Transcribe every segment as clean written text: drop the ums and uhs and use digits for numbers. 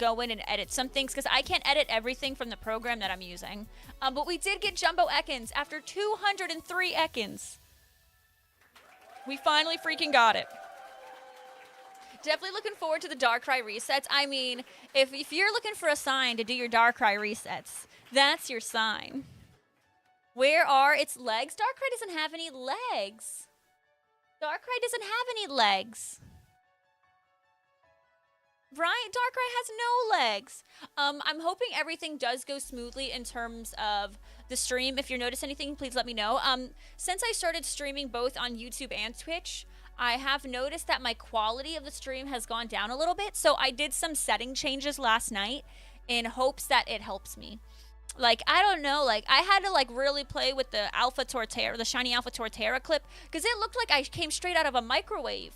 go in and edit some things because I can't edit everything from the program that I'm using. But we did get Jumbo Ekans after 203 Ekans. We finally freaking got it. Definitely looking forward to the Darkrai resets. I mean, if you're looking for a sign to do your Darkrai resets, that's your sign. Where are its legs? Darkrai doesn't have any legs. Darkrai doesn't have any legs. Right? Darkrai has no legs. I'm hoping everything does go smoothly in terms of the stream. If you notice anything, please let me know. Since I started streaming both on YouTube and Twitch, I have noticed that my quality of the stream has gone down a little bit. So I did some setting changes last night in hopes that it helps me. Like, I don't know, like, I had to, like, really play with the Alpha Torterra, the Shiny Alpha Torterra clip, because it looked like I came straight out of a microwave.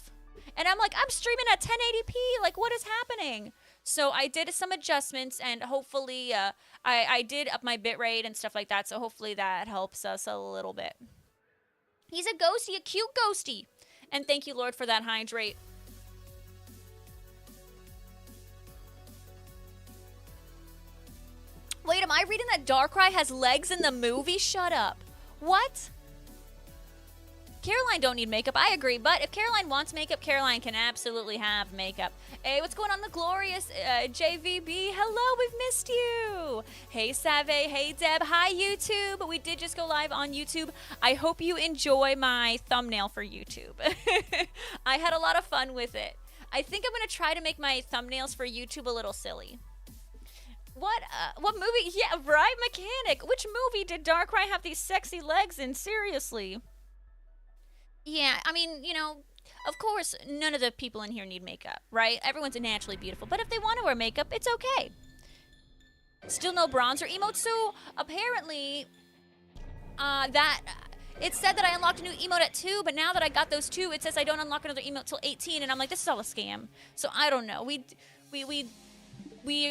And I'm like, I'm streaming at 1080p, like, what is happening? So I did some adjustments, and hopefully, I did up my bitrate and stuff like that, so hopefully that helps us a little bit. He's a ghosty, a cute ghosty. And thank you, Lord, for that hydrate. Wait, am I reading that Darkrai has legs in the movie? Shut up. What? Caroline don't need makeup. I agree. But if Caroline wants makeup, Caroline can absolutely have makeup. Hey, what's going on? The glorious JVB. Hello, we've missed you. Hey, Save. Hey, Deb. Hi, YouTube. We did just go live on YouTube. I hope you enjoy my thumbnail for YouTube. I had a lot of fun with it. I think I'm going to try to make my thumbnails for YouTube a little silly. What movie? Yeah, right, Mechanic. Which movie did Darkrai have these sexy legs in? Seriously. Yeah, I mean, you know, of course, none of the people in here need makeup, right? Everyone's naturally beautiful. But if they want to wear makeup, it's okay. Still no bronzer emote. So apparently, it said that I unlocked a new emote at 2, but now that I got those 2, it says I don't unlock another emote till 18, and I'm like, this is all a scam. So I don't know. We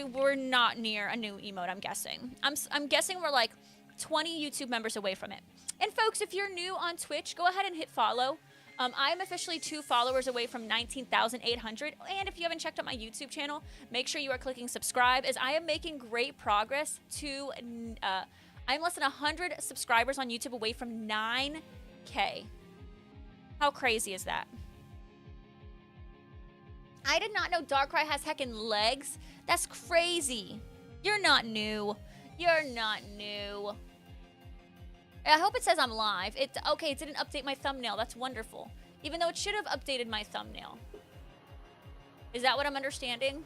were not near a new emote, I'm guessing. I'm guessing we're like 20 YouTube members away from it. And folks, if you're new on Twitch, go ahead and hit follow. I'm officially 2 followers away from 19,800. And if you haven't checked out my YouTube channel, make sure you are clicking subscribe, as I am making great progress to, I'm less than 100 subscribers on YouTube away from 9K. How crazy is that? I did not know Darkrai has heckin' legs. That's crazy. You're not new. You're not new. I hope it says I'm live. Okay, it didn't update my thumbnail. That's wonderful. Even though it should have updated my thumbnail. Is that what I'm understanding?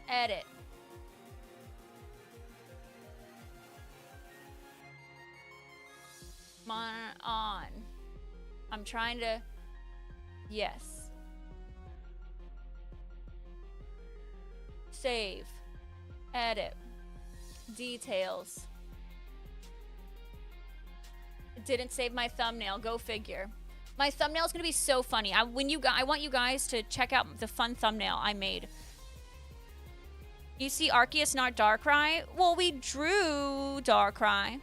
Edit. On. I'm trying to... Yes. Save. Edit. Details. It didn't save my thumbnail. Go figure. My thumbnail is going to be so funny. I want you guys to check out the fun thumbnail I made. You see Arceus, not Darkrai? Well, we drew Darkrai.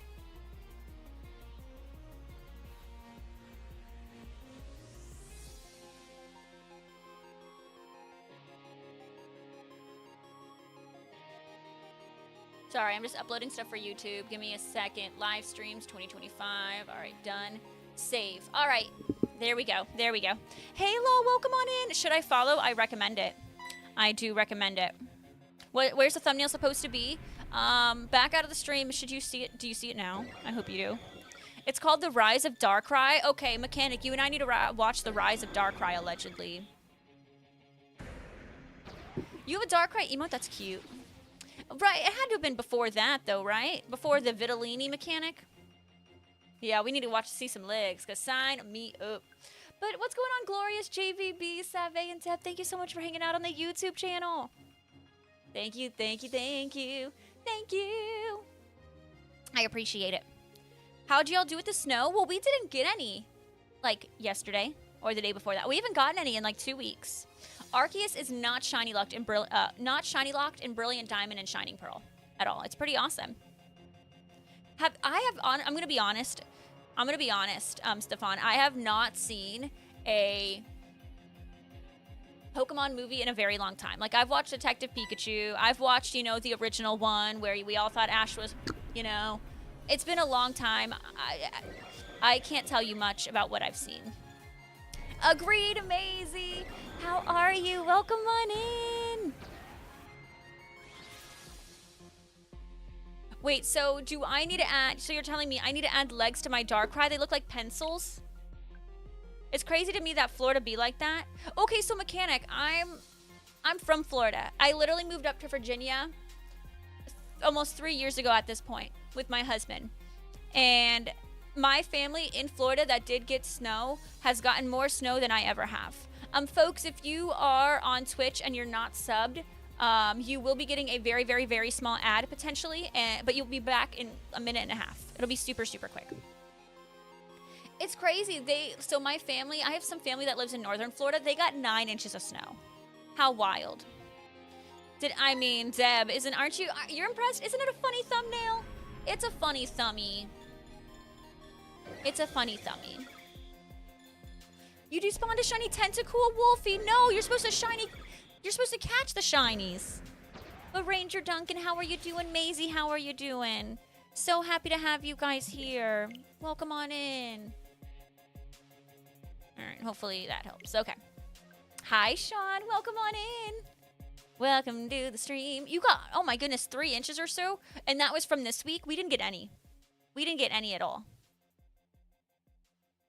Sorry, I'm just uploading stuff for YouTube. Give me a second. Live streams 2025. All right, done. Save. All right, there we go. There we go. Hey, Law, welcome on in. Should I follow? I recommend it. I do recommend it. Where's the thumbnail supposed to be? Back out of the stream. Should you see it? Do you see it now? I hope you do. It's called The Rise of Darkrai. Okay, Mechanic, you and I need to watch The Rise of Darkrai, allegedly. You have a Darkrai emote? That's cute. Right, it had to have been before that, though, right? Before the Vitellini mechanic? Yeah, we need to see some legs, because sign me up. But what's going on, Glorious, JVB, Save, and Deb? Thank you so much for hanging out on the YouTube channel. Thank you, thank you, thank you, thank you. I appreciate it. How'd y'all do with the snow? Well, we didn't get any, like, yesterday or the day before that. We haven't gotten any in, like, 2 weeks. Arceus is not shiny locked in Brilliant Diamond and Shining Pearl at all. It's pretty awesome. I'm gonna be honest, Stefan. I have not seen a Pokemon movie in a very long time. Like, I've watched Detective Pikachu. I've watched, you know, the original one where we all thought Ash was, you know. It's been a long time. I can't tell you much about what I've seen. Agreed, Maisie. How are you? Welcome on in. Wait, so do I need to add, so you're telling me I need to add legs to my Darkrai? They look like pencils? It's crazy to me that Florida be like that. Okay, so Mechanic, I'm from Florida. I literally moved up to Virginia almost 3 years ago at this point with my husband. And my family in Florida that did get snow has gotten more snow than I ever have. Folks, if you are on Twitch and you're not subbed, you will be getting a very, very, very small ad potentially, but you'll be back in a minute and a half. It'll be super, super quick. It's crazy. So my family, I have some family that lives in northern Florida. They got 9 inches of snow. How wild. Deb, aren't you, you're impressed? Isn't it a funny thumbnail? It's a funny thummy. It's a funny thummy. You despawned a shiny Tentacool, Wolfie. No, you're supposed to catch the shinies. But Ranger Duncan, how are you doing? Maisie, how are you doing? So happy to have you guys here. Welcome on in. All right, hopefully that helps. Okay. Hi, Sean. Welcome on in. Welcome to the stream. You got, oh my goodness, 3 inches or so. And that was from this week. We didn't get any. We didn't get any at all.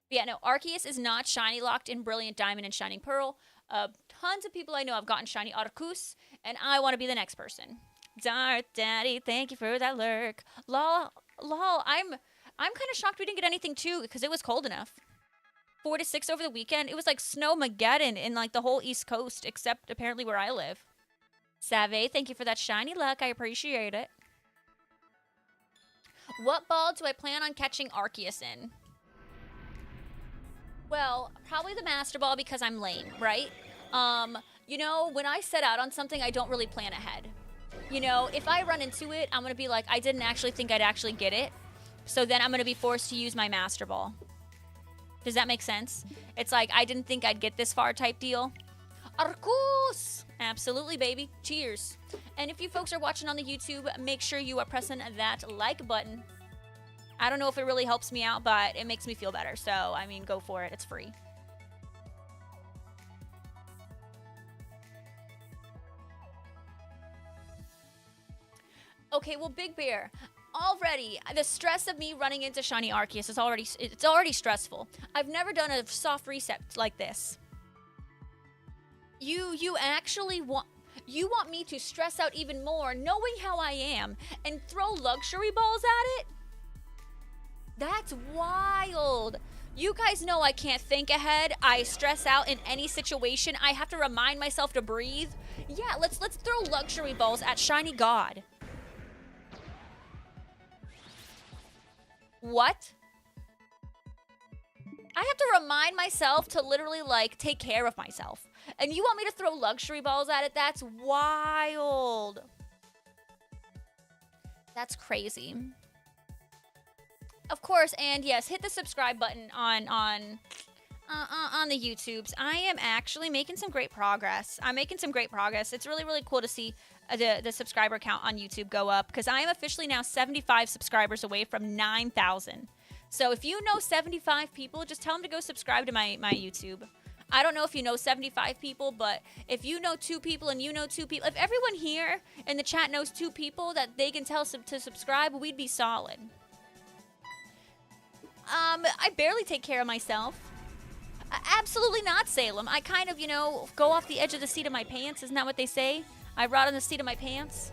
But yeah, no, Arceus is not shiny locked in Brilliant Diamond and Shining Pearl. Tons of people I know have gotten shiny Arceus, and I want to be the next person. Dark Daddy, thank you for that lurk. Lol, I'm kind of shocked we didn't get anything too, because it was cold enough. 4 to 6 over the weekend. It was like Snowmageddon in like the whole East Coast, except apparently where I live. Save, thank you for that shiny luck. I appreciate it. What ball do I plan on catching Arceus in? Well, probably the Master Ball because I'm lame, right? You know, when I set out on something, I don't really plan ahead. You know, if I run into it, I'm going to be like, I didn't actually think I'd actually get it. So then I'm going to be forced to use my Master Ball. Does that make sense? It's like, I didn't think I'd get this far type deal. Arceus! Absolutely, baby. Cheers. And if you folks are watching on the YouTube, make sure you are pressing that like button. I don't know if it really helps me out, but it makes me feel better. So, I mean, go for it. It's free. Okay, well, Big Bear, already, the stress of me running into shiny Arceus is already stressful. I've never done a soft reset like this. You actually want me to stress out even more, knowing how I am, and throw luxury balls at it? That's wild. You guys know I can't think ahead. I stress out in any situation. I have to remind myself to breathe. Yeah, let's throw luxury balls at Shiny God. What? I have to remind myself to literally, like, take care of myself. And you want me to throw luxury balls at it? That's wild. That's crazy. Of course, and yes, hit the subscribe button on the YouTubes. I am actually making some great progress. I'm making some great progress. It's really, really cool to see the subscriber count on YouTube go up, because I am officially now 75 subscribers away from 9,000. So if you know 75 people, just tell them to go subscribe to my YouTube. I don't know if you know 75 people, but if you know 2 people and you know 2 people, if everyone here in the chat knows 2 people that they can tell to subscribe, we'd be solid. I barely take care of myself. Absolutely not, Salem. I kind of, you know, go off the edge of the seat of my pants. Isn't that what they say? I rot on the seat of my pants.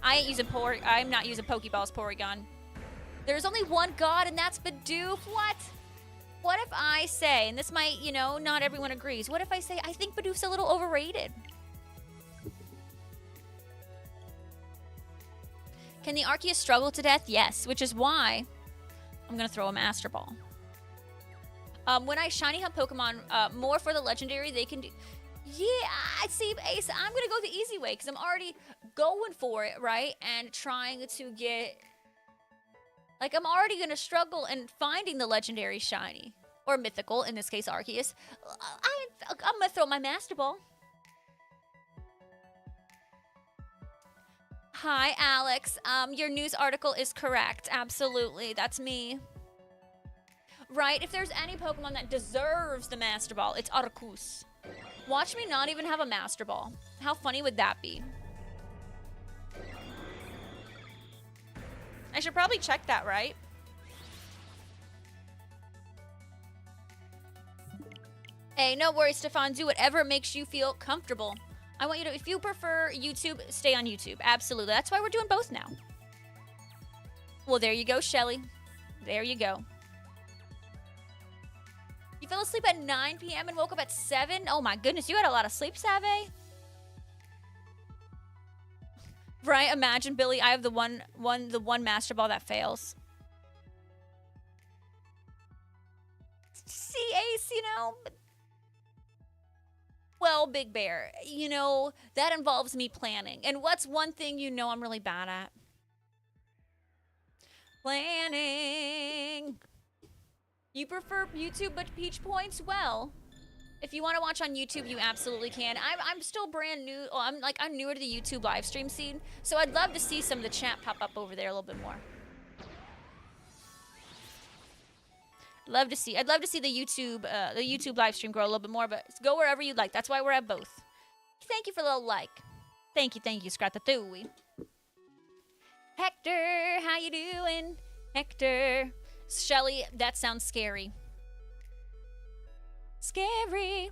I'm not using Pokeballs, Porygon. There's only one god, and that's Bidoof. What? What if I say, and this might, you know, not everyone agrees. What if I say, I think Bidoof's a little overrated? Can the Arceus struggle to death? Yes, which is why I'm going to throw a Master Ball. When I shiny hunt Pokemon, more for the legendary, they can do... Yeah, I see, Ace. I'm going to go the easy way because I'm already going for it, right? And trying to get... Like, I'm already going to struggle in finding the legendary shiny. Or mythical, in this case, Arceus. I'm going to throw my Master Ball. Hi, Alex. Your news article is correct. Absolutely. That's me. Right? If there's any Pokemon that deserves the Master Ball, it's Arceus. Watch me not even have a Master Ball. How funny would that be? I should probably check that, right? Hey, no worries, Stefan. Do whatever makes you feel comfortable. I want you to, if you prefer YouTube, stay on YouTube. Absolutely. That's why we're doing both now. Well, there you go, Shelly. There you go. You fell asleep at 9 p.m. and woke up at 7? Oh my goodness, you had a lot of sleep, Save. Right? Imagine, Billy, I have the one Master Ball that fails. See, Ace, you know. Well, Big Bear, you know, that involves me planning. And what's one thing you know I'm really bad at? Planning. You prefer YouTube but Peach Points? Well, if you want to watch on YouTube, you absolutely can. I'm still brand new. Oh, I'm newer to the YouTube live stream scene, so I'd love to see some of the chat pop up over there a little bit more. I'd love to see the YouTube live stream grow a little bit more, but go wherever you'd like. That's why we're at both. Thank you for the little like. Thank you, Scratatooey. Hector, how you doing? Hector. Shelly, that sounds scary. Scary.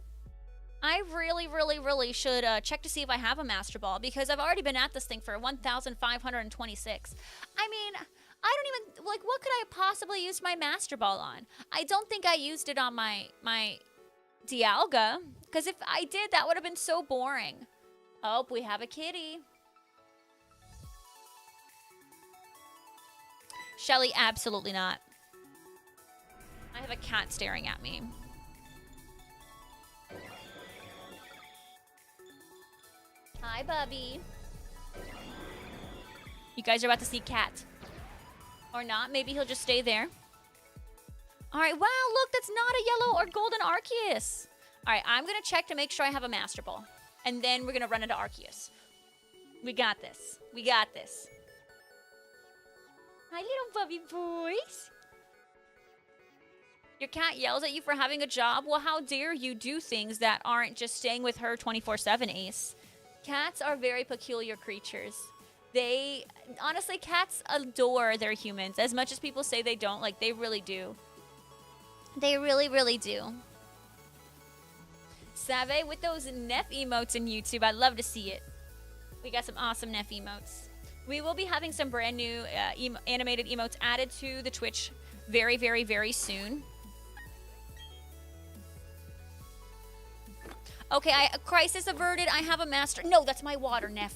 I really should check to see if I have a Master Ball, because I've already been at this thing for 1,526. I mean, I don't even, like, what could I possibly use my Master Ball on? I don't think I used it on my Dialga, because if I did, that would have been so boring. Oh, we have a kitty. Shelly, absolutely not. I have a cat staring at me. Hi, Bubby. You guys are about to see Cat. Or not. Maybe he'll just stay there. Alright, wow, look, that's not a yellow or golden Arceus. Alright, I'm going to check to make sure I have a Master Ball. And then we're going to run into Arceus. We got this. We got this. Hi, little Bubby boys. Your cat yells at you for having a job? Well, how dare you do things that aren't just staying with her 24/7, Ace. Cats are very peculiar creatures. They, honestly, cats adore their humans. As much as people say they don't, like, they really do. They really do. Save with those Neff emotes in YouTube. I'd love to see it. We got some awesome Neff emotes. We will be having some brand new animated emotes added to the Twitch very soon. Okay, crisis averted. I have a master. No, that's my water, Neff.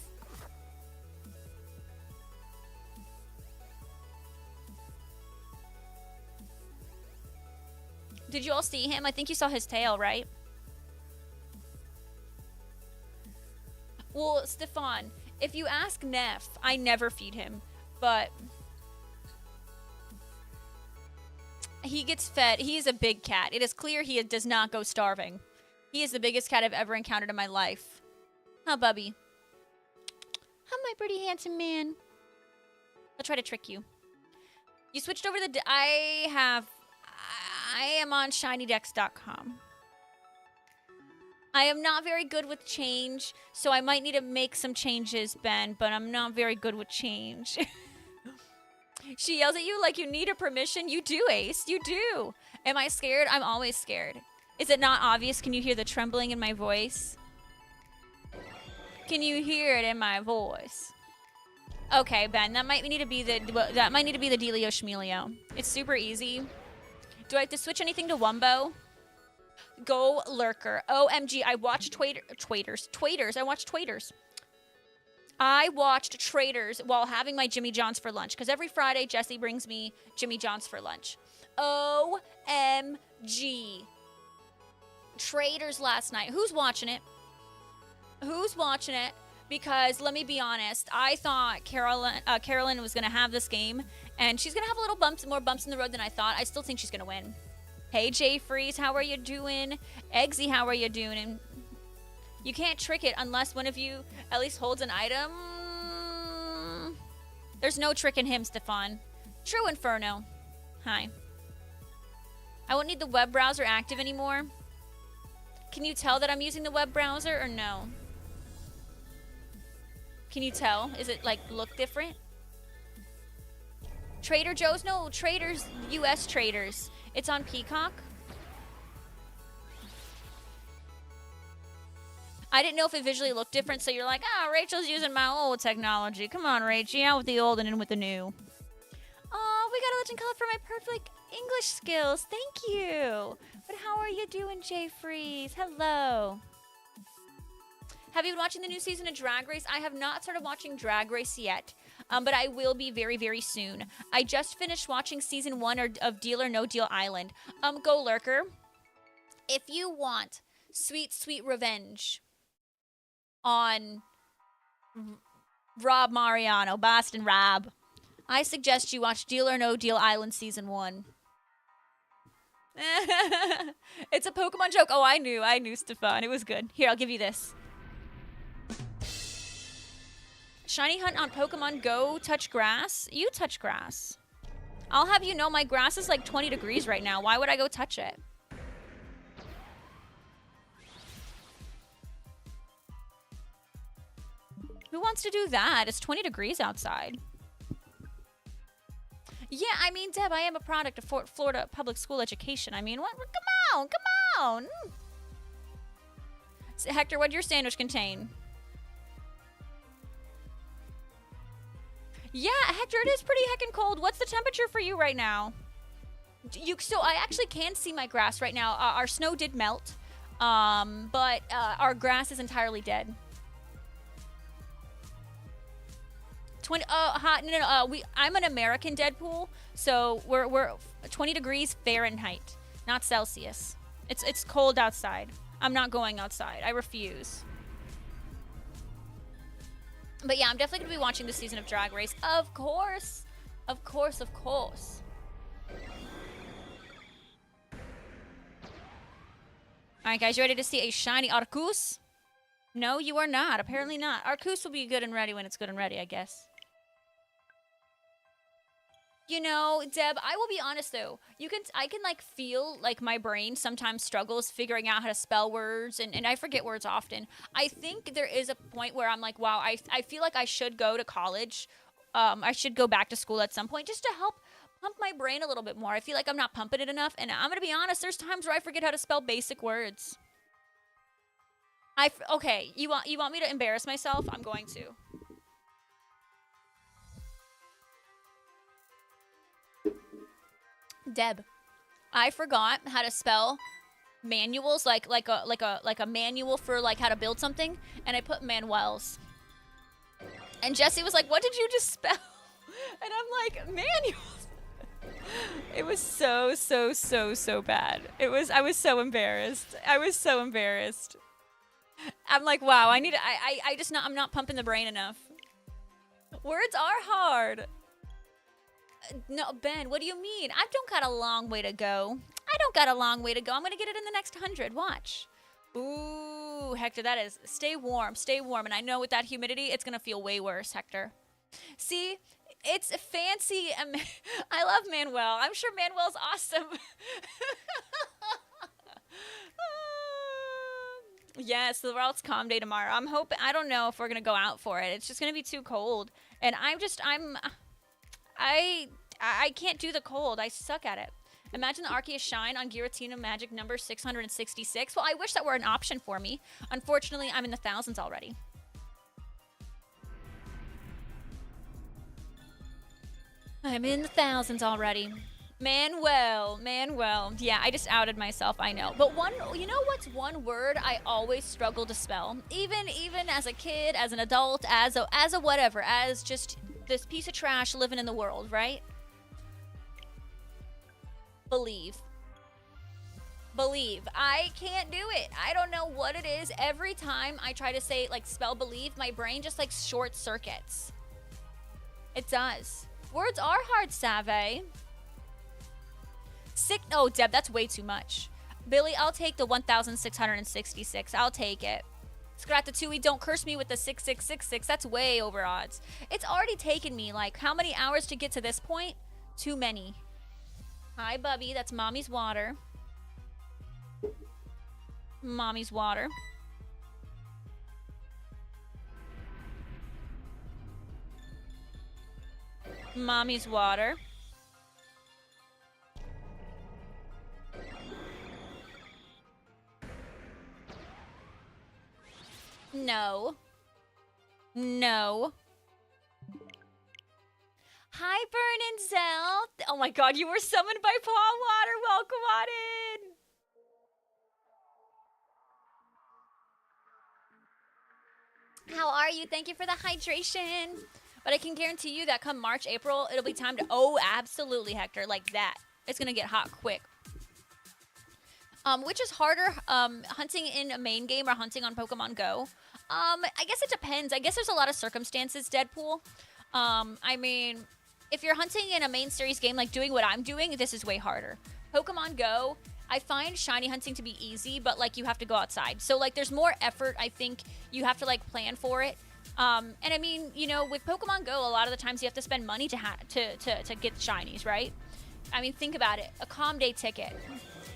Did you all see him? I think you saw his tail, right? Well, Stefan, if you ask Neff, I never feed him, but he gets fed. He is a big cat. It is clear he does not go starving. He is the biggest cat I've ever encountered in my life. Huh, Bubby? Huh, my pretty handsome man? I'll try to trick you. You switched over the... I am on ShinyDex.com. I am not very good with change, so I might need to make some changes, Ben, but I'm not very good with change. She yells at you like you need a permission. You do, Ace. You do. Am I scared? I'm always scared. Is it not obvious? Can you hear the trembling in my voice? Can you hear it in my voice? Okay, Ben, that might need to be the Delio Schmelio. It's super easy. Do I have to switch anything to Wumbo? Go Lurker. OMG, I watched Twaders. I watched Twaders. I watched Traders while having my Jimmy John's for lunch, because every Friday Jesse brings me Jimmy John's for lunch. OMG. Traders last night. Who's watching it? Who's watching it? Because let me be honest, I thought Carolyn was going to have this game, and she's going to have a little more bumps in the road than I thought. I still think she's going to win. Hey, Jay Freeze, how are you doing? Eggsy, how are you doing? You can't trick it unless one of you at least holds an item. There's no trick in him, Stefan. True Inferno. Hi. I won't need the web browser active anymore. Can you tell that I'm using the web browser or no? Can you tell? Is it like look different? Trader Joe's? No, Traders, US Traders. It's on Peacock. I didn't know if it visually looked different, so you're like, ah, Rachel's using my old technology. Come on, Rachel, out with the old and in with the new. Oh, we got a legend color for my perfect English skills. Thank you. But how are you doing, Jay Freeze? Hello. Have you been watching the new season of Drag Race? I have not started watching Drag Race yet, but I will be very, very soon. I just finished watching season 1 of Deal or No Deal Island. Go Lurker. If you want sweet, sweet revenge on Rob Mariano, Boston Rob, I suggest you watch Deal or No Deal Island Season 1. It's a Pokemon joke. Oh, I knew, Stefan. It was good. Here, I'll give you this. Shiny Hunt on Pokemon Go touch grass? You touch grass. I'll have you know my grass is like 20 degrees right now. Why would I go touch it? Who wants to do that? It's 20 degrees outside. Yeah, I mean, Deb, I am a product of Florida public school education. I mean, what? Come on. So, Hector, what did your sandwich contain? Yeah, Hector, it is pretty heckin' cold. What's the temperature for you right now? So I actually can see my grass right now. Our snow did melt, but our grass is entirely dead. 20 hot. No. I'm an American Deadpool, so we're 20 degrees Fahrenheit, not Celsius. It's cold outside. I'm not going outside. I refuse. But yeah, I'm definitely gonna be watching this season of Drag Race. Of course. Of course. Alright, guys, you ready to see a shiny Arceus? No, you are not. Apparently not. Arceus will be good and ready when it's good and ready, I guess. You know, Deb, I will be honest though. I can like feel like my brain sometimes struggles figuring out how to spell words, and I forget words often. I think there is a point where I'm like, wow, I feel like I should go to college. I should go back to school at some point just to help pump my brain a little bit more. I feel like I'm not pumping it enough, and I'm gonna be honest. There's times where I forget how to spell basic words. Okay, you want me to embarrass myself? I'm going to. Deb, I forgot how to spell manuals, like a manual for like how to build something, and I put Manuels. And Jesse was like, "What did you just spell?" And I'm like, "Manuals." It was so bad. I was so embarrassed. I'm like, wow, I'm not pumping the brain enough. Words are hard. No, Ben, what do you mean? I don't got a long way to go. I'm going to get it in the next 100. Watch. Ooh, Hector, that is... Stay warm. And I know with that humidity, it's going to feel way worse, Hector. See? It's fancy. I love Manuel. I'm sure Manuel's awesome. Yes, the world's calm day tomorrow. I'm hoping... I don't know if we're going to go out for it. It's just going to be too cold. And I can't do the cold. I suck at it. Imagine the Arceus Shine on Giratina Magic number 666. Well, I wish that were an option for me. Unfortunately, I'm in the thousands already. Manuel. Yeah, I just outed myself, I know. But you know what's one word I always struggle to spell? Even as a kid, as an adult, as a whatever, as just this piece of trash living in the world, right? Believe. I can't do it. I don't know what it is. Every time I try to say, like, spell believe, my brain just, like, short circuits. It does. Words are hard, Save. Oh, Deb, that's way too much. Billy, I'll take the 1,666. I'll take it. Scratatouille, don't curse me with the 6666. That's way over odds. It's already taken me, like, how many hours to get to this point? Too many. Hi, Bubby. That's Mommy's water. Mommy's water. Mommy's water. No. No. Hi, Burninzel. Oh my god, you were summoned by Paw Water. Welcome on in. How are you? Thank you for the hydration. But I can guarantee you that come March, April, it'll be time to... Oh, absolutely, Hector. Like that. It's going to get hot quick. Which is harder, hunting in a main game or hunting on Pokemon Go? I guess it depends. I guess there's a lot of circumstances, Deadpool. I mean, if you're hunting in a main series game, like doing what I'm doing, this is way harder. Pokemon Go, I find shiny hunting to be easy, but, like, you have to go outside. So, like, there's more effort, I think. You have to, like, plan for it. And I mean, you know, with Pokemon Go, a lot of the times you have to spend money to get shinies, right? I mean, think about it. A Calm Day ticket.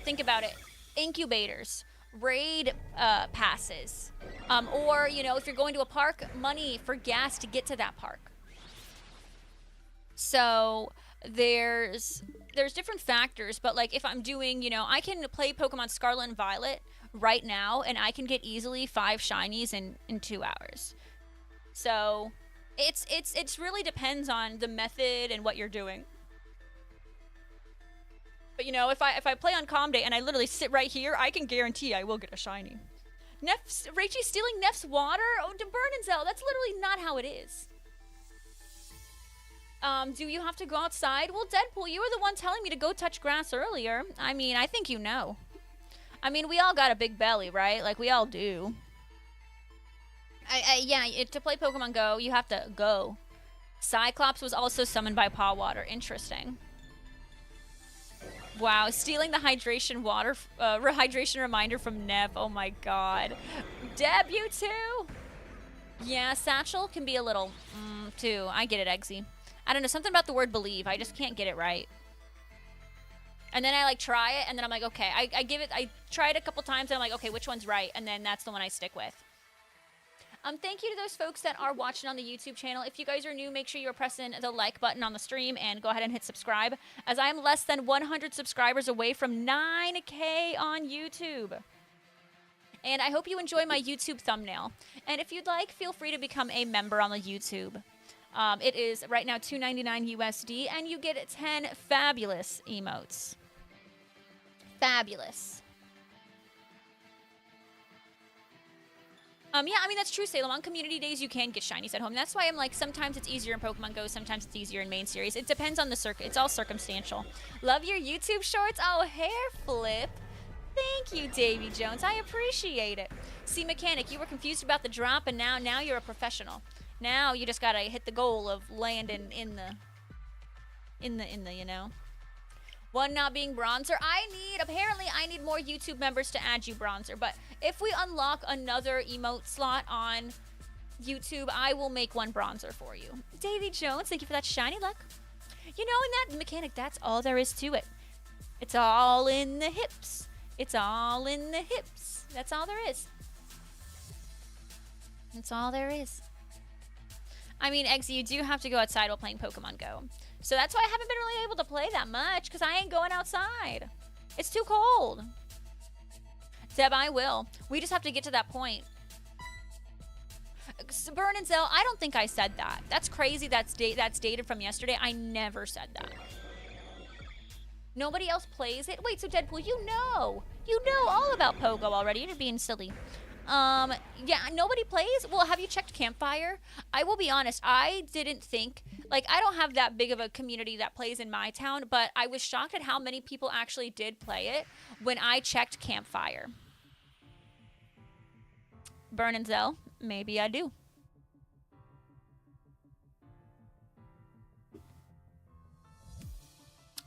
Think about it. Incubators, raid passes, or, you know, if you're going to a park, money for gas to get to that park. So there's different factors, but, like, if I'm doing, you know, I can play Pokemon Scarlet and Violet right now, and I can get easily 5 shinies in 2 hours. So it's really depends on the method and what you're doing. But, you know, if I play on Calm Day and I literally sit right here, I can guarantee I will get a shiny. Rachel's stealing Neff's water? Oh, to Burninzel, that's literally not how it is. Do you have to go outside? Well, Deadpool, you were the one telling me to go touch grass earlier. I mean, I think you know. I mean, we all got a big belly, right? Like, we all do. Yeah, to play Pokemon Go, you have to go. Cyclops was also summoned by Paw Water. Interesting. Wow, stealing the hydration water, hydration reminder from Nev. Oh my god. Deb, you too? Yeah, Satchel can be a little, too. I get it, Eggsy. I don't know, something about the word believe. I just can't get it right. And then I, like, try it, and then I'm like, okay. I try it a couple times, and I'm like, okay, which one's right? And then that's the one I stick with. Thank you to those folks that are watching on the YouTube channel. If you guys are new, make sure you're pressing the like button on the stream and go ahead and hit subscribe, as I am less than 100 subscribers away from 9K on YouTube. And I hope you enjoy my YouTube thumbnail. And if you'd like, feel free to become a member on the YouTube. It is right now $2.99 USD, and you get 10 fabulous emotes. Fabulous. Yeah, I mean, that's true, Salem. On community days, you can get shinies at home. That's why I'm like, sometimes it's easier in Pokemon Go, sometimes it's easier in main series. It depends on the circuit. It's all circumstantial. Love your YouTube shorts. Oh, hair flip. Thank you, Davy Jones. I appreciate it. See, Mechanic, you were confused about the drop, and now you're a professional. Now you just gotta hit the goal of landing in the, you know. One not being Bronzer. Apparently I need more YouTube members to add you, Bronzer. But if we unlock another emote slot on YouTube, I will make one Bronzer for you. Davy Jones, thank you for that shiny luck. You know, in that Mechanic, that's all there is to it. It's all in the hips. It's all in the hips. That's all there is. That's all there is. I mean, Eggsy, you do have to go outside while playing Pokemon Go. So that's why I haven't been really able to play that much, because I ain't going outside. It's too cold. Deb, I will. We just have to get to that point. Burninzel, I don't think I said that. That's crazy. That's dated from yesterday. I never said that. Nobody else plays it? Wait, so Deadpool, you know all about Pogo already. You're being silly. Yeah, nobody plays? Well, have you checked Campfire? I will be honest, I didn't think, like, I don't have that big of a community that plays in my town, but I was shocked at how many people actually did play it when I checked Campfire. Burninzel, maybe I do.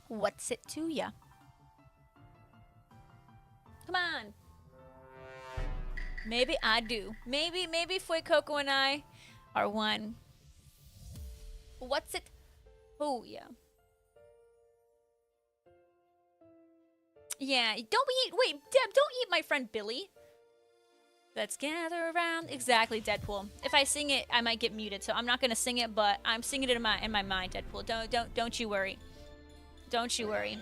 What's it to ya? Come on. Maybe I do. Maybe Fuecoco and I are one. What's it? Oh, yeah. Yeah, don't eat. Wait, Deb, don't eat my friend Billy. Let's gather around. Exactly, Deadpool. If I sing it, I might get muted, so I'm not gonna sing it, but I'm singing it in my mind, Deadpool. Don't you worry. Don't you worry.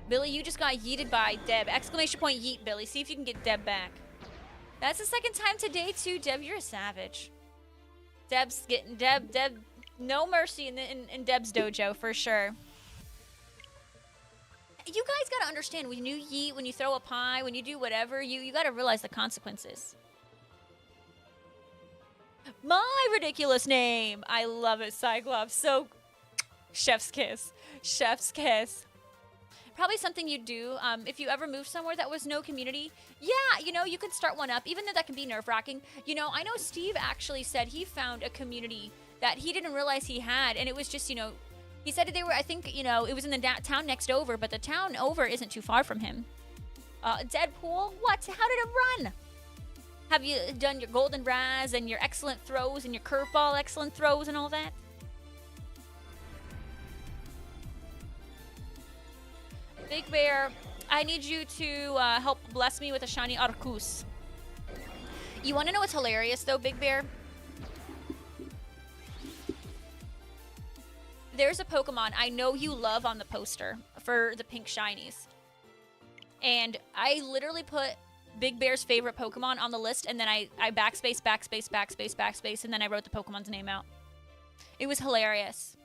Billy, you just got yeeted by Deb. Exclamation point yeet, Billy. See if you can get Deb back. That's the second time today, too. Deb, you're a savage. Deb's getting Deb. No mercy in Deb's dojo for sure. You guys gotta understand, when you yeet, when you throw a pie, when you do whatever, you gotta realize the consequences. My ridiculous name! I love it, Cyclops. So, chef's kiss. Chef's kiss. Probably something you'd do if you ever moved somewhere that was no community. Yeah, you know, you could start one up, even though that can be nerve-wracking. You know, I know Steve actually said he found a community that he didn't realize he had, and it was just, you know, he said they were, I think, you know, it was in the town next over, but the town over isn't too far from him. Deadpool? What? How did it run? Have you done your golden raz and your excellent throws and your curveball excellent throws and all that? Big Bear, I need you to help bless me with a shiny Arceus. You want to know what's hilarious, though, Big Bear? There's a Pokemon I know you love on the poster for the pink shinies. And I literally put Big Bear's favorite Pokemon on the list, and then I backspace, and then I wrote the Pokemon's name out. It was hilarious.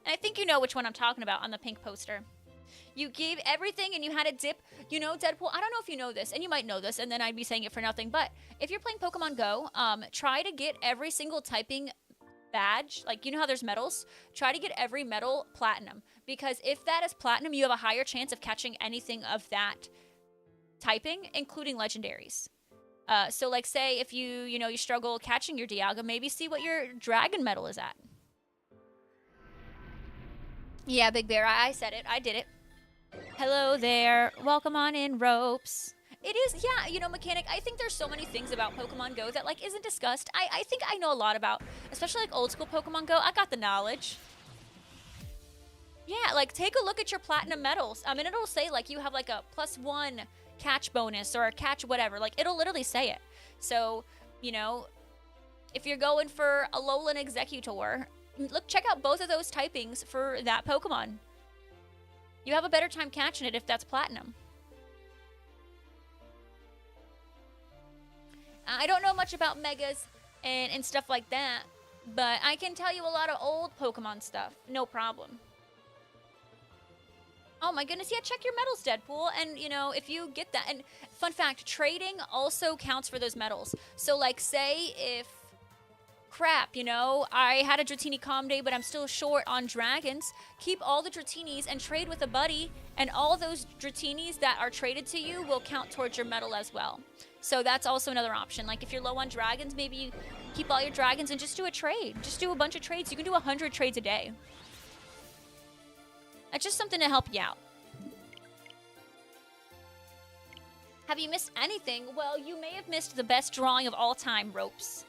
And I think you know which one I'm talking about on the pink poster. You gave everything and you had a dip. You know, Deadpool, I don't know if you know this, and you might know this, and then I'd be saying it for nothing, but if you're playing Pokemon Go, try to get every single typing badge. Like, you know how there's medals? Try to get every medal platinum, because if that is platinum, you have a higher chance of catching anything of that typing, including legendaries. So, like, say if you struggle catching your Dialga, maybe see what your dragon medal is at. Yeah, Big Bear, I said it. I did it. Hello there. Welcome on in, Ropez. It is, yeah, you know, Mechanic, I think there's so many things about Pokemon Go that, like, isn't discussed. I think I know a lot about, especially, like, old school Pokemon Go. I got the knowledge. Yeah, like, take a look at your platinum medals. I mean, it'll say, like, you have, like, a +1 catch bonus or a catch whatever. Like, it'll literally say it. So, you know, if you're going for a Alolan Executor, look, check out both of those typings for that Pokemon. You have a better time catching it if that's platinum. I don't know much about Megas and stuff like that, but I can tell you a lot of old Pokemon stuff. No problem. Oh my goodness, yeah, check your medals, Deadpool. And, you know, if you get that, and fun fact, trading also counts for those medals. So, like, say if, crap, you know, I had a Dratini Calm Day, but I'm still short on dragons, keep all the Dratinis and trade with a buddy, and all those Dratinis that are traded to you will count towards your medal as well. So that's also another option. Like, if you're low on dragons, maybe you keep all your dragons and just do a trade. Just do a bunch of trades. You can do 100 trades a day. That's just something to help you out. Have you missed anything? Well, you may have missed the best drawing of all time, Ropez.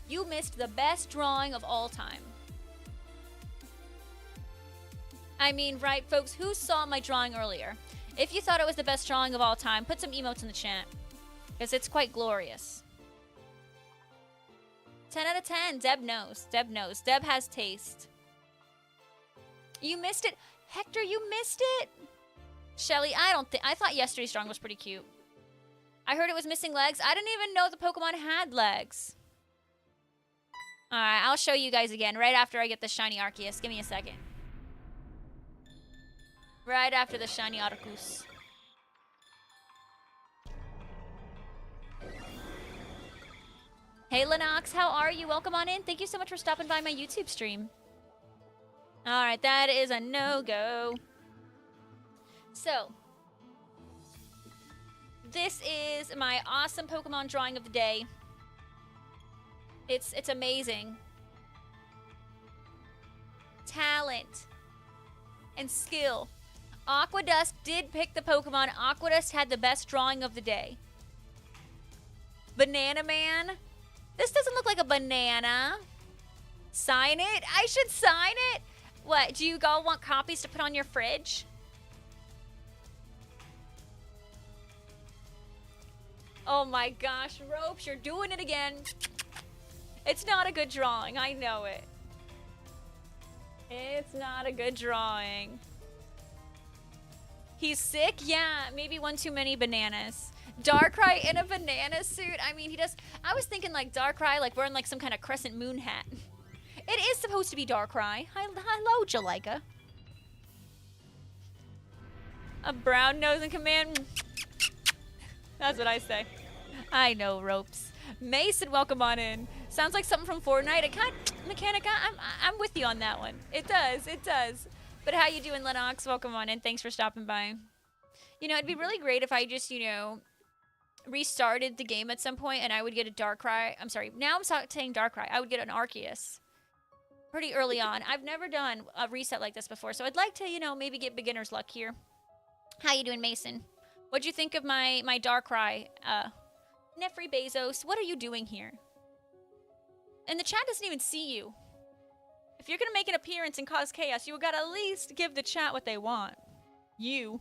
You missed the best drawing of all time. I mean, right, folks? Who saw my drawing earlier? If you thought it was the best drawing of all time, put some emotes in the chat, because it's quite glorious. 10 out of 10. Deb knows. Deb knows. Deb has taste. You missed it. Hector, you missed it. Shelly, I thought yesterday's drawing was pretty cute. I heard it was missing legs. I didn't even know the Pokemon had legs. Alright, I'll show you guys again right after I get the shiny Arceus. Give me a second. Right after the shiny Arceus. Hey Lennox, how are you? Welcome on in. Thank you so much for stopping by my YouTube stream. Alright, that is a no-go. So, this is my awesome Pokemon drawing of the day. It's amazing. Talent and skill Aquadust did pick the Pokemon. Aquadust had the best drawing of the day. Banana Man. This doesn't look like a banana. Sign it? I should sign it? What, do you all want copies to put on your fridge? Oh my gosh, Ropes, you're doing it again. It's not a good drawing, I know it. It's not a good drawing. He's sick? Yeah, maybe one too many bananas. Darkrai in a banana suit? I mean, he does... I was thinking like Darkrai, like wearing like some kind of crescent moon hat. It is supposed to be Darkrai. Hello, Jalika. A brown nose in command. That's what I say. I know, Ropes. Mason, welcome on in. Sounds like something from Fortnite. It kind of, Mechanica, I'm with you on that one. It does, it does. But how you doing, Lennox? Welcome on in. Thanks for stopping by. You know, it'd be really great if I just, you know, restarted the game at some point and I would get a Darkrai. I'm sorry, now I'm saying Darkrai. I would get an Arceus pretty early on. I've never done a reset like this before, so I'd like to, you know, maybe get beginner's luck here. How you doing, Mason? What'd you think of my Darkrai? Nefri Bezos, what are you doing here? And the chat doesn't even see you. If you're gonna make an appearance and cause chaos, you gotta at least give the chat what they want. You.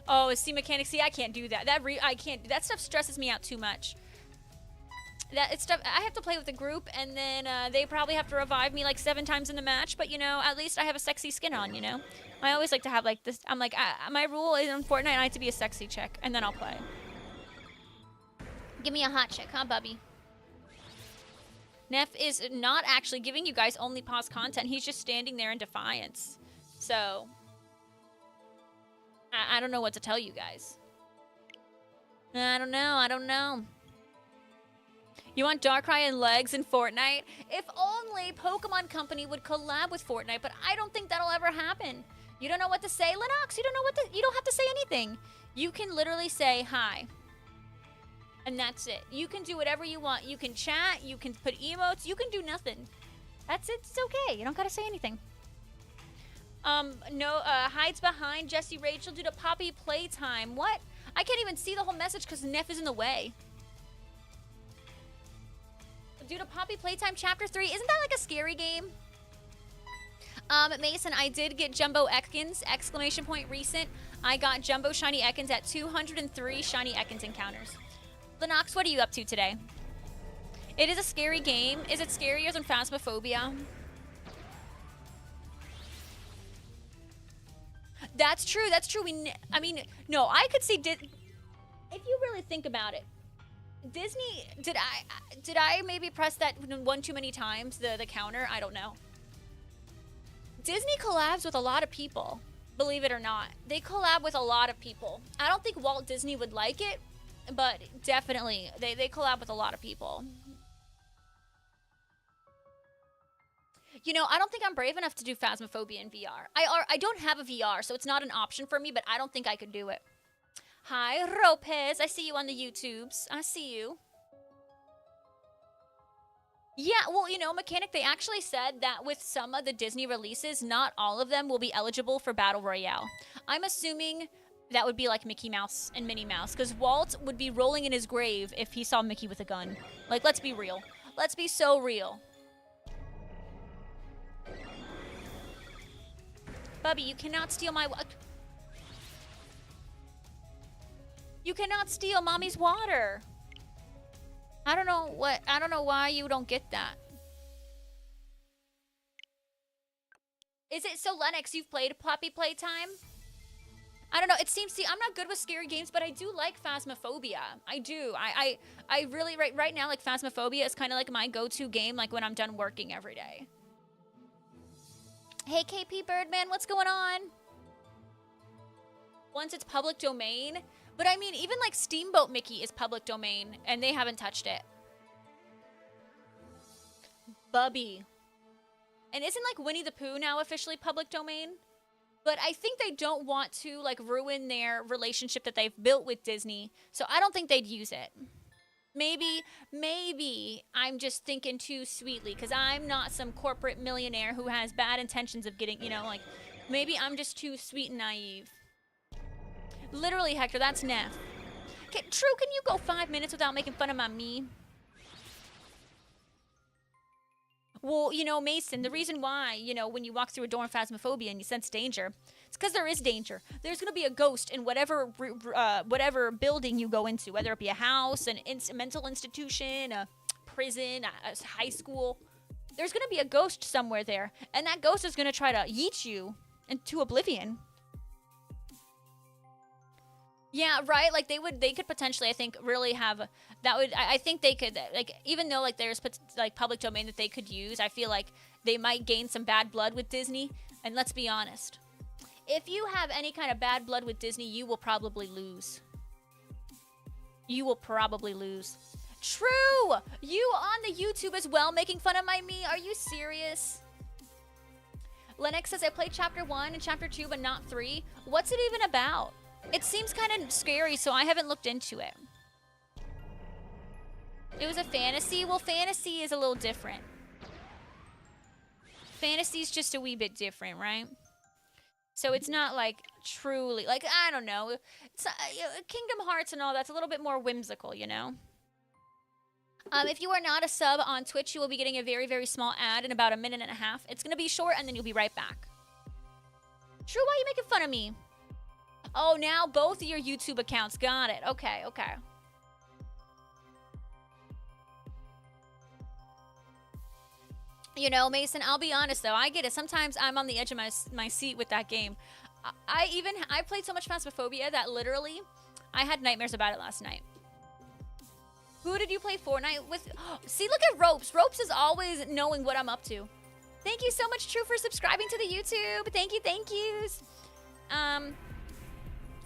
Oh, see mechanics. See, I can't do that. I can't. That stuff stresses me out too much. It's stuff I have to play with the group, and then they probably have to revive me like 7 times in the match. But you know, at least I have a sexy skin on. You know, I always like to have like this. I'm like, my rule is in Fortnite, I like to be a sexy chick, and then I'll play. Give me a hot chick, huh, Bubby? Neff is not actually giving you guys only pause content. He's just standing there in defiance. So I don't know what to tell you guys. I don't know. You want Darkrai and legs in Fortnite? If only Pokemon Company would collab with Fortnite, but I don't think that'll ever happen. You don't know what to say, Lennox? You don't have to say anything. You can literally say hi. And that's it. You can do whatever you want. You can chat, you can put emotes, you can do nothing. That's it. It's okay. You don't gotta say anything. No, hides behind Jesse Rachel due to Poppy playtime. What? I can't even see the whole message because Neff is in the way. Due to Poppy playtime chapter 3. Isn't that like a scary game? Mason, I did get Jumbo Ekans, exclamation point recent. I got Jumbo Shiny Ekans at 203 Shiny Ekans encounters. Lennox, what are you up to today? It is a scary game. Is it scarier than Phasmophobia? That's true. That's true. I mean, no, I could see. If you really think about it, Disney. Did I maybe press that one too many times? The counter. I don't know. Disney collabs with a lot of people. Believe it or not, they collab with a lot of people. I don't think Walt Disney would like it, but definitely they collab with a lot of people. You know, I don't think I'm brave enough to do Phasmophobia in VR. I don't have a VR, so it's not an option for me, but I don't think I could do it. Hi, Ropez. I see you on the YouTubes. I see you. Yeah, well, you know, Mechanic, they actually said that with some of the Disney releases, not all of them will be eligible for Battle Royale. I'm assuming that would be like Mickey Mouse and Minnie Mouse, because Walt would be rolling in his grave if he saw Mickey with a gun. Like, let's be real. Let's be so real. Bubby, you cannot steal my... You cannot steal Mommy's water. I don't know why you don't get that. Is it so, Lennox, you've played Poppy Playtime? I don't know, it seems, see, I'm not good with scary games, but I do like Phasmophobia. I do. I really, right now, like, Phasmophobia is kind of like my go-to game, like, when I'm done working every day. Hey, KP Birdman, what's going on? Once it's public domain. But I mean, even like Steamboat Mickey is public domain, and they haven't touched it. Bubby. And isn't like Winnie the Pooh now officially public domain? But I think they don't want to like ruin their relationship that they've built with Disney, so I don't think they'd use it. Maybe I'm just thinking too sweetly because I'm not some corporate millionaire who has bad intentions of getting, you know, like, maybe I'm just too sweet and naive. Literally, Hector, that's Neff. True, can you go 5 minutes without making fun of my me? Well, you know, Mason, the reason why, you know, when you walk through a door in Phasmophobia and you sense danger, it's because there is danger. There's going to be a ghost in whatever building you go into, whether it be a house, an mental institution, a prison, a high school. There's going to be a ghost somewhere there, and that ghost is going to try to yeet you into oblivion. Yeah, right. Like they could potentially, I think, really have that would. I think they could, like, even though like there's like public domain that they could use. I feel like they might gain some bad blood with Disney. And let's be honest, if you have any kind of bad blood with Disney, you will probably lose. You will probably lose. True. You on the YouTube as well, making fun of my me? Are you serious? Lennox says I played chapter 1 and chapter 2, but not 3. What's it even about? It seems kind of scary, so I haven't looked into it. It was a fantasy? Well, fantasy is a little different. Fantasy's just a wee bit different, right? So it's not like truly, like, I don't know. It's, Kingdom Hearts and all that's a little bit more whimsical, you know? If you are not a sub on Twitch, you will be getting a very, very small ad in about 1.5 minutes. It's going to be short, and then you'll be right back. True, why are you making fun of me? Oh, now both of your YouTube accounts. Got it. Okay, okay. You know, Mason, I'll be honest, though. I get it. Sometimes I'm on the edge of my seat with that game. I played so much Phasmophobia that literally I had nightmares about it last night. Who did you play Fortnite with? Oh, see, look at Ropez. Ropez is always knowing what I'm up to. Thank you so much, True, for subscribing to the YouTube. Thank you, thank yous.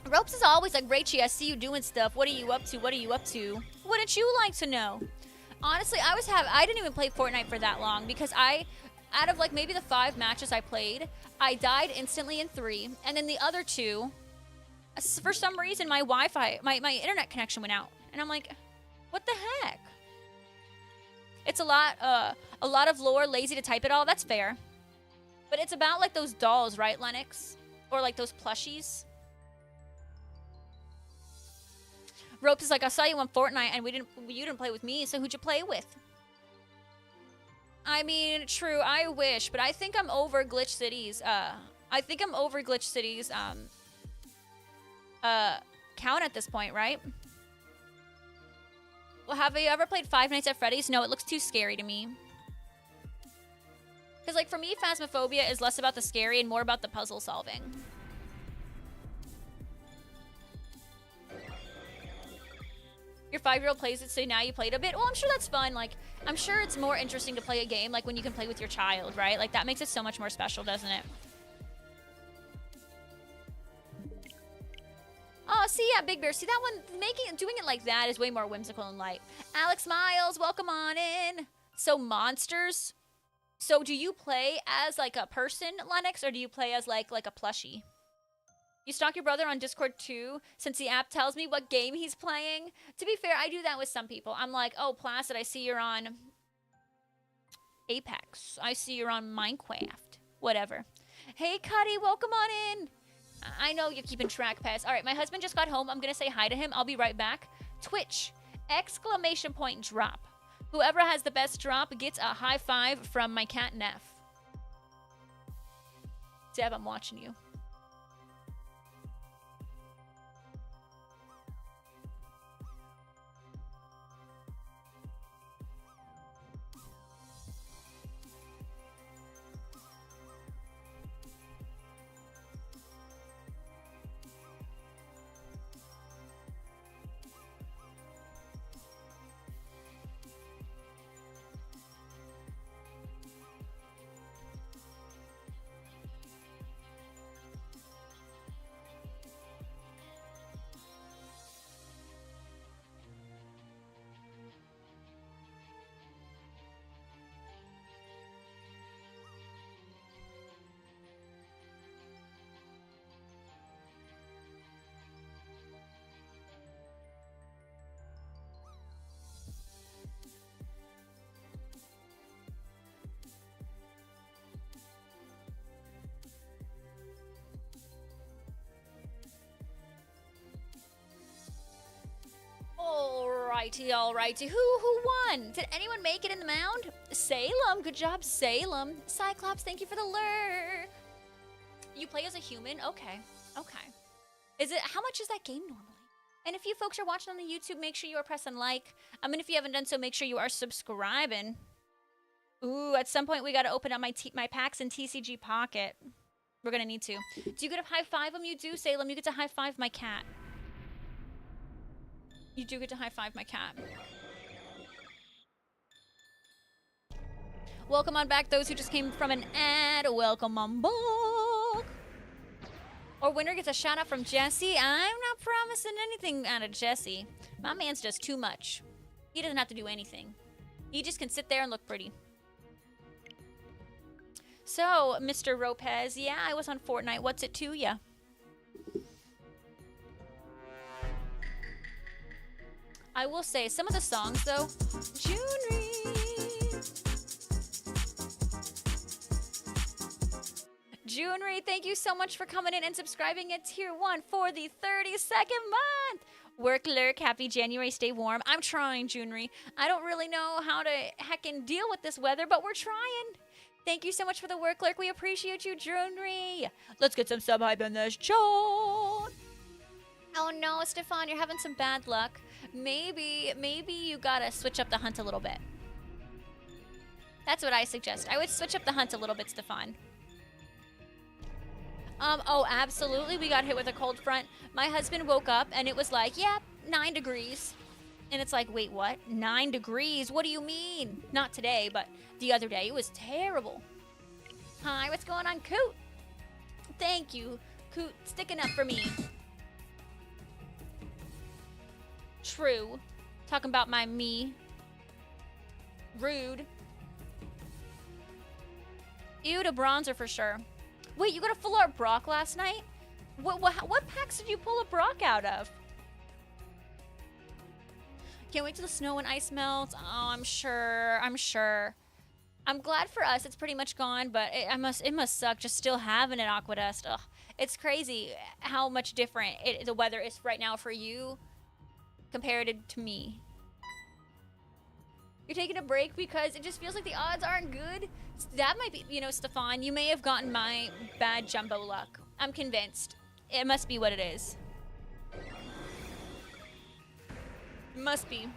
Ropez is always like, Rachie, I see you doing stuff. What are you up to? What are you up to? Wouldn't you like to know? Honestly, I didn't even play Fortnite for that long because out of like maybe the 5 matches I played, I died instantly in 3. And then the other 2, for some reason, my Wi-Fi, my internet connection went out. And I'm like, what the heck? It's a lot of lore, lazy to type it all. That's fair. But it's about like those dolls, right, Lennox? Or like those plushies. Ropez is like, I saw you on Fortnite and you didn't play with me, so who'd you play with? I mean, true, I wish, but I think I'm over Glitch City's, count at this point, right? Well, have you ever played Five Nights at Freddy's? No, it looks too scary to me. Because, like, for me, Phasmophobia is less about the scary and more about the puzzle solving. Your 5-year-old plays it, so now you played a bit. Well, I'm sure that's fun. Like, I'm sure it's more interesting to play a game, like, when you can play with your child, right? Like, that makes it so much more special, doesn't it? Oh, see, yeah, Big Bear. See, that one, doing it like that is way more whimsical and light. Alex Miles, welcome on in. So, monsters. So, do you play as, like, a person, Lennox, or do you play as, like a plushie? You stalk your brother on Discord too, since the app tells me what game he's playing. To be fair, I do that with some people. I'm like, oh, Placid, I see you're on Apex. I see you're on Minecraft. Whatever. Hey, Cuddy, welcome on in. I know you're keeping track, Pass. All right, my husband just got home. I'm going to say hi to him. I'll be right back. Twitch, ! Drop. Whoever has the best drop gets a high 5 from my cat, Neff. Deb, I'm watching you. Alrighty. Who won? Did anyone make it in the mound? Salem. Good job, Salem. Cyclops, thank you for the lure. You play as a human? Okay. How much is that game normally? And if you folks are watching on the YouTube, make sure you are pressing like. And if you haven't done so, make sure you are subscribing. Ooh, at some point we gotta open up my packs in TCG Pocket. We're gonna need to. Do you get to high five them? You do, Salem. You get to high five my cat. You do get to high five my cat. Welcome on back, those who just came from an ad. Welcome on back. Or winner gets a shout out from Jesse. I'm not promising anything out of Jesse. My man's does too much. He doesn't have to do anything. He just can sit there and look pretty. So, Mr. Ropez, yeah, I was on Fortnite. What's it to ya? I will say, some of the songs, though, Junri, thank you so much for coming in and subscribing at Tier 1 for the 32nd month. Work, lurk, happy January, stay warm. I'm trying, Junri. I don't really know how to heckin' deal with this weather, but we're trying. Thank you so much for the work, lurk. We appreciate you, Junri. Let's get some sub-hype in this chat. Oh no, Stefan, you're having some bad luck. Maybe you gotta switch up the hunt a little bit. That's what I suggest. I would switch up the hunt a little bit, Stefan. Oh, absolutely. We got hit with a cold front. My husband woke up and it was like, yep, 9 degrees. And it's like, wait, what? 9 degrees? What do you mean? Not today, but the other day. It was terrible. Hi, what's going on, Coot? Thank you, Coot, sticking up for me. True. Talking about my me. Rude. Ew to bronzer for sure. Wait, you got a full art Brock last night? What packs did you pull a Brock out of? Can't wait till the snow and ice melts. Oh, I'm sure. I'm glad for us it's pretty much gone, but it must suck just still having it, Aquadust. Ugh. It's crazy how much different the weather is right now for you compared to me. You're taking a break because it just feels like the odds aren't good. That might be, Stefan, you may have gotten my bad jumbo luck. I'm convinced. It must be what it is. Must be.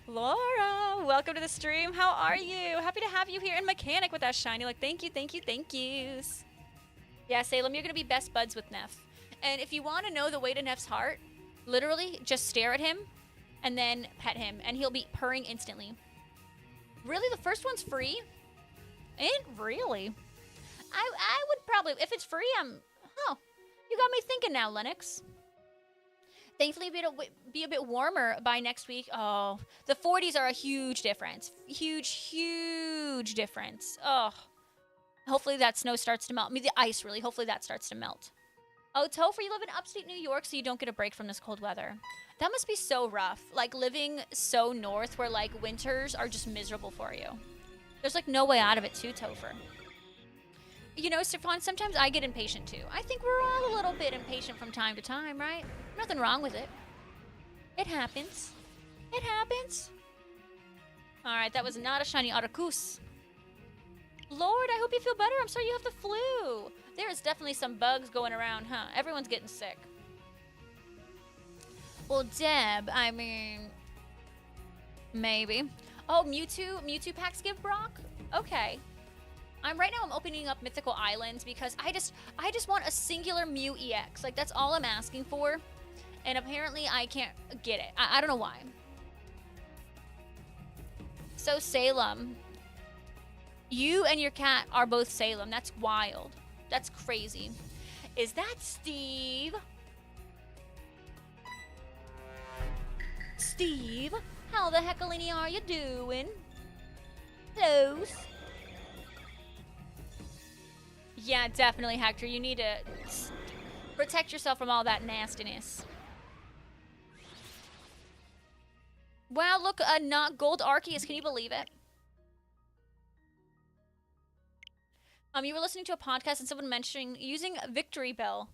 Laura, welcome to the stream. How are you? Happy to have you here in Mechanic with that shiny. Like, thank yous. Yeah, Salem, you're going to be best buds with Neff. And if you want to know the way to Neff's heart, literally just stare at him and then pet him, and he'll be purring instantly. Really? The first one's free? Ain't really. I would probably, if it's free, you got me thinking now, Lennox. Thankfully, be a bit warmer by next week. Oh, the 40s are a huge difference. Huge difference. Oh, hopefully that snow starts to melt. I mean, the ice, really. Hopefully that starts to melt. Oh, Topher, you live in upstate New York, so you don't get a break from this cold weather. That must be so rough. Like, living so north where, like, winters are just miserable for you. There's, like, no way out of it, too, Topher. You know, Stefan, sometimes I get impatient, too. I think we're all a little bit impatient from time to time, right? Nothing wrong with it. It happens. It happens. All right, that was not a shiny Arceus. Lord, I hope you feel better. I'm sorry you have the flu. There is definitely some bugs going around, huh? Everyone's getting sick. Well, Deb, I mean, maybe. Oh, Mewtwo packs give Brock? Okay. Right now I'm opening up Mythical Islands because I just want a singular Mew EX. Like, that's all I'm asking for. And apparently I can't get it. I don't know why. So Salem, you and your cat are both Salem. That's wild. That's crazy. Is that Steve? Steve, how the heckalini are you doing? Hello. Yeah, definitely, Hector. You need to protect yourself from all that nastiness. Wow, look, not gold Arceus. Can you believe it? You were listening to a podcast and someone mentioning using Victory Bell.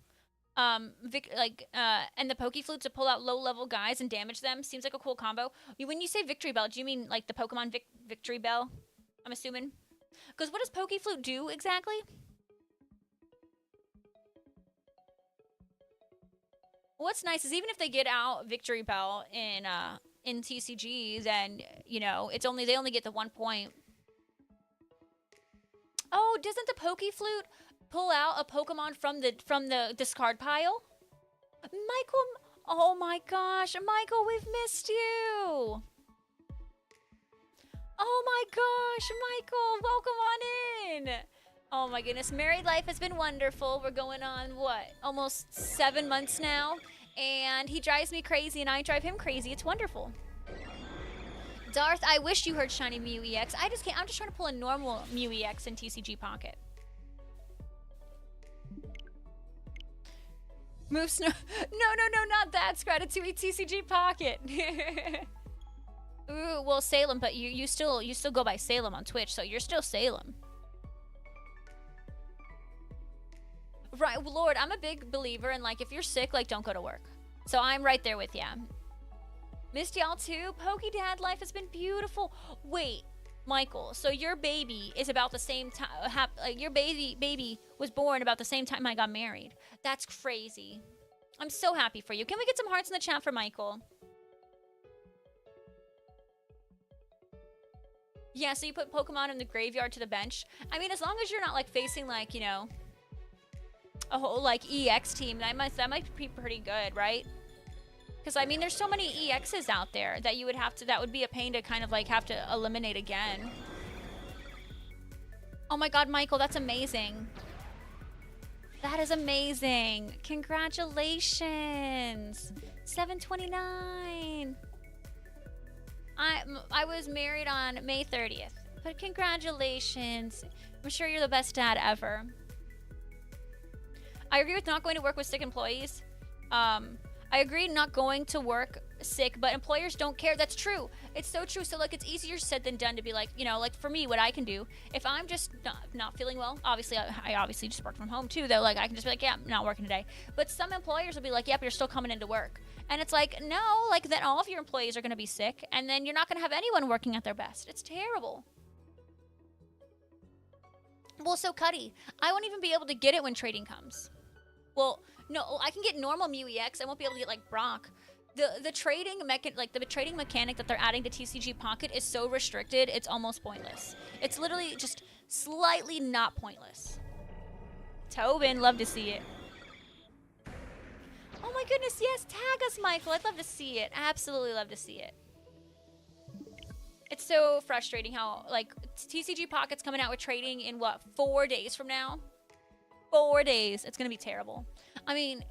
And the Pokeflute to pull out low-level guys and damage them seems like a cool combo. When you say Victory Bell, do you mean like the Pokemon Victory Bell? I'm assuming. Because what does Pokeflute do exactly? What's nice is even if they get out Victory Bell in TCG, then you know they only get the 1 point. Oh, doesn't the Pokeflute pull out a Pokemon from the discard pile? Michael, oh my gosh, Michael, we've missed you. Oh my gosh, Michael, welcome on in. Oh my goodness, married life has been wonderful. We're going on, what, almost 7 months now, and he drives me crazy and I drive him crazy. It's wonderful. Darth, I wish you heard Shiny Mew EX. I just can't. I'm just trying to pull a normal Mew EX in TCG Pocket. Move Snow. No, not that. Scratitui TCG Pocket. Ooh, well, Salem, but you still go by Salem on Twitch, so you're still Salem. Right, Lord, I'm a big believer in, like, if you're sick, like, don't go to work. So I'm right there with ya. Missed y'all too. PokeDad life has been beautiful. Wait, Michael, so your baby is about the same time, your baby was born about the same time I got married. That's crazy. I'm so happy for you. Can we get some hearts in the chat for Michael? Yeah, so you put Pokemon in the graveyard to the bench. I mean, as long as you're not, like, facing, like, you know, a whole, like, EX team, that might be pretty good, right? Because, I mean, there's so many EXs out there that you would have to, that would be a pain to kind of, like, have to eliminate again. Oh my god, Michael, that's amazing. That is amazing. Congratulations. 7/29. I was married on May 30th. But congratulations. I'm sure you're the best dad ever. I agree with not going to work with sick employees. I agree not going to work sick, but employers don't care. That's true. It's so true. So, like, it's easier said than done to be like, you know, like, for me, what I can do, if I'm just not feeling well, obviously, I obviously just work from home, too, though. Like, I can just be like, yeah, I'm not working today. But some employers will be like, yep, you're still coming into work. And it's like, no, like, then all of your employees are going to be sick, and then you're not going to have anyone working at their best. It's terrible. Well, so, Cuddy, I won't even be able to get it when trading comes. Well, no, I can get normal Mew EX. I won't be able to get, like, Brock. The trading mechanic that they're adding to TCG Pocket is so restricted, it's almost pointless. It's literally just slightly not pointless. Tobin, love to see it. Oh my goodness, yes, tag us, Michael. I'd love to see it. Absolutely love to see it. It's so frustrating how, like, TCG Pocket's coming out with trading in, what, 4 days from now? 4 days. It's going to be terrible. I mean,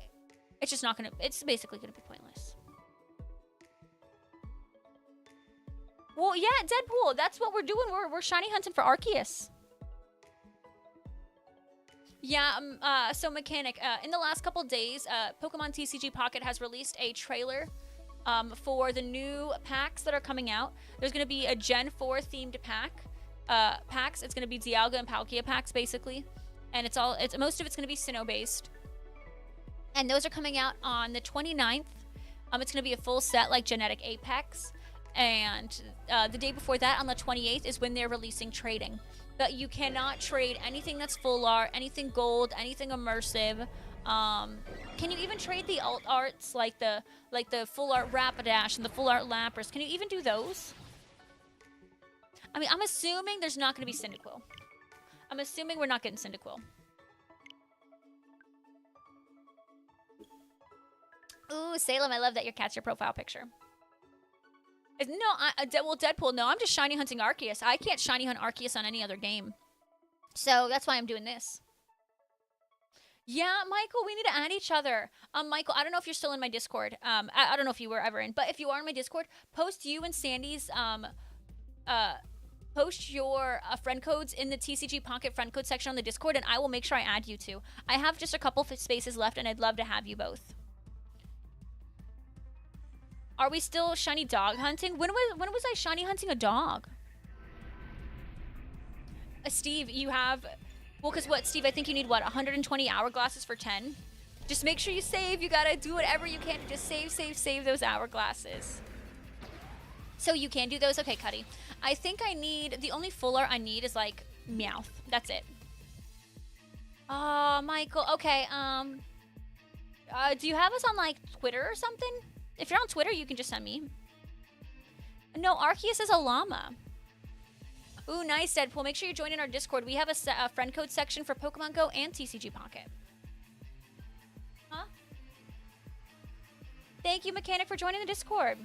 it's just not going to... It's basically going to be pointless. Well, yeah, Deadpool. That's what we're doing. We're shiny hunting for Arceus. Yeah, so Mechanic, in the last couple days, Pokemon TCG Pocket has released a trailer for the new packs that are coming out. There's going to be a Gen 4 themed packs. It's going to be Dialga and Palkia packs, basically. And most of it's going to be Sinnoh based. And those are coming out on the 29th. It's going to be a full set like Genetic Apex. And the day before that, on the 28th, is when they're releasing trading. But you cannot trade anything that's full art, anything gold, anything immersive. Can you even trade the alt arts like the full art Rapidash and the full art Lapras? Can you even do those? I mean, I'm assuming there's not going to be Cyndaquil. I'm assuming we're not getting Cyndaquil. Ooh, Salem, I love that your cat's your profile picture. No, well, Deadpool, no, I'm just shiny hunting Arceus. I can't shiny hunt Arceus on any other game. So that's why I'm doing this. Yeah, Michael, we need to add each other. Michael, I don't know if you're still in my Discord. I don't know if you were ever in, but if you are in my Discord, post you and Sandy's, post your friend codes in the TCG Pocket friend code section on the Discord, and I will make sure I add you two. I have just a couple spaces left, and I'd love to have you both. Are we still shiny dog hunting? When was I shiny hunting a dog? Steve, you have... Well, because what, Steve? I think you need, what, 120 hourglasses for 10? Just make sure you save. You gotta do whatever you can to just save those hourglasses. So you can do those? Okay, Cuddy. I think I need, the only full art I need is like Meowth. That's it. Oh, Michael. Okay, do you have us on like Twitter or something? If you're on Twitter, you can just send me. No, Arceus is a llama. Ooh, nice, Deadpool. Make sure you join in our Discord. We have a friend code section for Pokemon Go and TCG Pocket. Huh? Thank you, Mechanic, for joining the Discord.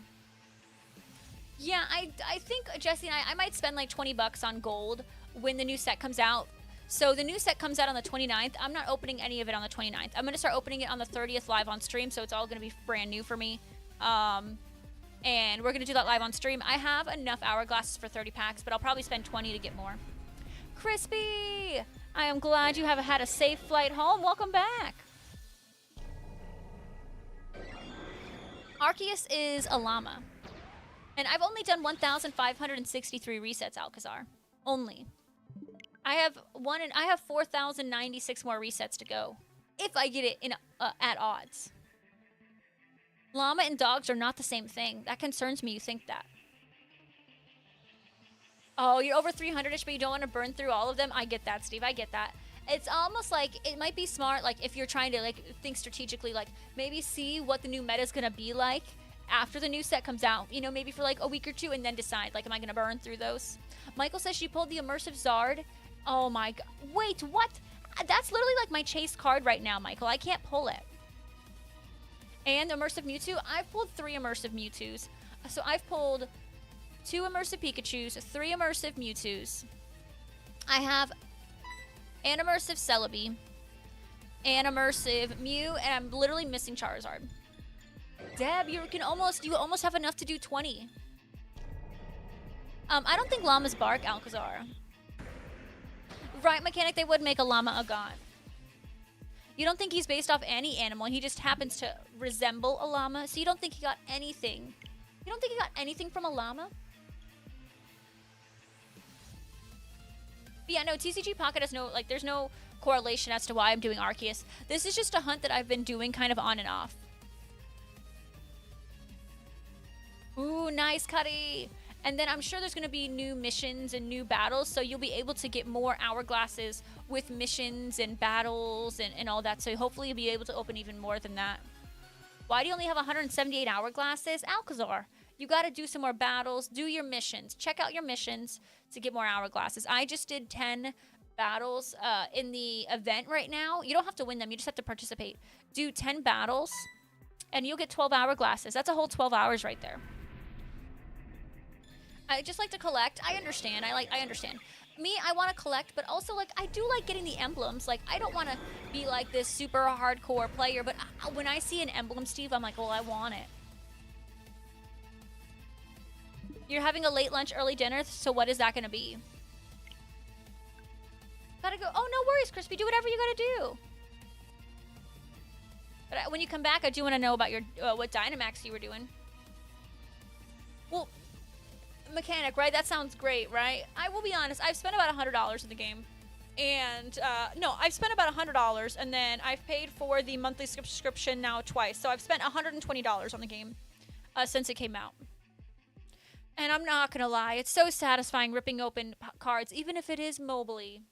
Yeah, I think, Jesse and I might spend like 20 bucks on gold when the new set comes out. So the new set comes out on the 29th. I'm not opening any of it on the 29th. I'm going to start opening it on the 30th live on stream, so it's all going to be brand new for me. And we're going to do that live on stream. I have enough hourglasses for 30 packs, but I'll probably spend 20 to get more. Crispy! I am glad you have had a safe flight home. Welcome back. Arceus is a llama. And I've only done 1,563 resets, Alcazar. Only. I have 4,096 more resets to go. If I get it in at odds. Llama and dogs are not the same thing. That concerns me, you think that. Oh, you're over 300-ish, but you don't want to burn through all of them? I get that, Steve. I get that. It's almost like, it might be smart, like, if you're trying to, like, think strategically, like, maybe see what the new meta is going to be like after the new set comes out. You know, maybe for, like, a week or two, and then decide, like, am I going to burn through those? Michael says she pulled the Immersive Zard. Oh, my God. Wait, what? That's literally, like, my chase card right now, Michael. I can't pull it. And Immersive Mewtwo. I've pulled 3 Immersive Mewtwo's. So I've pulled 2 Immersive Pikachus, 3 Immersive Mewtwo's. I have an Immersive Celebi, an Immersive Mew, and I'm literally missing Charizard. Deb, you almost have enough to do 20. I don't think llamas bark, Alcazar. Right, Mechanic, they would make a llama a god. You don't think he's based off any animal, he just happens to resemble a llama, so you don't think he got anything. You don't think he got anything from a llama? But yeah, no, TCG Pocket has no, like, there's no correlation as to why I'm doing Arceus. This is just a hunt that I've been doing kind of on and off. Ooh, nice, Cuddy. And then I'm sure there's going to be new missions and new battles, so you'll be able to get more hourglasses with missions and battles and all that. So hopefully you'll be able to open even more than that. Why do you only have 178 hourglasses? Alcazar, you got to do some more battles. Do your missions. Check out your missions to get more hourglasses. I just did 10 battles in the event right now. You don't have to win them. You just have to participate. Do 10 battles, and you'll get 12 hourglasses. That's a whole 12 hours right there. I just like to collect. I understand. I understand. Me, I want to collect, but also, like, I do like getting the emblems. Like, I don't want to be, like, this super hardcore player, but when I see an emblem, Steve, I'm like, well, I want it. You're having a late lunch, early dinner, so what is that going to be? Gotta go. Oh, no worries, Crispy. Do whatever you gotta do. But when you come back, I do want to know about your what Dynamax you were doing. Well, Mechanic, right? That sounds great, right? I will be honest. I've spent about $100 in the game. And, no, I've spent about $100, and then I've paid for the monthly subscription now twice. So I've spent $120 on the game since it came out. And I'm not gonna lie, it's so satisfying ripping open cards, even if it is mobily.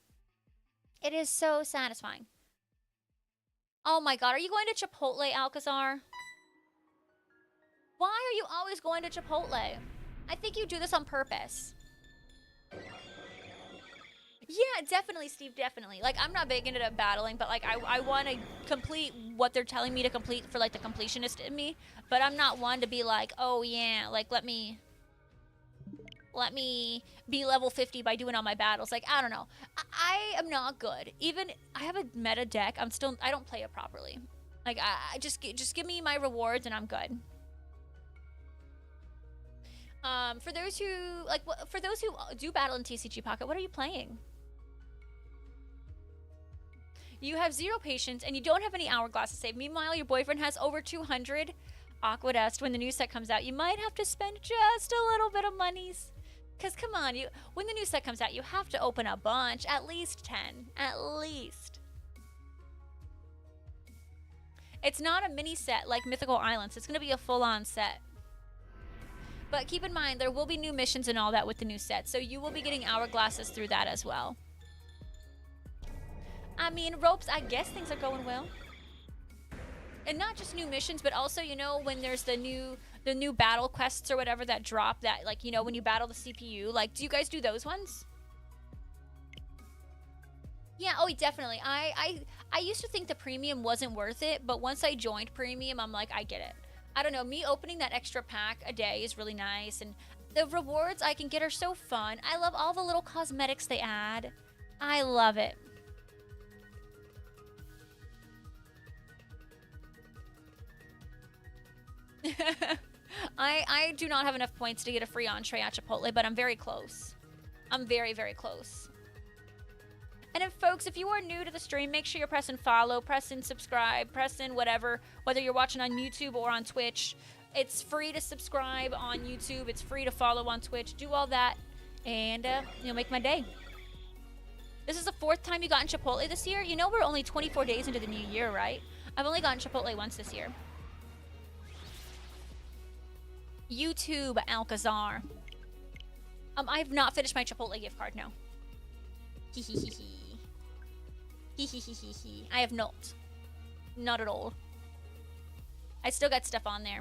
It is so satisfying. Oh my god, are you going to Chipotle, Alcazar? Why are you always going to Chipotle? I think you do this on purpose. Yeah, definitely, Steve, definitely. Like, I'm not big into battling, but, like, I want to complete what they're telling me to complete for, like, the completionist in me. But I'm not one to be like, oh, yeah, like, let me be level 50 by doing all my battles. Like, I don't know. I am not good. Even, I have a meta deck. I don't play it properly. Like, I just give me my rewards and I'm good. For those who do battle in TCG Pocket, what are you playing? You have 0 patience and you don't have any hourglasses saved. Meanwhile, your boyfriend has over 200. Aquadust, when the new set comes out, you might have to spend just a little bit of monies. Because, come on, when the new set comes out, you have to open a bunch. At least 10. At least. It's not a mini set like Mythical Islands. It's going to be a full-on set. But keep in mind, there will be new missions and all that with the new set, so you will be getting hourglasses through that as well. I mean, Ropes, I guess things are going well. And not just new missions, but also, you know, when there's the new battle quests or whatever that drop that, like, you know, when you battle the CPU, like, do you guys do those ones? Yeah, oh, definitely. I used to think the premium wasn't worth it, but once I joined premium, I'm like, I get it. I don't know, me opening that extra pack a day is really nice, and the rewards I can get are so fun. I love all the little cosmetics they add. I love it. I do not have enough points to get a free entree at Chipotle, but I'm very close. I'm very, very close. And if, folks, if you are new to the stream, make sure you're pressing follow, pressing subscribe, pressing whatever, whether you're watching on YouTube or on Twitch. It's free to subscribe on YouTube. It's free to follow on Twitch. Do all that, and you'll make my day. This is the 4th time you got in Chipotle this year. You know we're only 24 days into the new year, right? I've only gotten Chipotle once this year. YouTube Alcazar. I have not finished my Chipotle gift card, no. I have not. Not at all. I still got stuff on there.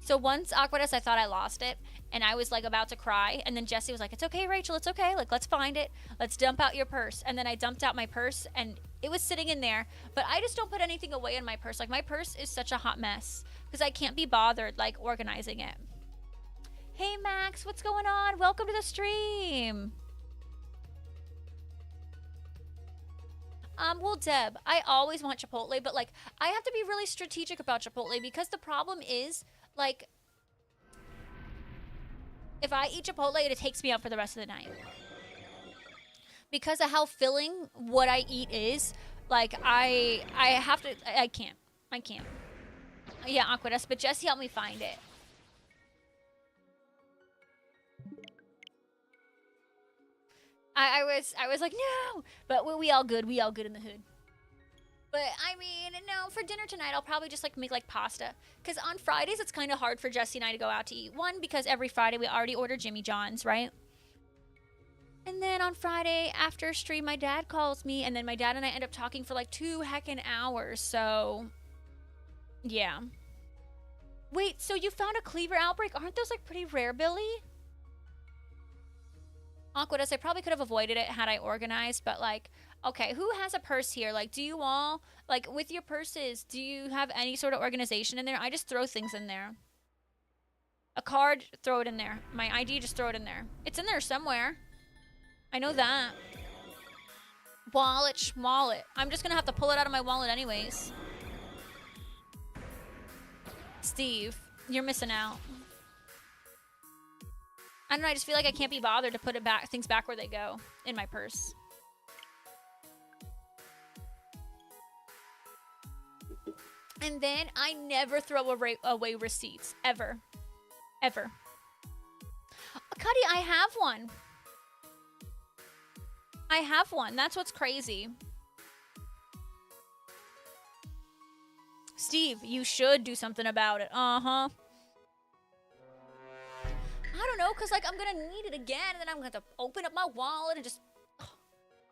So once, Aquatus, I thought I lost it, and I was, like, about to cry, and then Jesse was like, it's okay, Rachel, it's okay. Like, let's find it. Let's dump out your purse. And then I dumped out my purse, and it was sitting in there, but I just don't put anything away in my purse. Like, my purse is such a hot mess, because I can't be bothered, like, organizing it. Hey, Max, what's going on? Welcome to the stream. Well, Deb, I always want Chipotle, but, like, I have to be really strategic about Chipotle, because the problem is, like, if I eat Chipotle, it takes me out for the rest of the night. Because of how filling what I eat is, like, I have to, I can't. Yeah, Aquatus, but Jesse helped me find it. I was like, no! But we all good in the hood. But, I mean, no, for dinner tonight, I'll probably just, like, make, like, pasta. Because on Fridays, it's kind of hard for Jesse and I to go out to eat. One, because every Friday we already order Jimmy John's, right? And then on Friday, after stream, my dad calls me, and then my dad and I end up talking for, like, 2 heckin' hours, so... yeah. Wait, so you found a cleaver outbreak? Aren't those, like, pretty rare, Billy? Aquatus, I probably could have avoided it had I organized, but, like... okay, who has a purse here? Like, do you all, like, with your purses, do you have any sort of organization in there? I just throw things in there. A card, throw it in there. My ID, just throw it in there. It's in there somewhere. I know that. Wallet. I'm just gonna have to pull it out of my wallet anyways. Steve, you're missing out. I don't know, I just feel like I can't be bothered to put it back, things back where they go in my purse. And then I never throw away receipts. Ever. Ever. Cuddy, I have one. I have one. That's what's crazy. Steve, you should do something about it. Uh-huh. I don't know, because, like, I'm going to need it again, and then I'm going to have to open up my wallet and just... oh,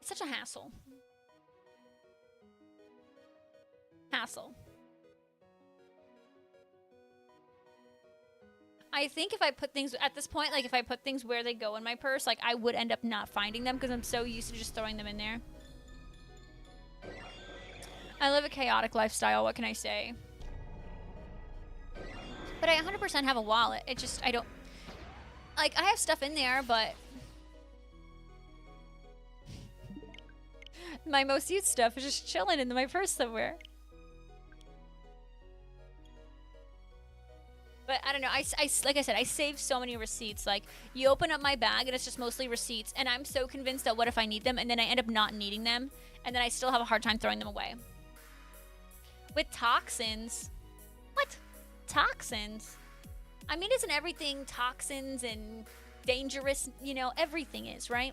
it's such a hassle. Hassle. I think if I put things, at this point, like, if I put things where they go in my purse, like, I would end up not finding them because I'm so used to just throwing them in there. I live a chaotic lifestyle, what can I say? But I 100% have a wallet. It just, I don't, like, I have stuff in there, but my most used stuff is just chilling in my purse somewhere. But I don't know, like I said, I save so many receipts. Like, you open up my bag and it's just mostly receipts. And I'm so convinced that what if I need them? And then I end up not needing them. And then I still have a hard time throwing them away. With toxins? What? Toxins? I mean, isn't everything toxins and dangerous? You know, everything is, right?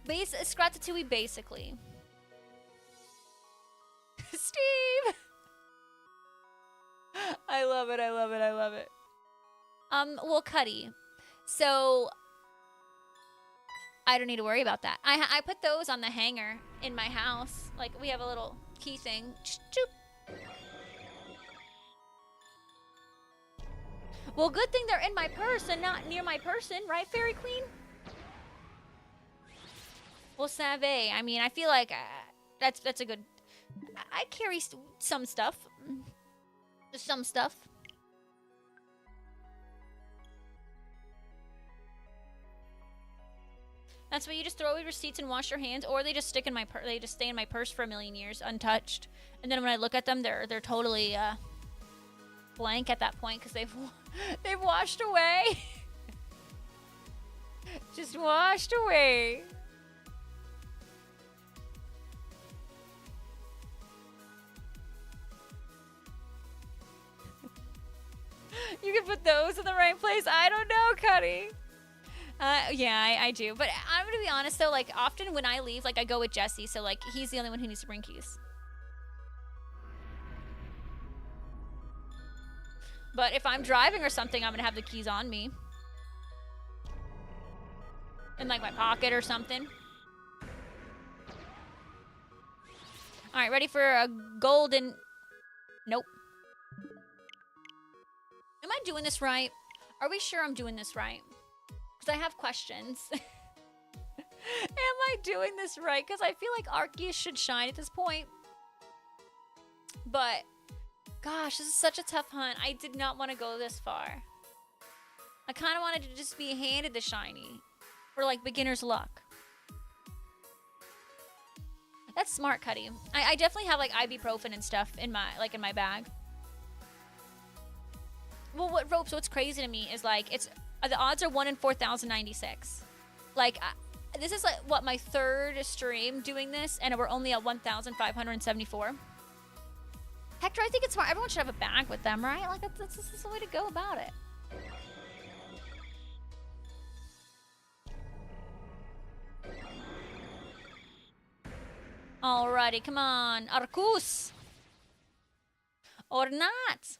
Scratatouille, basically. Steve. I love it. I love it. I love it. Well, Cuddy. So I don't need to worry about that. I put those on the hanger in my house. Like, we have a little key thing. Well, good thing they're in my purse and not near my person, right, Fairy Queen? Well, Save. I mean, I feel like that's a good... I carry some stuff. Just some stuff. That's why you just throw away receipts and wash your hands, or they just stick in my they just stay in my purse for a million years untouched. And then when I look at them, they're totally blank at that point because they've washed away. Just washed away. You can put those in the right place. I don't know, Cuddy. Yeah, I do. But I'm gonna be honest though, like often when I leave, like I go with Jesse, so like he's the only one who needs to bring keys. But if I'm driving or something, I'm gonna have the keys on me. In like my pocket or something. Alright, ready for a golden... Nope. Am I doing this right? Are we sure I'm doing this right? Because I have questions. Am I doing this right? Because I feel like Arceus should shine at this point. But, gosh, this is such a tough hunt. I did not want to go this far. I kind of wanted to just be handed the shiny. For, like, beginner's luck. That's smart, Cuddy. I definitely have, like, ibuprofen and stuff in my bag. Well, what's crazy to me is, like, the odds are 1 in 4,096. Like, this is, like, what, my third stream doing this, and we're only at 1,574. Hector, I think it's smart. Everyone should have a bag with them, right? Like, that's the way to go about it. Alrighty, come on. Arceus. Or not.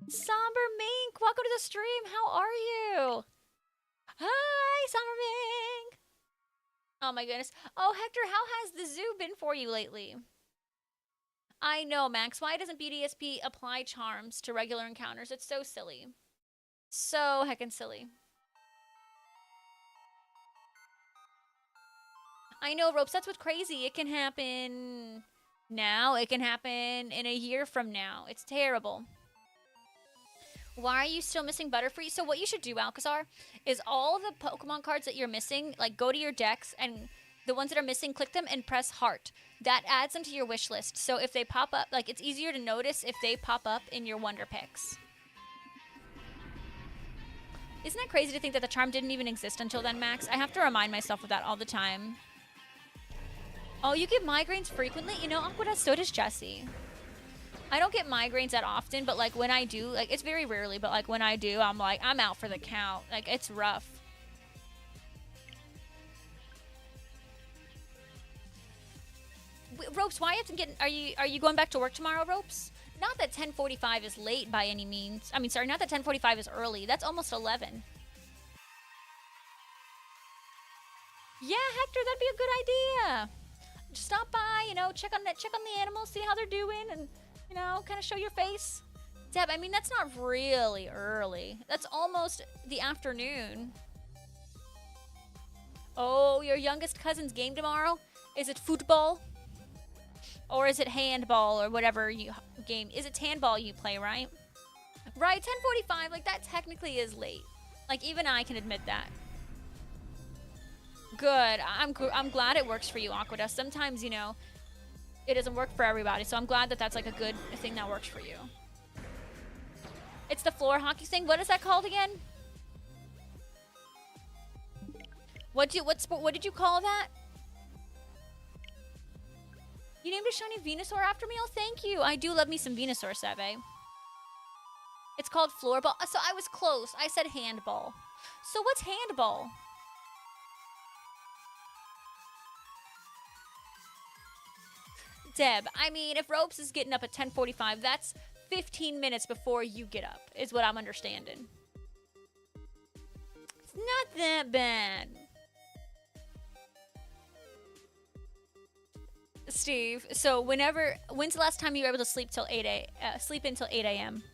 Somber Mink, welcome to the stream. How are you? Hi, Somber Mink. Oh my goodness. Oh, Hector, how has the zoo been for you lately? I know, Max. Why doesn't BDSP apply charms to regular encounters? It's so silly. So heckin' silly. I know, Ropes, that's what's crazy. It can happen now. It can happen in a year from now. It's terrible. Why are you still missing Butterfree? So what you should do, Alcazar, is all the Pokemon cards that you're missing, like go to your decks and the ones that are missing, click them and press heart. That adds them to your wish list. So if they pop up, like it's easier to notice if they pop up in your Wonder Picks. Isn't that crazy to think that the charm didn't even exist until then, Max? I have to remind myself of that all the time. Oh, you get migraines frequently? You know, Aqua does, so does Jessie. I don't get migraines that often, but like when I do, like it's very rarely, but like when I do, I'm like, I'm out for the count. Like it's rough. Ropes, why have to get, are you going back to work tomorrow, Ropes? Not that 10:45 is late by any means. I mean, sorry, not that 10:45 is early. That's almost 11. Yeah, Hector, that'd be a good idea. Just stop by, you know, check on the animals, see how they're doing, and you know, kind of show your face. Deb, I mean, that's not really early. That's almost the afternoon. Oh, your youngest cousin's game tomorrow? Is it football? Or is it handball or whatever you game? Is it handball you play, right? Right, 10:45, like that technically is late. Like even I can admit that. Good. I'm glad it works for you, Aquadust. Sometimes, you know, it doesn't work for everybody, so I'm glad that that's like a good thing that works for you. It's the floor hockey thing. What is that called again? What did you call that? You named a shiny Venusaur after me? Oh, thank you. I do love me some Venusaur, Seve. It's called floorball. So I was close. I said handball. So what's handball? Deb, I mean, if Ropez is getting up at 10:45, that's 15 minutes before you get up, is what I'm understanding. It's not that bad. Steve, so when's the last time you were able to sleep till sleep until 8 a.m.?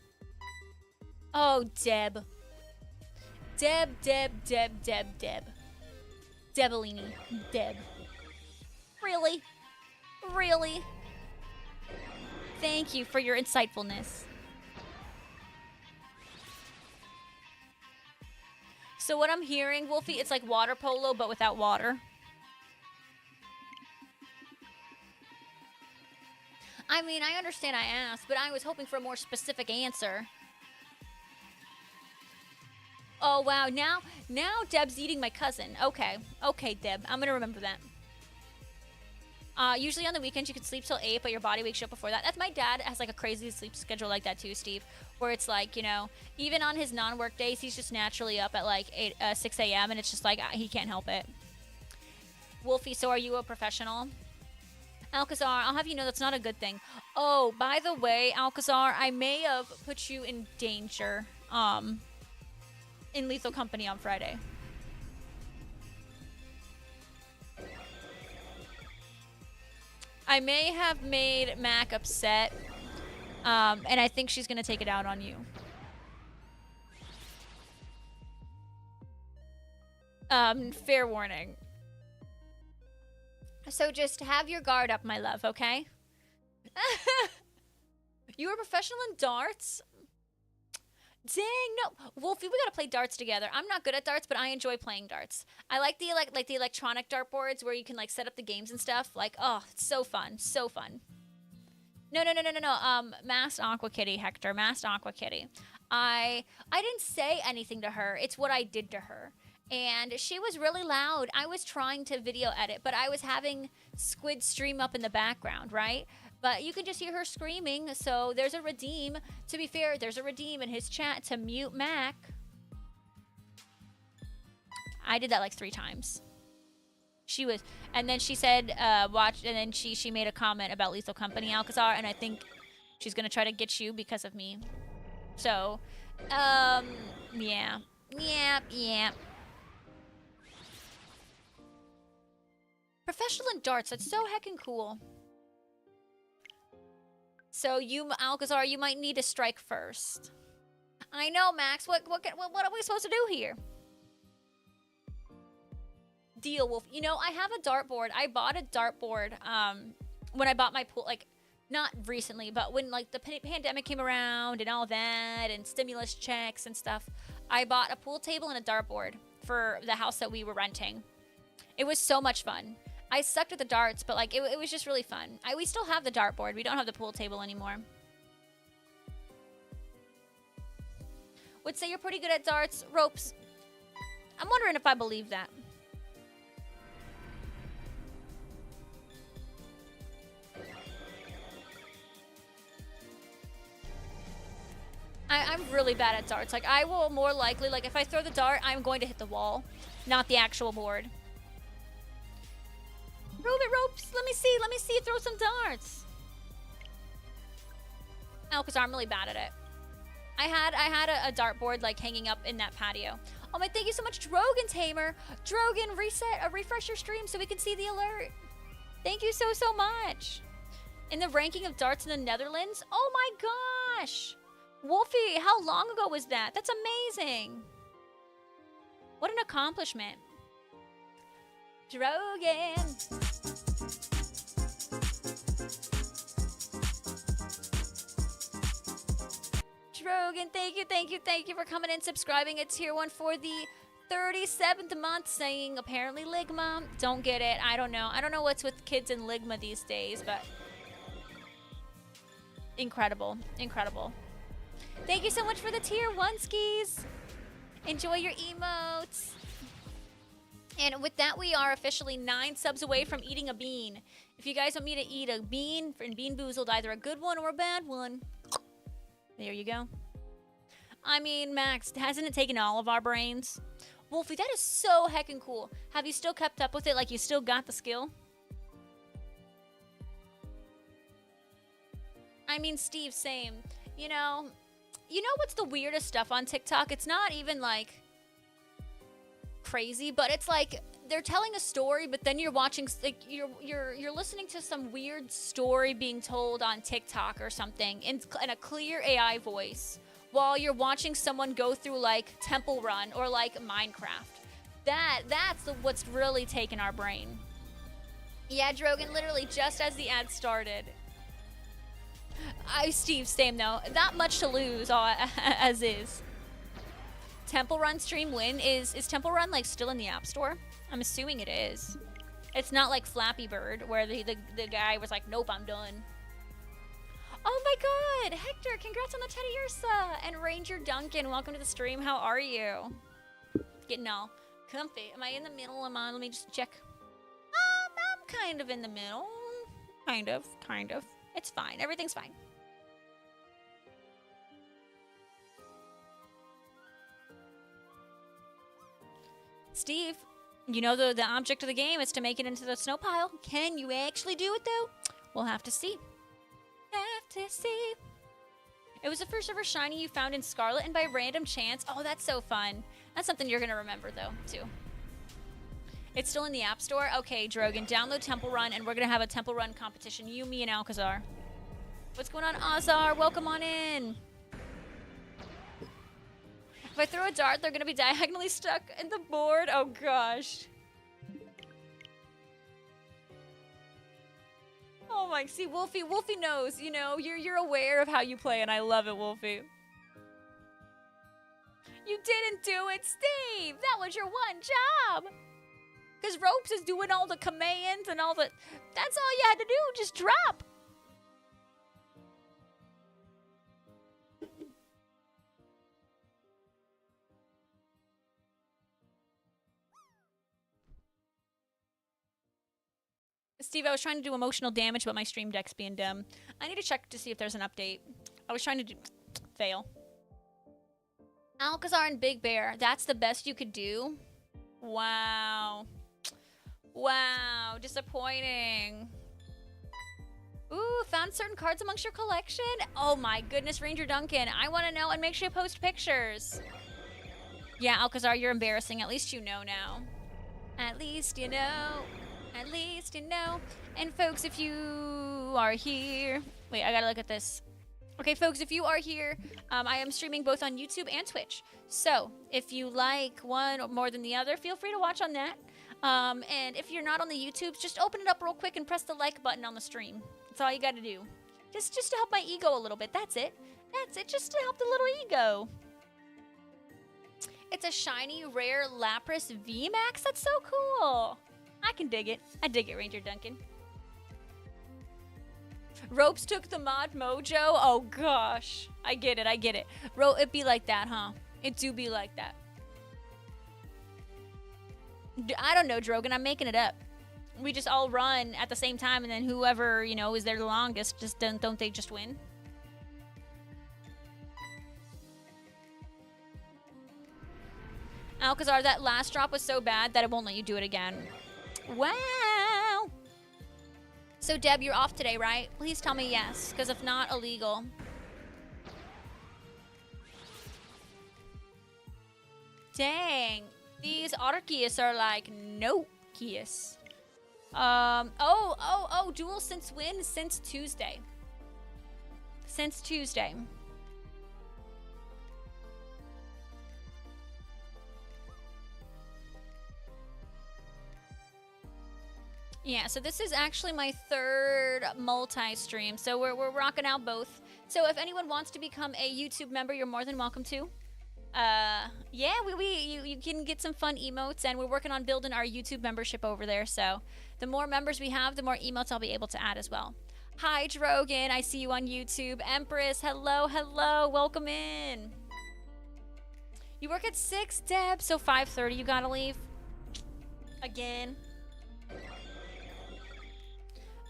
Oh, Deb. Deb. Debellini. Deb. Really? Really? Thank you for your insightfulness. So what I'm hearing, Wolfie, it's like water polo, but without water. I mean, I understand I asked, but I was hoping for a more specific answer. Oh, wow. Now Deb's eating my cousin. Okay. Okay, Deb. I'm going to remember that. Usually on the weekends, you can sleep till 8, but your body wakes you up before that. That's my dad has, like, a crazy sleep schedule like that, too, Steve. Where it's, like, you know, even on his non-work days, he's just naturally up at, like, 6 a.m., and it's just, like, he can't help it. Wolfie, so are you a professional? Alcazar, I'll have you know that's not a good thing. Oh, by the way, Alcazar, I may have put you in danger, in Lethal Company on Friday. I may have made Mac upset, and I think she's gonna take it out on you. Fair warning. So just have your guard up, my love, okay? You were a professional in darts? Dang, no. Wolfie, we gotta play darts together. I'm not good at darts, but I enjoy playing darts. I like the the electronic dartboards where you can like set up the games and stuff. Like, oh, it's so fun. So fun. No. Masked Aqua Kitty, Hector. Masked Aqua Kitty. I didn't say anything to her. It's what I did to her. And she was really loud. I was trying to video edit, but I was having Squid stream up in the background, right? But you can just hear her screaming, so there's a redeem. To be fair, there's a redeem in his chat to mute Mac. I did that like 3 times. She was, and then she said, watch, and then she made a comment about Lethal Company, Alcazar, and I think she's gonna try to get you because of me. So, yeah. Professional in darts, that's so heckin' cool. So you, Alcazar, you might need to strike first. I know, Max. What are we supposed to do here? Deal, Wolf. You know, I have a dartboard. I bought a dartboard when I bought my pool, like, not recently, but when, like, the pandemic came around and all that and stimulus checks and stuff, I bought a pool table and a dartboard for the house that we were renting. It was so much fun. I sucked at the darts, but like it was just really fun. We still have the dartboard. We don't have the pool table anymore. Would say you're pretty good at darts. Ropez. I'm wondering if I believe that. I'm really bad at darts. Like, I will more likely, like, if I throw the dart, I'm going to hit the wall, not the actual board. Ropez, let me see you throw some darts. Alcazar, I'm really bad at it. I had a dartboard like hanging up in that patio. Oh my, thank you so much, Drogan Tamer. Drogan, refresh your stream so we can see the alert. Thank you so much. In the ranking of darts in the Netherlands? Oh my gosh. Wolfie, how long ago was that? That's amazing. What an accomplishment. Drogan. Drogan, thank you for coming in, subscribing at tier 1 for the 37th month, saying apparently Ligma. Don't get it. I don't know what's with kids in Ligma these days, but incredible. Thank you so much for the tier 1 skis. Enjoy your emotes. And with that, we are officially 9 subs away from eating a bean. If you guys want me to eat a bean and Bean Boozled, either a good one or a bad one, there you go. I mean, Max, hasn't it taken all of our brains? Wolfie, that is so heckin' cool. Have you still kept up with it? Like, you still got the skill? I mean, Steve, same. You know what's the weirdest stuff on TikTok? It's not even like crazy, but it's like they're telling a story, but then you're watching, like, you're listening to some weird story being told on TikTok or something in a clear AI voice while you're watching someone go through like Temple Run or like Minecraft. That's what's really taken our brain. Yeah, Drogan, literally just as the ad started. Steve, same though. Not much to lose as is. Temple Run stream win. Is Temple Run like still in the App Store? I'm assuming it is. It's not like Flappy Bird where the guy was like, nope, I'm done. Oh my god! Hector, congrats on the Teddy Ursa! And Ranger Duncan, welcome to the stream. How are you? Getting all comfy. Am I in the middle? Let me just check. I'm kind of in the middle. Kind of. It's fine. Everything's fine. Steve, you know the object of the game is to make it into the snow pile. Can you actually do it, though? We'll have to see. It was the first ever shiny you found in Scarlet and by random chance. Oh, that's so fun. That's something you're going to remember, though, too. It's still in the App Store? Okay, Drogan, download Temple Run, and we're going to have a Temple Run competition. You, me, and Alcazar. What's going on, Azar? Welcome on in. If I throw a dart, they're going to be diagonally stuck in the board. Oh, gosh. Oh, my. See, Wolfie knows, you know. You're aware of how you play, and I love it, Wolfie. You didn't do it, Steve. That was your one job. Because Ropez is doing all the commands and all the... That's all you had to do. Just drop. Steve, I was trying to do emotional damage, but my stream deck's being dumb. I need to check to see if there's an update. I was trying to do... Fail. Alcazar and Big Bear. That's the best you could do? Wow. Wow. Disappointing. Ooh, found certain cards amongst your collection? Oh my goodness, Ranger Duncan. I want to know, and make sure you post pictures. Yeah, Alcazar, you're embarrassing. At least you know now. At least you know. At least you know. And folks, if you are here... Wait, I gotta look at this. Okay, folks, if you are here, I am streaming both on YouTube and Twitch. So, if you like one more than the other, feel free to watch on that. And if you're not on the YouTube, just open it up real quick and press the like button on the stream. That's all you gotta do. Just to help my ego a little bit. That's it. That's it. Just to help the little ego. It's a shiny, rare Lapras VMAX. That's so cool. I can dig it. I dig it, Ranger Duncan. Ropez took the mod mojo. Oh, gosh. I get it. I get it. It be like that, huh? It do be like that. I don't know, Drogan. I'm making it up. We just all run at the same time, and then whoever, you know, is there the longest, just don't they just win? Alcazar, that last drop was so bad that it won't let you do it again. Wow. So, Deb, you're off today, right? Please tell me yes, because if not, illegal. Dang. These Arceus are like, no Arceus. Duel since when? Since Tuesday. Since Tuesday. Yeah, so this is actually my third multi-stream, so we're rocking out both. So if anyone wants to become a YouTube member, you're more than welcome to. Yeah, you can get some fun emotes, and we're working on building our YouTube membership over there, so the more members we have, the more emotes I'll be able to add as well. Hi, Drogan, I see you on YouTube. Empress, hello, welcome in. You work at 6, Deb, so 5:30 you gotta leave. Again.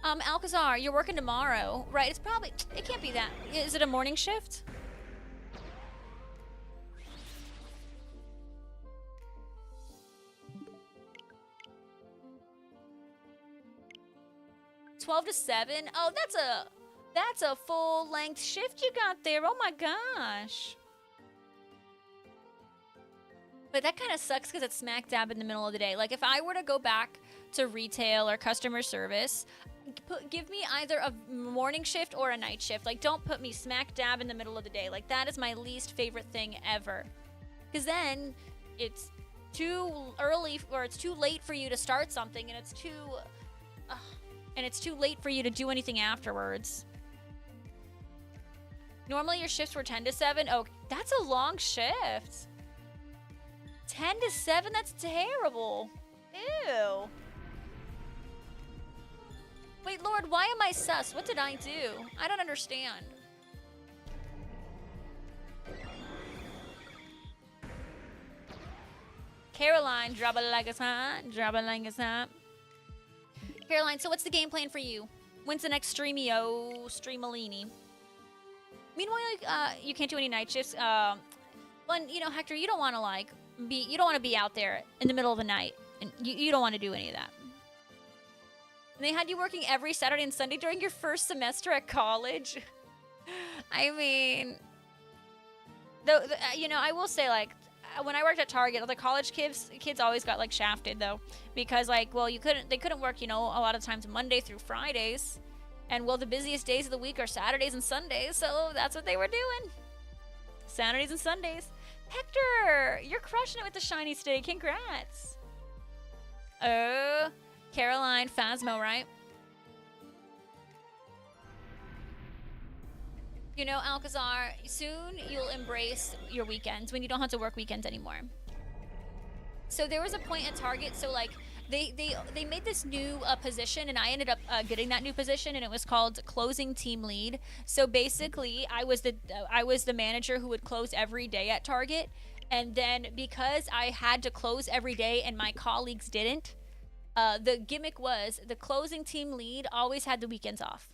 Alcazar, you're working tomorrow, right? It can't be that. Is it a morning shift? $12 to 7? Oh, That's a full-length shift you got there. Oh my gosh. But that kind of sucks because it's smack dab in the middle of the day. Like, if I were to go back to retail or customer service, give me either a morning shift or a night shift. Like, don't put me smack dab in the middle of the day. Like, that is my least favorite thing ever. Because then it's too early or it's too late for you to start something, and it's too late for you to do anything afterwards. Normally your shifts were 10 to 7. Oh, that's a long shift. 10 to 7? That's terrible. Ew. Wait, Lord, why am I sus? What did I do? I don't understand. Caroline, drop a like a sign. Drop a like a sign. Caroline, so what's the game plan for you? When's the next streamio? Streamalini. Meanwhile, you can't do any night shifts. Well, you know, Hector, you don't want to be out there in the middle of the night, and you don't want to do any of that. And they had you working every Saturday and Sunday during your first semester at college. I mean, you know, I will say, like, when I worked at Target, the college kids always got like shafted though, because like, well, they couldn't work, you know, a lot of times Monday through Fridays. And, well, the busiest days of the week are Saturdays and Sundays, so that's what they were doing. Saturdays and Sundays. Hector, you're crushing it with the shiny stick. Congrats. Oh, Caroline, Phasmo, right? You know, Alcazar, soon you'll embrace your weekends when you don't have to work weekends anymore. So there was a point at Target, so, like, They made this new position, and I ended up getting that new position, and it was called closing team lead. So basically, I was the manager who would close every day at Target, and then because I had to close every day and my colleagues didn't, the gimmick was the closing team lead always had the weekends off.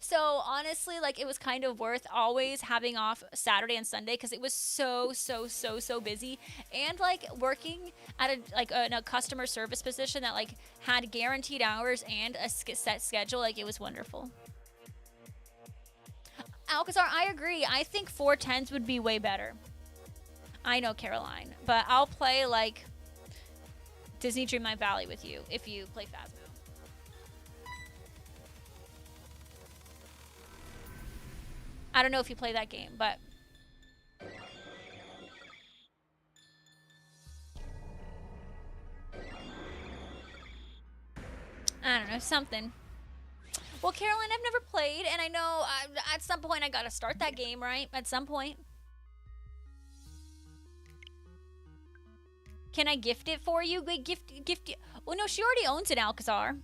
So honestly, like, it was kind of worth always having off Saturday and Sunday because it was so busy, and like working at a customer service position that like had guaranteed hours and a set schedule. Like, it was wonderful. Alcazar, I agree. I think 410s would be way better. I know, Caroline, but I'll play like Disney Dreamlight Valley with you if you play Phasmo. I don't know if you play that game, but I don't know, something. Well, Caroline, I've never played, and I know at some point I gotta start that game, right? At some point. Can I gift it for you? Wait, gift it. Well, no, she already owns it, Alcazar.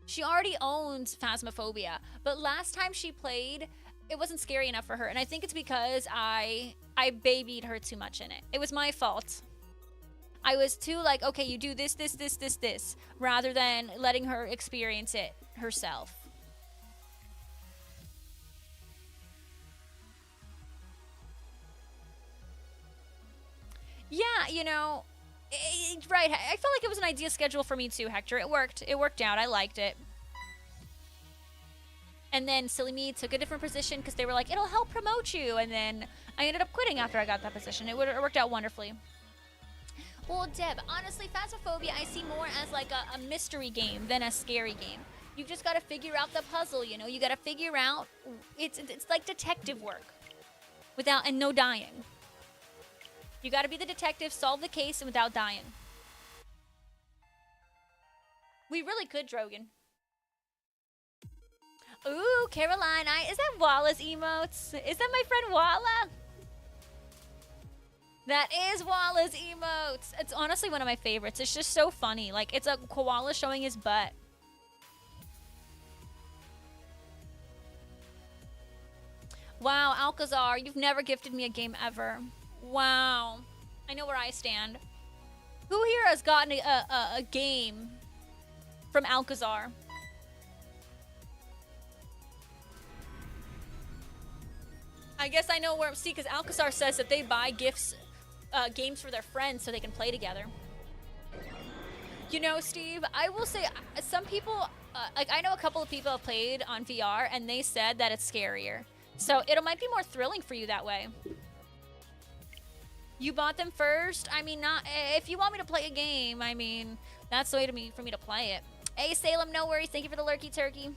She already owns Phasmophobia, but last time she played, it wasn't scary enough for her, and I think it's because I babied her too much in it. It was my fault. I was too like, okay, you do this, rather than letting her experience it herself. Yeah, you know, right. I felt like it was an ideal schedule for me too, Hector. It worked. It worked out. I liked it. And then Silly Me took a different position because they were like, it'll help promote you. And then I ended up quitting after I got that position. It worked out wonderfully. Well, Deb, honestly, Phasmophobia I see more as like a mystery game than a scary game. You just got to figure out the puzzle, you know. You got to figure out, it's like detective work and no dying. You got to be the detective, solve the case, and without dying. We really could, Drogon. Ooh, Caroline, is that Walla's emotes? Is that my friend Walla? That is Walla's emotes. It's honestly one of my favorites. It's just so funny. Like, it's a koala showing his butt. Wow, Alcazar, you've never gifted me a game ever. Wow. I know where I stand. Who here has gotten a game from Alcazar? I guess I know where. See, because Alcazar says that they buy games for their friends so they can play together. You know, Steve, I will say some people, like I know a couple of people have played on VR and they said that it's scarier. So it might be more thrilling for you that way. You bought them first? I mean, not if you want me to play a game, I mean, that's the way for me to play it. Hey, Salem, no worries. Thank you for the lurky turkey.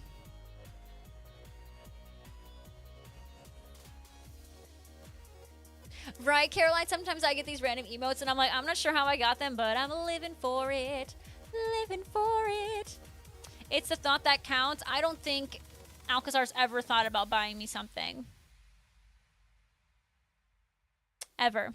Right, Caroline, sometimes I get these random emotes and I'm like, I'm not sure how I got them, but I'm living for it. Living for it. It's the thought that counts. I don't think Alcazar's ever thought about buying me something. Ever.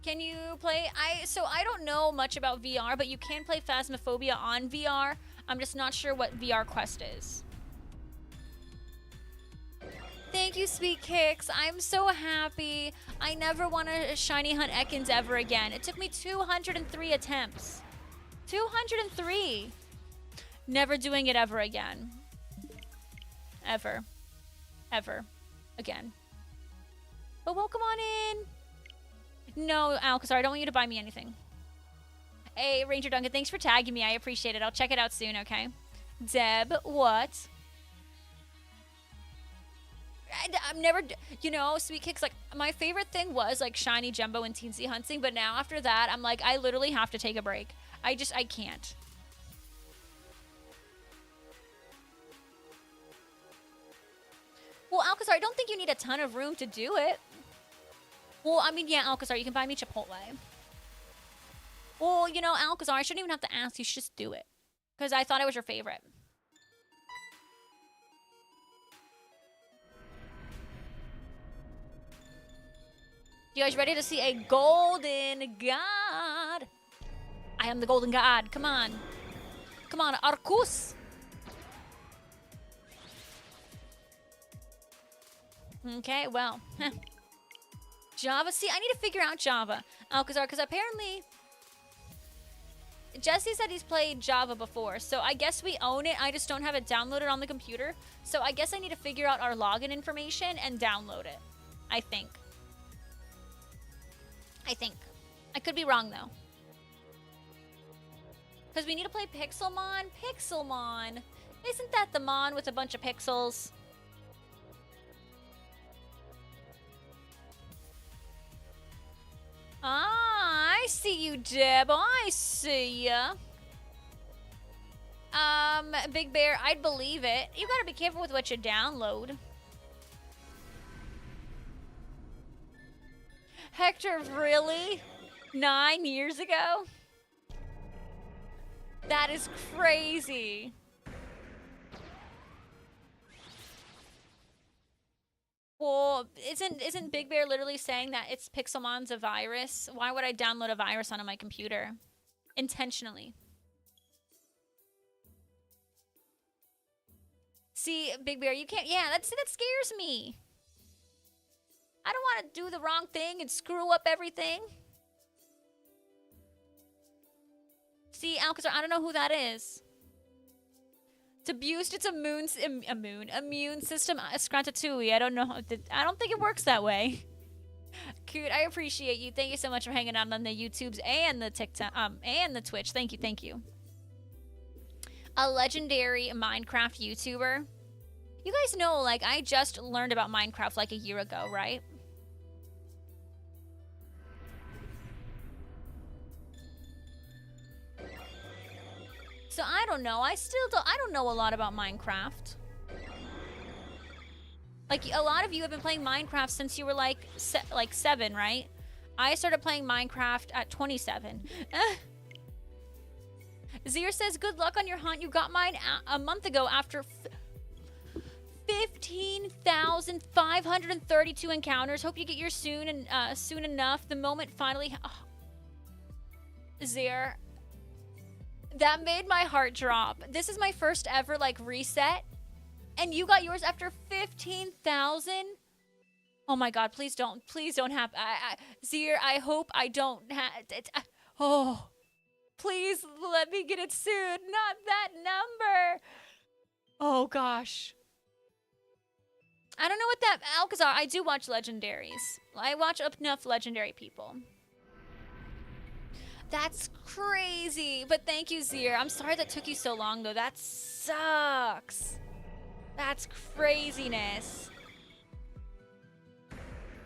Can you play? So I don't know much about VR, but you can play Phasmophobia on VR. I'm just not sure what VR Quest is. Thank you, Sweet Kicks. I'm so happy. I never want to shiny hunt Ekans ever again. It took me 203 attempts. 203. Never doing it ever again. Ever. Ever. Again. But welcome on in. No, Alcazar, I don't want you to buy me anything. Hey, Ranger Duncan, thanks for tagging me. I appreciate it. I'll check it out soon, okay? Deb, what? I'm never, you know, Sweet Kicks, like, my favorite thing was, like, shiny Jumbo and teensy hunting, but now after that, I'm like, I literally have to take a break. I can't. Well, Alcazar, I don't think you need a ton of room to do it. Well, I mean, yeah, Alcazar, you can buy me Chipotle. Well, you know, Alcazar, I shouldn't even have to ask. You should just do it. Because I thought it was your favorite. You guys ready to see a golden god? I am the golden god. Come on. Come on, Arceus. Okay, well. Java. See, I need to figure out Java. Alcazar, because apparently Jesse said he's played Java before, so I guess we own it. I just don't have it downloaded on the computer. So I guess I need to figure out our login information and download it. I think. I could be wrong, though. Because we need to play Pixelmon. Pixelmon. Isn't that the Mon with a bunch of pixels? Ah, I see you, Deb. I see ya. Big Bear, I'd believe it. You gotta be careful with what you download. Hector, really? 9 years ago? That is crazy. Well, isn't Big Bear literally saying that it's Pixelmon's a virus? Why would I download a virus onto my computer? Intentionally. See, Big Bear, you can't... Yeah, that scares me. I don't want to do the wrong thing and screw up everything. See, Alcazar, I don't know who that is. It's abused. It's immune system. Scrantatui. I don't know. I don't think it works that way. Cute. I appreciate you. Thank you so much for hanging out on the YouTubes and the TikTok, and the Twitch. Thank you. Thank you. A legendary Minecraft YouTuber. You guys know, like, I just learned about Minecraft like a year ago, right? So I don't know. I don't know a lot about Minecraft. Like, a lot of you have been playing Minecraft since you were like 7, right? I started playing Minecraft at 27. Zir says, good luck on your hunt. You got mine a month ago after 15,532 encounters. Hope you get yours soon and soon enough. The moment finally... Oh. Zir... That made my heart drop. This is my first ever, like, reset. And you got yours after 15,000? Oh my god, please don't have... Zir, I hope I don't have... Oh. Please let me get it soon. Not that number. Oh, gosh. I don't know what that... Alcazar, I do watch legendaries. I watch enough legendary people. That's crazy. But thank you, Zier. I'm sorry that took you so long, though. That sucks. That's craziness.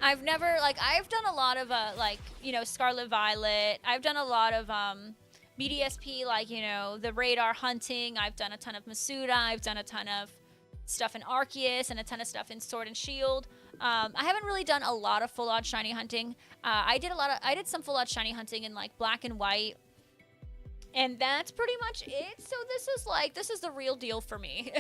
I've never, like, I've done a lot of, like, you know, Scarlet Violet. I've done a lot of, BDSP, like, you know, the radar hunting. I've done a ton of Masuda. I've done a ton of stuff in Arceus and a ton of stuff in Sword and Shield. I haven't really done a lot of full-on shiny hunting. I did some full-on shiny hunting in, like, Black and White. And that's pretty much it. So this is the real deal for me.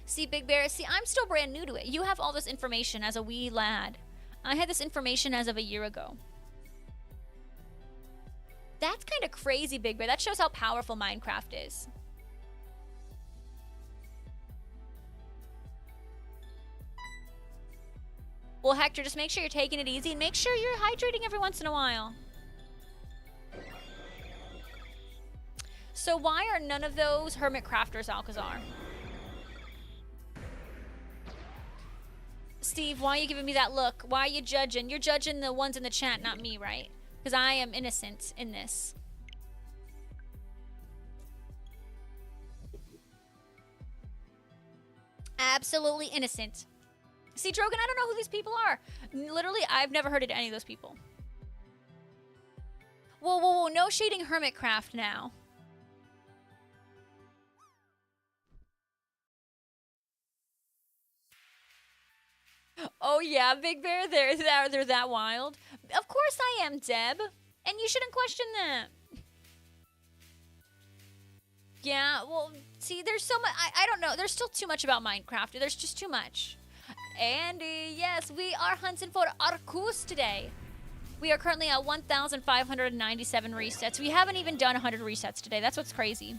See, Big Bear, see, I'm still brand new to it. You have all this information as a wee lad. I had this information as of a year ago. That's kind of crazy, Big Bear. That shows how powerful Minecraft is. Well, Hector, just make sure you're taking it easy and make sure you're hydrating every once in a while. So why are none of those Hermit Crafters Alcazar? Steve, why are you giving me that look? Why are you judging? You're judging the ones in the chat, not me, right? Because I am innocent in this. Absolutely innocent. See, Drogon, I don't know who these people are. Literally, I've never heard of any of those people. Whoa, whoa, whoa. No shading Hermitcraft now. Oh, yeah, Big Bear, they're that wild. Of course I am, Deb. And you shouldn't question that. Yeah, well, see, there's so much. I don't know. There's still too much about Minecraft. There's just too much. Andy, yes, we are hunting for Arceus today. We are currently at 1,597 resets. We haven't even done 100 resets today. That's what's crazy.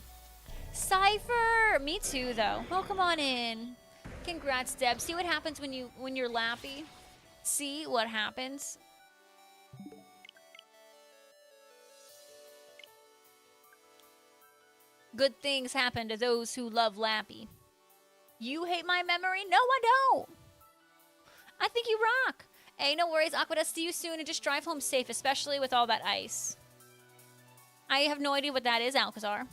Cypher! Me too, though. Welcome on in. Congrats, Deb. See what happens when you're lappy? See what happens? Good things happen to those who love lappy. You hate my memory? No, I don't. I think you rock. Hey, no worries, Aqua. See you soon and just drive home safe, especially with all that ice. I have no idea what that is, Alcazar.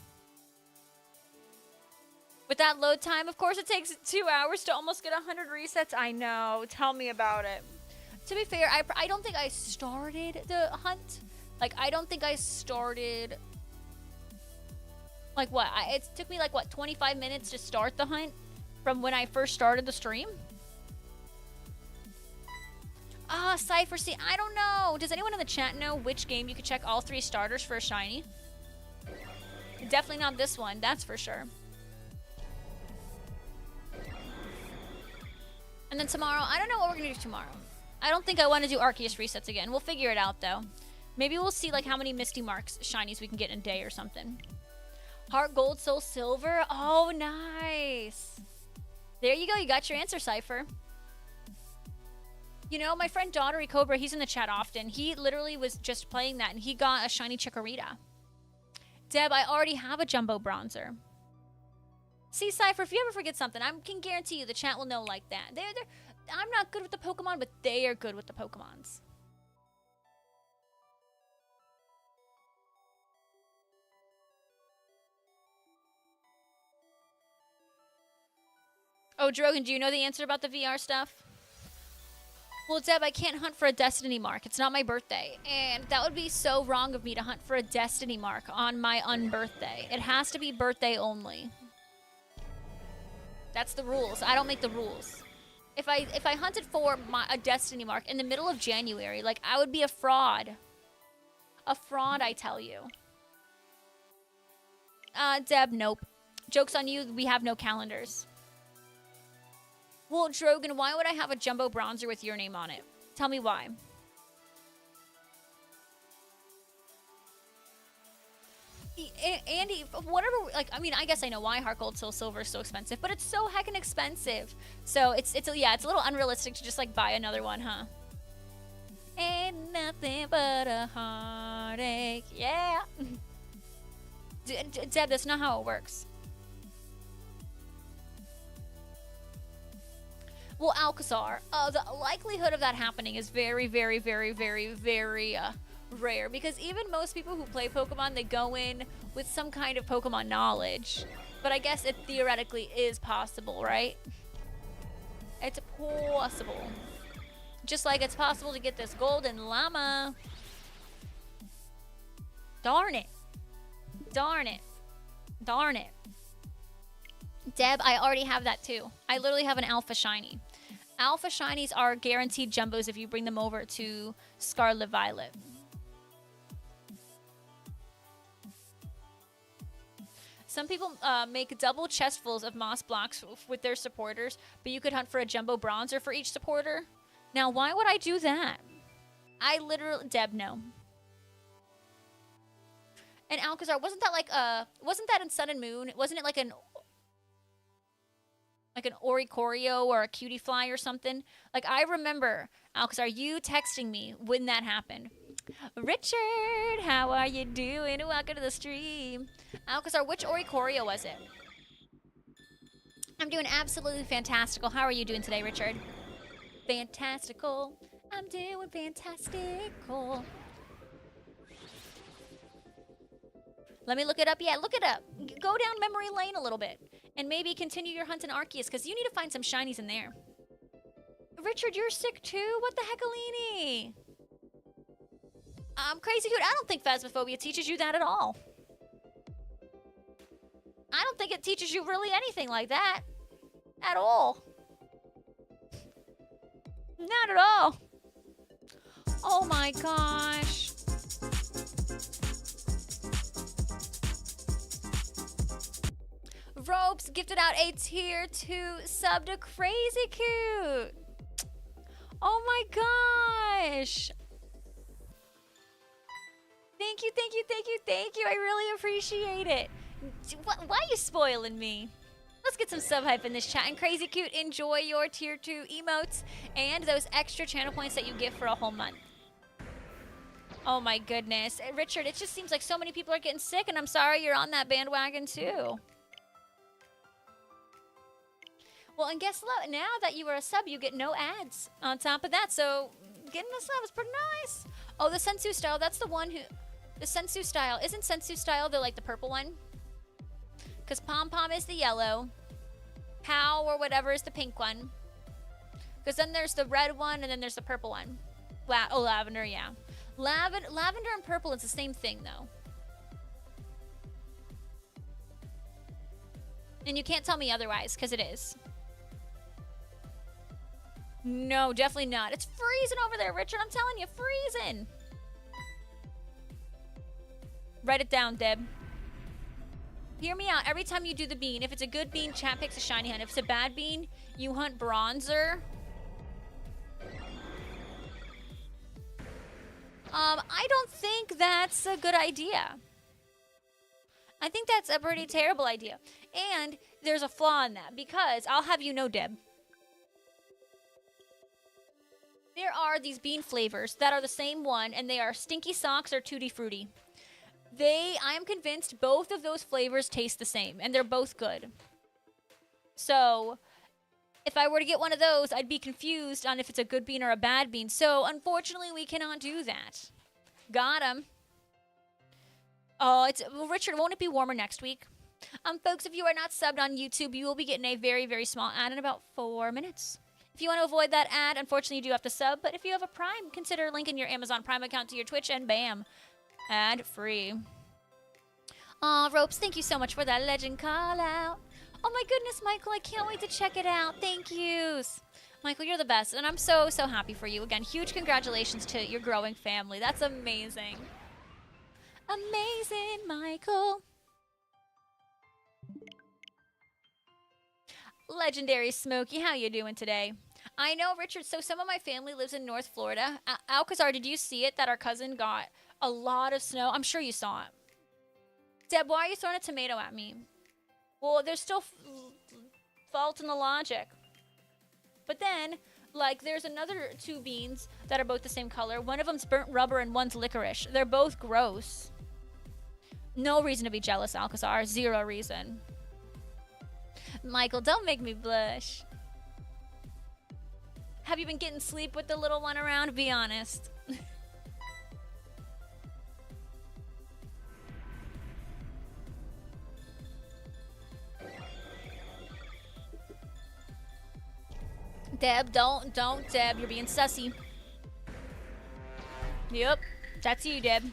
With that load time, of course it takes 2 hours to almost get 100 resets. I know. Tell me about it. To be fair, I don't think I started the hunt. Like, I don't think I started... Like, what? It took me, like, what, 25 minutes to start the hunt from when I first started the stream? Ah, Cypher, see, I don't know. Does anyone in the chat know which game you could check all 3 starters for a shiny? Definitely not this one, that's for sure. And then tomorrow, I don't know what we're going to do tomorrow. I don't think I want to do Arceus resets again. We'll figure it out, though. Maybe we'll see, like, how many Misty Marks shinies we can get in a day or something. Heart Gold, Soul Silver. Oh, nice. There you go. You got your answer, Cypher. You know, my friend Daughtery Cobra, he's in the chat often. He literally was just playing that, and he got a shiny Chikorita. Deb, I already have a Jumbo Bronzer. See, Cypher, if you ever forget something, I can guarantee you the chat will know like that. I'm not good with the Pokemon, but they are good with the Pokemons. Oh, Drogon, do you know the answer about the VR stuff? Well, Deb, I can't hunt for a Destiny Mark. It's not my birthday. And that would be so wrong of me to hunt for a Destiny Mark on my unbirthday. It has to be birthday only. That's the rules. I don't make the rules. If I hunted for a Destiny Mark in the middle of January, like, I would be a fraud. A fraud, I tell you. Deb, nope. Joke's on you, we have no calendars. Well, Drogon, why would I have a Jumbo Bronzer with your name on it? Tell me why. Andy, whatever, like, I mean, I guess I know why Heart Gold Soul Silver is so expensive, but it's so heckin' expensive. So it's yeah, it's a little unrealistic to just, like, buy another one, huh? Ain't nothing but a heartache, yeah. Deb, that's not how it works. Well, Alcazar, the likelihood of that happening is very, very, very, very, very rare, because even most people who play Pokemon, they go in with some kind of Pokemon knowledge. But I guess it theoretically is possible, right? It's possible. Just like it's possible to get this golden llama. Darn it. Darn it. Darn it. Deb, I already have that too. I literally have an alpha shiny. Alpha shinies are guaranteed jumbos if you bring them over to Scarlet Violet. Some people make double chestfuls of moss blocks with their supporters, but you could hunt for a jumbo bronzer for each supporter. Now, why would I do that? I literally... Deb, no. And Alcazar, wasn't that like wasn't that in Sun and Moon? Wasn't it like an Oricorio or a Cutie Fly or something? Like, I remember, Alcazar, you texting me when that happened. Richard, how are you doing? Welcome to the stream. Alcazar, which Oricorio was it? I'm doing absolutely fantastical. How are you doing today, Richard? Fantastical. I'm doing fantastical. Let me look it up. Yeah, look it up. Go down memory lane a little bit. And maybe continue your hunt in Arceus, because you need to find some shinies in there. Richard, you're sick too? What the heckalini? Crazy Hoot, I don't think Phasmophobia teaches you that at all. I don't think it teaches you really anything like that. At all. Not at all. Oh my gosh. Ropez gifted out a tier 2 sub to Crazy Cute. Oh my gosh. Thank you, thank you, thank you, thank you. I really appreciate it. Why are you spoiling me? Let's get some sub hype in this chat. And Crazy Cute, enjoy your tier 2 emotes and those extra channel points that you get for a whole month. Oh my goodness. Richard, it just seems like so many people are getting sick, and I'm sorry you're on that bandwagon too. Well, and guess what? Now that you are a sub, you get no ads on top of that. So getting a sub is pretty nice. Oh, the Sensu style, that's the one who... The Sensu style. Isn't Sensu style the, like, the purple one? Because Pom Pom is the yellow. Pow or whatever is the pink one. Because then there's the red one, and then there's the purple one. Oh, lavender, yeah. Lavender and purple is the same thing, though. And you can't tell me otherwise, because it is. No, definitely not. It's freezing over there, Richard. I'm telling you, freezing. Write it down, Deb. Hear me out. Every time you do the bean, if it's a good bean, chat picks a shiny hunt. If it's a bad bean, you hunt bronzer. I don't think that's a good idea. I think that's a pretty terrible idea. And there's a flaw in that, because I'll have you know, Deb, there are these bean flavors that are the same one, and they are Stinky Socks or Tutti Frutti. I am convinced both of those flavors taste the same, and they're both good. So, if I were to get one of those, I'd be confused on if it's a good bean or a bad bean. So, unfortunately, we cannot do that. Got him. Oh, well, Richard, won't it be warmer next week? Folks, if you are not subbed on YouTube, you will be getting a very, very small ad in about 4 minutes. If you want to avoid that ad, unfortunately, you do have to sub. But if you have a Prime, consider linking your Amazon Prime account to your Twitch, and bam, ad free. Aw, Ropez, thank you so much for that legend call out. Oh my goodness, Michael, I can't wait to check it out. Thank yous. Michael, you're the best, and I'm so, so happy for you. Again, huge congratulations to your growing family. That's amazing. Amazing, Michael. Legendary Smokey, how you doing today? I know, Richard, so some of my family lives in North Florida. Alcazar, did you see it, that our cousin got a lot of snow? I'm sure you saw it. Deb, why are you throwing a tomato at me? Well, there's still fault in the logic. But then, like, there's another 2 beans that are both the same color. One of them's burnt rubber and one's licorice. They're both gross. No reason to be jealous, Alcazar. 0 reason. Michael, don't make me blush. Have you been getting sleep with the little one around? Be honest. Deb, don't, Deb. You're being sussy. Yep, that's you, Deb.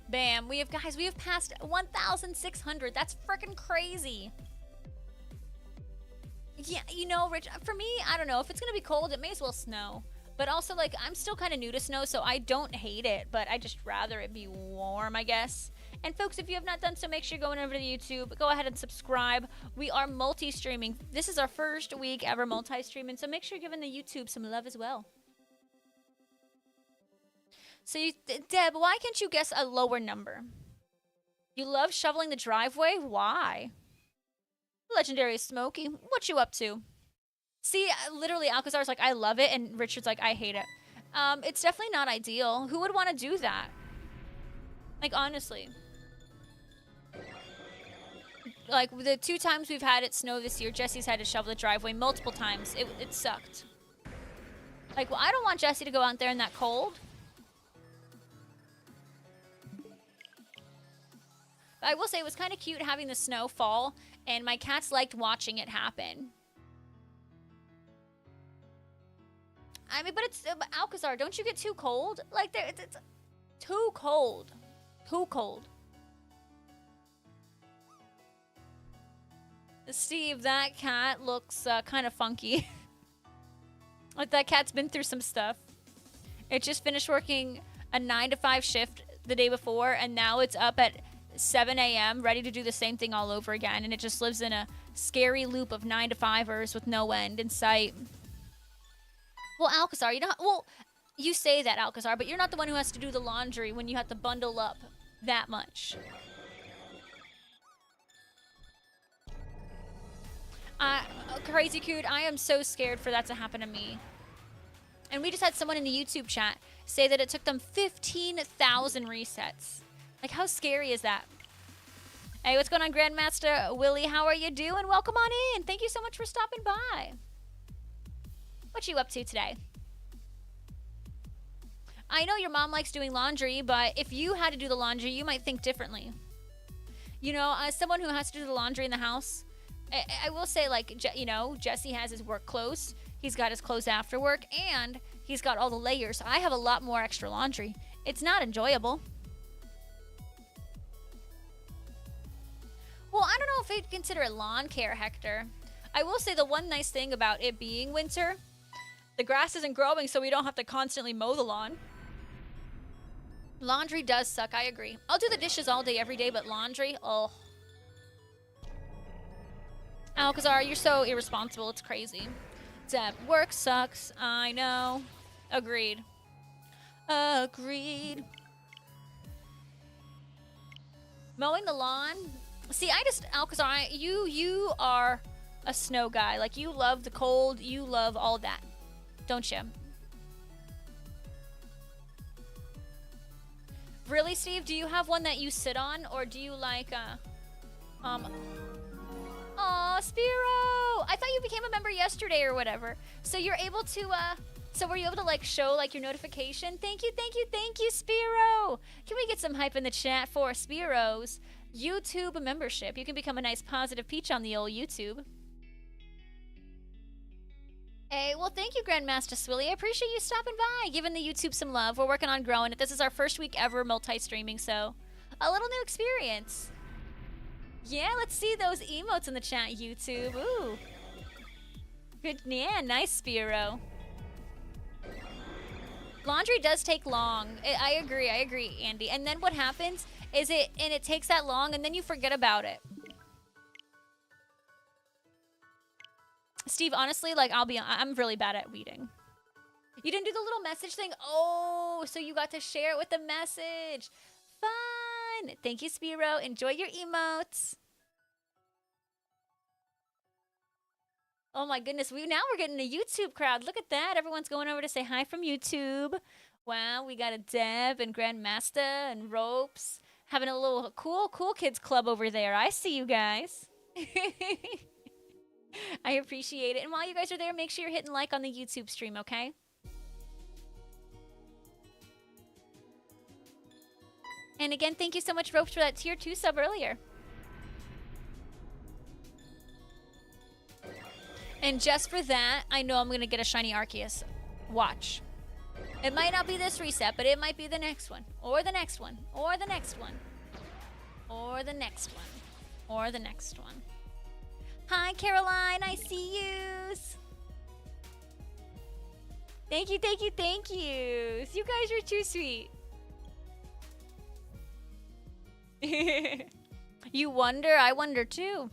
Bam. We have passed 1,600. That's freaking crazy. Yeah, you know, Rich, for me, I don't know. If it's going to be cold, it may as well snow. But also, like, I'm still kind of new to snow, so I don't hate it. But I just rather it be warm, I guess. And folks, if you have not done so, make sure you're going over to YouTube. Go ahead and subscribe. We are multi-streaming. This is our first week ever multi-streaming, so make sure you're giving the YouTube some love as well. So, Deb, why can't you guess a lower number? You love shoveling the driveway? Why? Legendary Smokey, what you up to? See, literally, Alcazar's like, I love it, and Richard's like, I hate it. It's definitely not ideal. Who would want to do that? Like, honestly. Like, the 2 times we've had it snow this year, Jesse's had to shovel the driveway multiple times. It sucked. Like, well, I don't want Jesse to go out there in that cold. But I will say, it was kind of cute having the snow fall, and my cats liked watching it happen. I mean, but it's Alcazar. Don't you get too cold? Like, it's too cold. Too cold. Steve, that cat looks kind of funky. Like, that cat's been through some stuff. It just finished working a 9 to 5 shift the day before, and now it's up at 7 a.m. ready to do the same thing all over again, and it just lives in a scary loop of 9 to 5ers with no end in sight. Well, Alcazar, you know, well, you say that, Alcazar, but you're not the one who has to do the laundry when you have to bundle up that much. Crazy Coot, I am so scared for that to happen to me. And we just had someone in the YouTube chat say that it took them 15,000 resets. Like, how scary is that? Hey, what's going on, Grandmaster Willie? How are you doing? Welcome on in. Thank you so much for stopping by. What you up to today? I know your mom likes doing laundry, but if you had to do the laundry, you might think differently. You know, as someone who has to do the laundry in the house, I will say, like, you know, Jesse has his work clothes. He's got his clothes after work, and he's got all the layers. I have a lot more extra laundry. It's not enjoyable. Well, I don't know if I'd consider it lawn care, Hector. I will say the one nice thing about it being winter, the grass isn't growing, so we don't have to constantly mow the lawn. Laundry does suck, I agree. I'll do the dishes all day, every day, but laundry, oh. Alcazar, you're so irresponsible, it's crazy. Deb, work sucks, I know. Agreed. Agreed. Mowing the lawn? See, Alcazar, you are a snow guy. Like, you love the cold, you love all that. Don't you? Really, Steve? Do you have one that you sit on, or do you like, Aw, Spiro! I thought you became a member yesterday or whatever. So you're able to, so were you able to, like, show, like, your notification? Thank you, Spiro! Can we get some hype in the chat for Spiro's YouTube membership? You can become a nice positive peach on the old YouTube. Hey, well, thank you, Grandmaster Swilly. I appreciate you stopping by, giving the YouTube some love. We're working on growing it. This is our first week ever multi-streaming, so a little new experience. Yeah, let's see those emotes in the chat, YouTube. Ooh. Good, yeah, nice, Spiro. Laundry does take long. I agree, Andy. And then what happens is it takes that long, and then you forget about it. Steve, honestly, like, I'm really bad at weeding. You didn't do the little message thing? Oh, so you got to share it with the message. Fun. Thank you, Spiro. Enjoy your emotes. Oh my goodness, now we're getting a YouTube crowd. Look at that. Everyone's going over to say hi from YouTube. Wow, we got a Deb and Grandmaster and Ropez having a little cool kids club over there. I see you guys. I appreciate it. And while you guys are there, make sure you're hitting like on the YouTube stream, okay? And again, thank you so much, Ropez, for that tier 2 sub earlier. And just for that, I know I'm going to get a shiny Arceus. Watch. It might not be this reset, but it might be the next one. Or the next one. Or the next one. Or the next one. Or the next one. Hi, Caroline. I see yous. Thank you, thank you, thank you. You guys are too sweet. You wonder? I wonder too.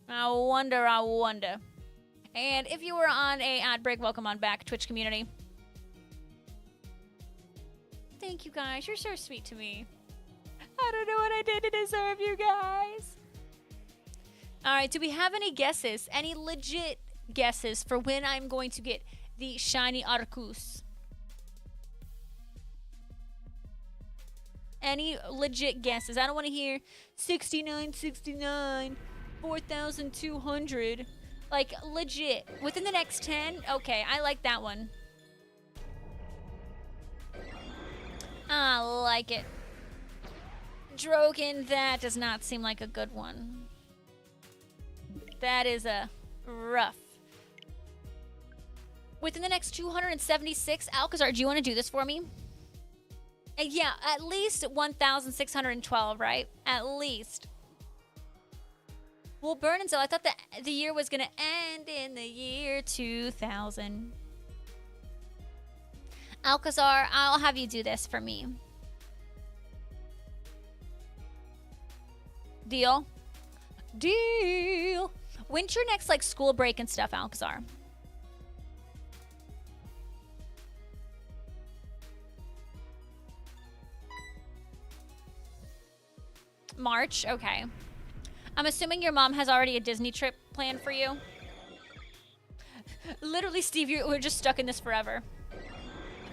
I wonder. And if you were on a ad break, welcome on back, Twitch community. Thank you guys. You're so sweet to me. I don't know what I did to deserve you guys. All right, do we have any guesses? Any legit guesses for when I'm going to get the shiny Arceus? Any legit guesses? I don't want to hear 69.69, 4,200. Like, legit. Within the next 10? Okay, I like that one. I like it. Drogon, that does not seem like a good one. That is a rough. Within the next 276, Alcazar, do you want to do this for me? Yeah, at least 1,612, right? At least. Well, Burninzel, I thought that the year was going to end in the year 2000. Alcazar, I'll have you do this for me. Deal? Deal. When's your next, like, school break and stuff, Alcazar? March? Okay. I'm assuming your mom has already a Disney trip planned for you. Literally, Steve, we're just stuck in this forever.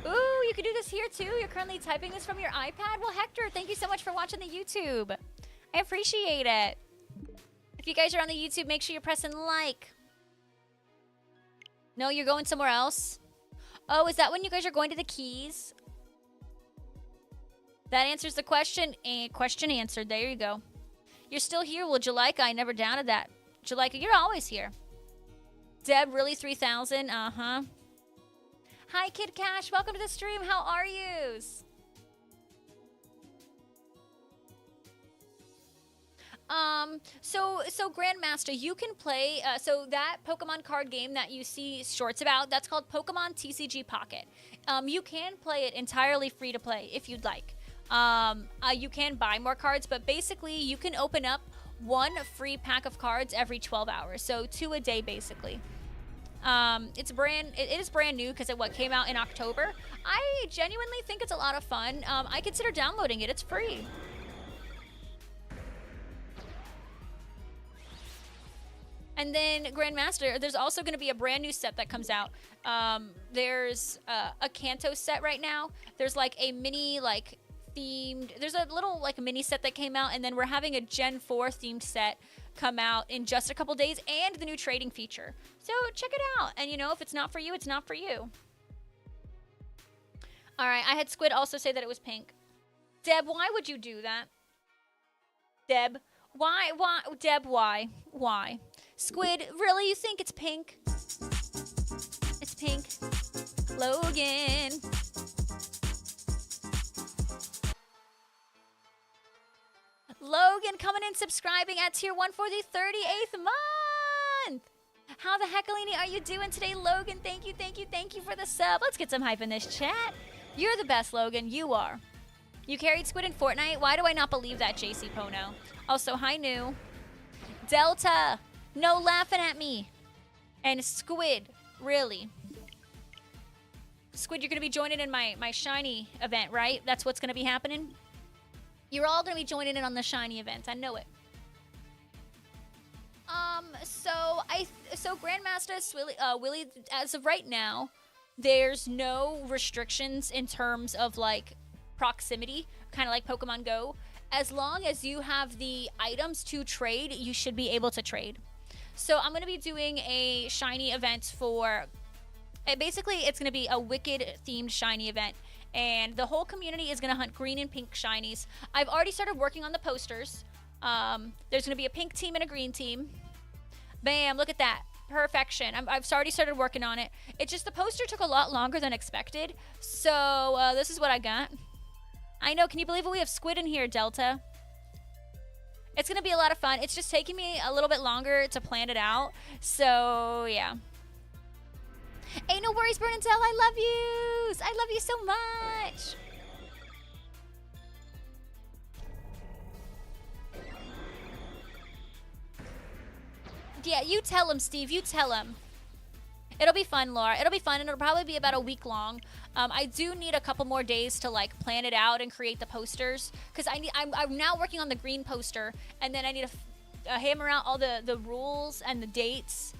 Ooh, you can do this here too. You're currently typing this from your iPad. Well, Hector, thank you so much for watching the YouTube. I appreciate it. If you guys are on the YouTube, make sure you're pressing like. No, you're going somewhere else? Oh, is that when you guys are going to the Keys? That answers the question. And question answered. There you go. You're still here. Well, Jalika, I never doubted that. Jalika, you're always here. Deb, really 3,000? Uh-huh. Hi, Kid Cash. Welcome to the stream. How are yous? So Grandmaster, you can play, so that Pokemon card game that you see shorts about, that's called Pokemon TCG Pocket. You can play it entirely free to play if you'd like. You can buy more cards, but basically you can open up one free pack of cards every 12 hours. So 2 a day, basically. It is brand new because it came out in October. I genuinely think it's a lot of fun. I consider downloading it. It's free. And then Grandmaster, there's also going to be a brand new set that comes out. There's a Kanto set right now. There's like a mini themed. There's a little mini set that came out, and then we're having a Gen 4 themed set come out in just a couple days, and the new trading feature. So check it out. And you know, if it's not for you, it's not for you. All right, I had Squid also say that it was pink. Deb, why would you do that? Deb, why? Deb, why? Why? Squid, really? You think it's pink? It's pink. Logan. Logan coming in subscribing at tier 1 for the 38th month. How the heckalini are you doing today, Logan? Thank you for the sub. Let's get some hype in this chat. You're the best, Logan. You are. You carried Squid in Fortnite? Why do I not believe that, JC Pono? Also, hi, New. Delta. No laughing at me. And Squid. Really. Squid, you're going to be joining in my shiny event, right? That's what's going to be happening? You're all going to be joining in on the shiny event. I know it. So Grandmaster Willie, as of right now, there's no restrictions in terms of like proximity, kind of like Pokemon Go. as long as you have the items to trade, you should be able to trade. So I'm going to be doing a shiny event for, basically it's going to be a Wicked themed shiny event. And the whole community is going to hunt green and pink shinies. I've already started working on the posters. There's going to be a pink team and a green team. Bam, look at that. Perfection. I've already started working on it. It's just the poster took a lot longer than expected. So this is what I got. I know, can you believe it? We have squid in here, Delta. It's going to be a lot of fun. It's just taking me a little bit longer to plan it out. So, yeah. Hey, no worries, Burninzel. I love you. I love you so much. Yeah, you tell him, Steve. You tell him. It'll be fun, Laura. It'll be fun, and it'll probably be about a week long. I do need a couple more days to like plan it out and create the posters, because I'm now working on the green poster, and then I need to hammer out all the rules and the dates,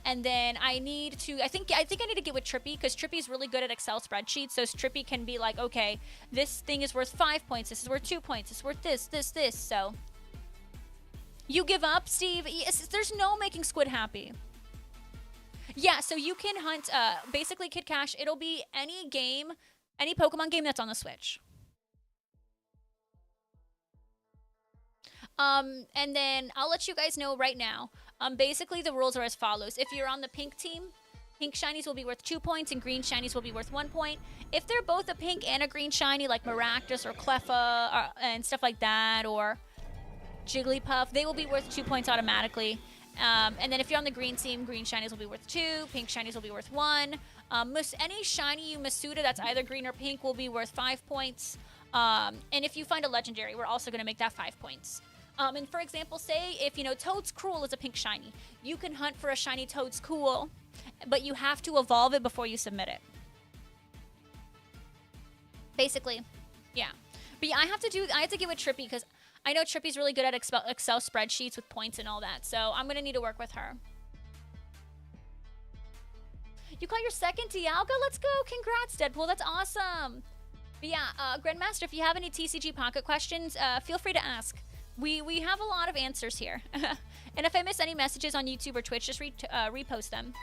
and then I need to. I think I need to get with Trippy, because Trippy's really good at Excel spreadsheets. So Trippy can be like, okay, this thing is worth 5 points. This is worth 2 points. It's worth this. So you give up, Steve? Yes, there's no making Squid happy. Yeah, so you can hunt, basically, Kid Cash, it'll be any game, any Pokemon game that's on the Switch. And then I'll let you guys know right now. Basically, the rules are as follows. If you're on the pink team, pink shinies will be worth 2 points and green shinies will be worth 1 point. If they're both a pink and a green shiny, like Maractus or Cleffa and stuff like that, or Jigglypuff, they will be worth 2 points automatically. And then if you're on the green team, green shinies will be worth 2, pink shinies will be worth 1. Any shiny Masuda that's either green or pink will be worth 5 points. And if you find a legendary, we're also going to make that 5 points. And for example, say if, you know, Toad's Cruel is a pink shiny, you can hunt for a shiny Toad's Cool, but you have to evolve it before you submit it. Basically, yeah. But yeah, I have to get with Trippy, because I know Trippy's really good at Excel spreadsheets with points and all that, so I'm going to need to work with her. You caught your second Dialga? Let's go. Congrats, Deadpool. That's awesome. But yeah, Grandmaster, if you have any TCG Pocket questions, feel free to ask. We have a lot of answers here. And if I miss any messages on YouTube or Twitch, just repost them.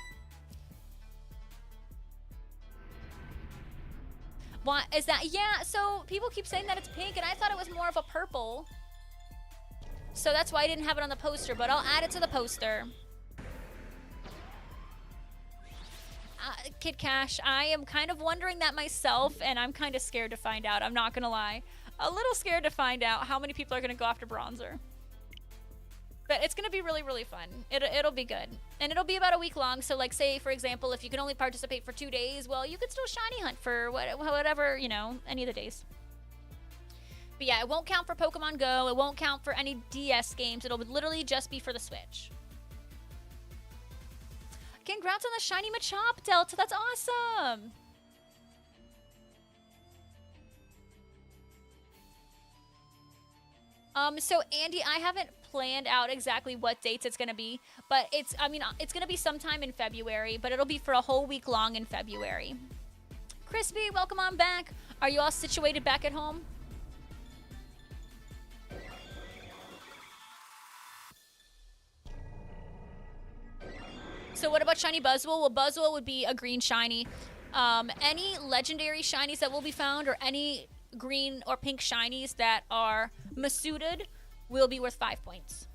What is that? Yeah, so people keep saying that it's pink, and I thought it was more of a purple. So that's why I didn't have it on the poster, but I'll add it to the poster. Kid Cash, I am kind of wondering that myself, and I'm kind of scared to find out. I'm not going to lie. A little scared to find out how many people are going to go after Bronzer. But it's going to be really, really fun. It'll be good. And it'll be about a week long, so like say, for example, if you can only participate for 2 days, well, you could still shiny hunt for whatever, you know, any of the days. But yeah, it won't count for Pokemon Go. It won't count for any DS games. It'll literally just be for the Switch. Congrats on the shiny Machop, Delta. That's awesome. So Andy, I haven't planned out exactly what dates it's going to be, but it's going to be sometime in February, but it'll be for a whole week long in February. Crispy, welcome on back. Are you all situated back at home? So what about shiny Buzzwole? Well, Buzzwole would be a green shiny. Any legendary shinies that will be found, or any green or pink shinies that are Masudaed, will be worth 5 points.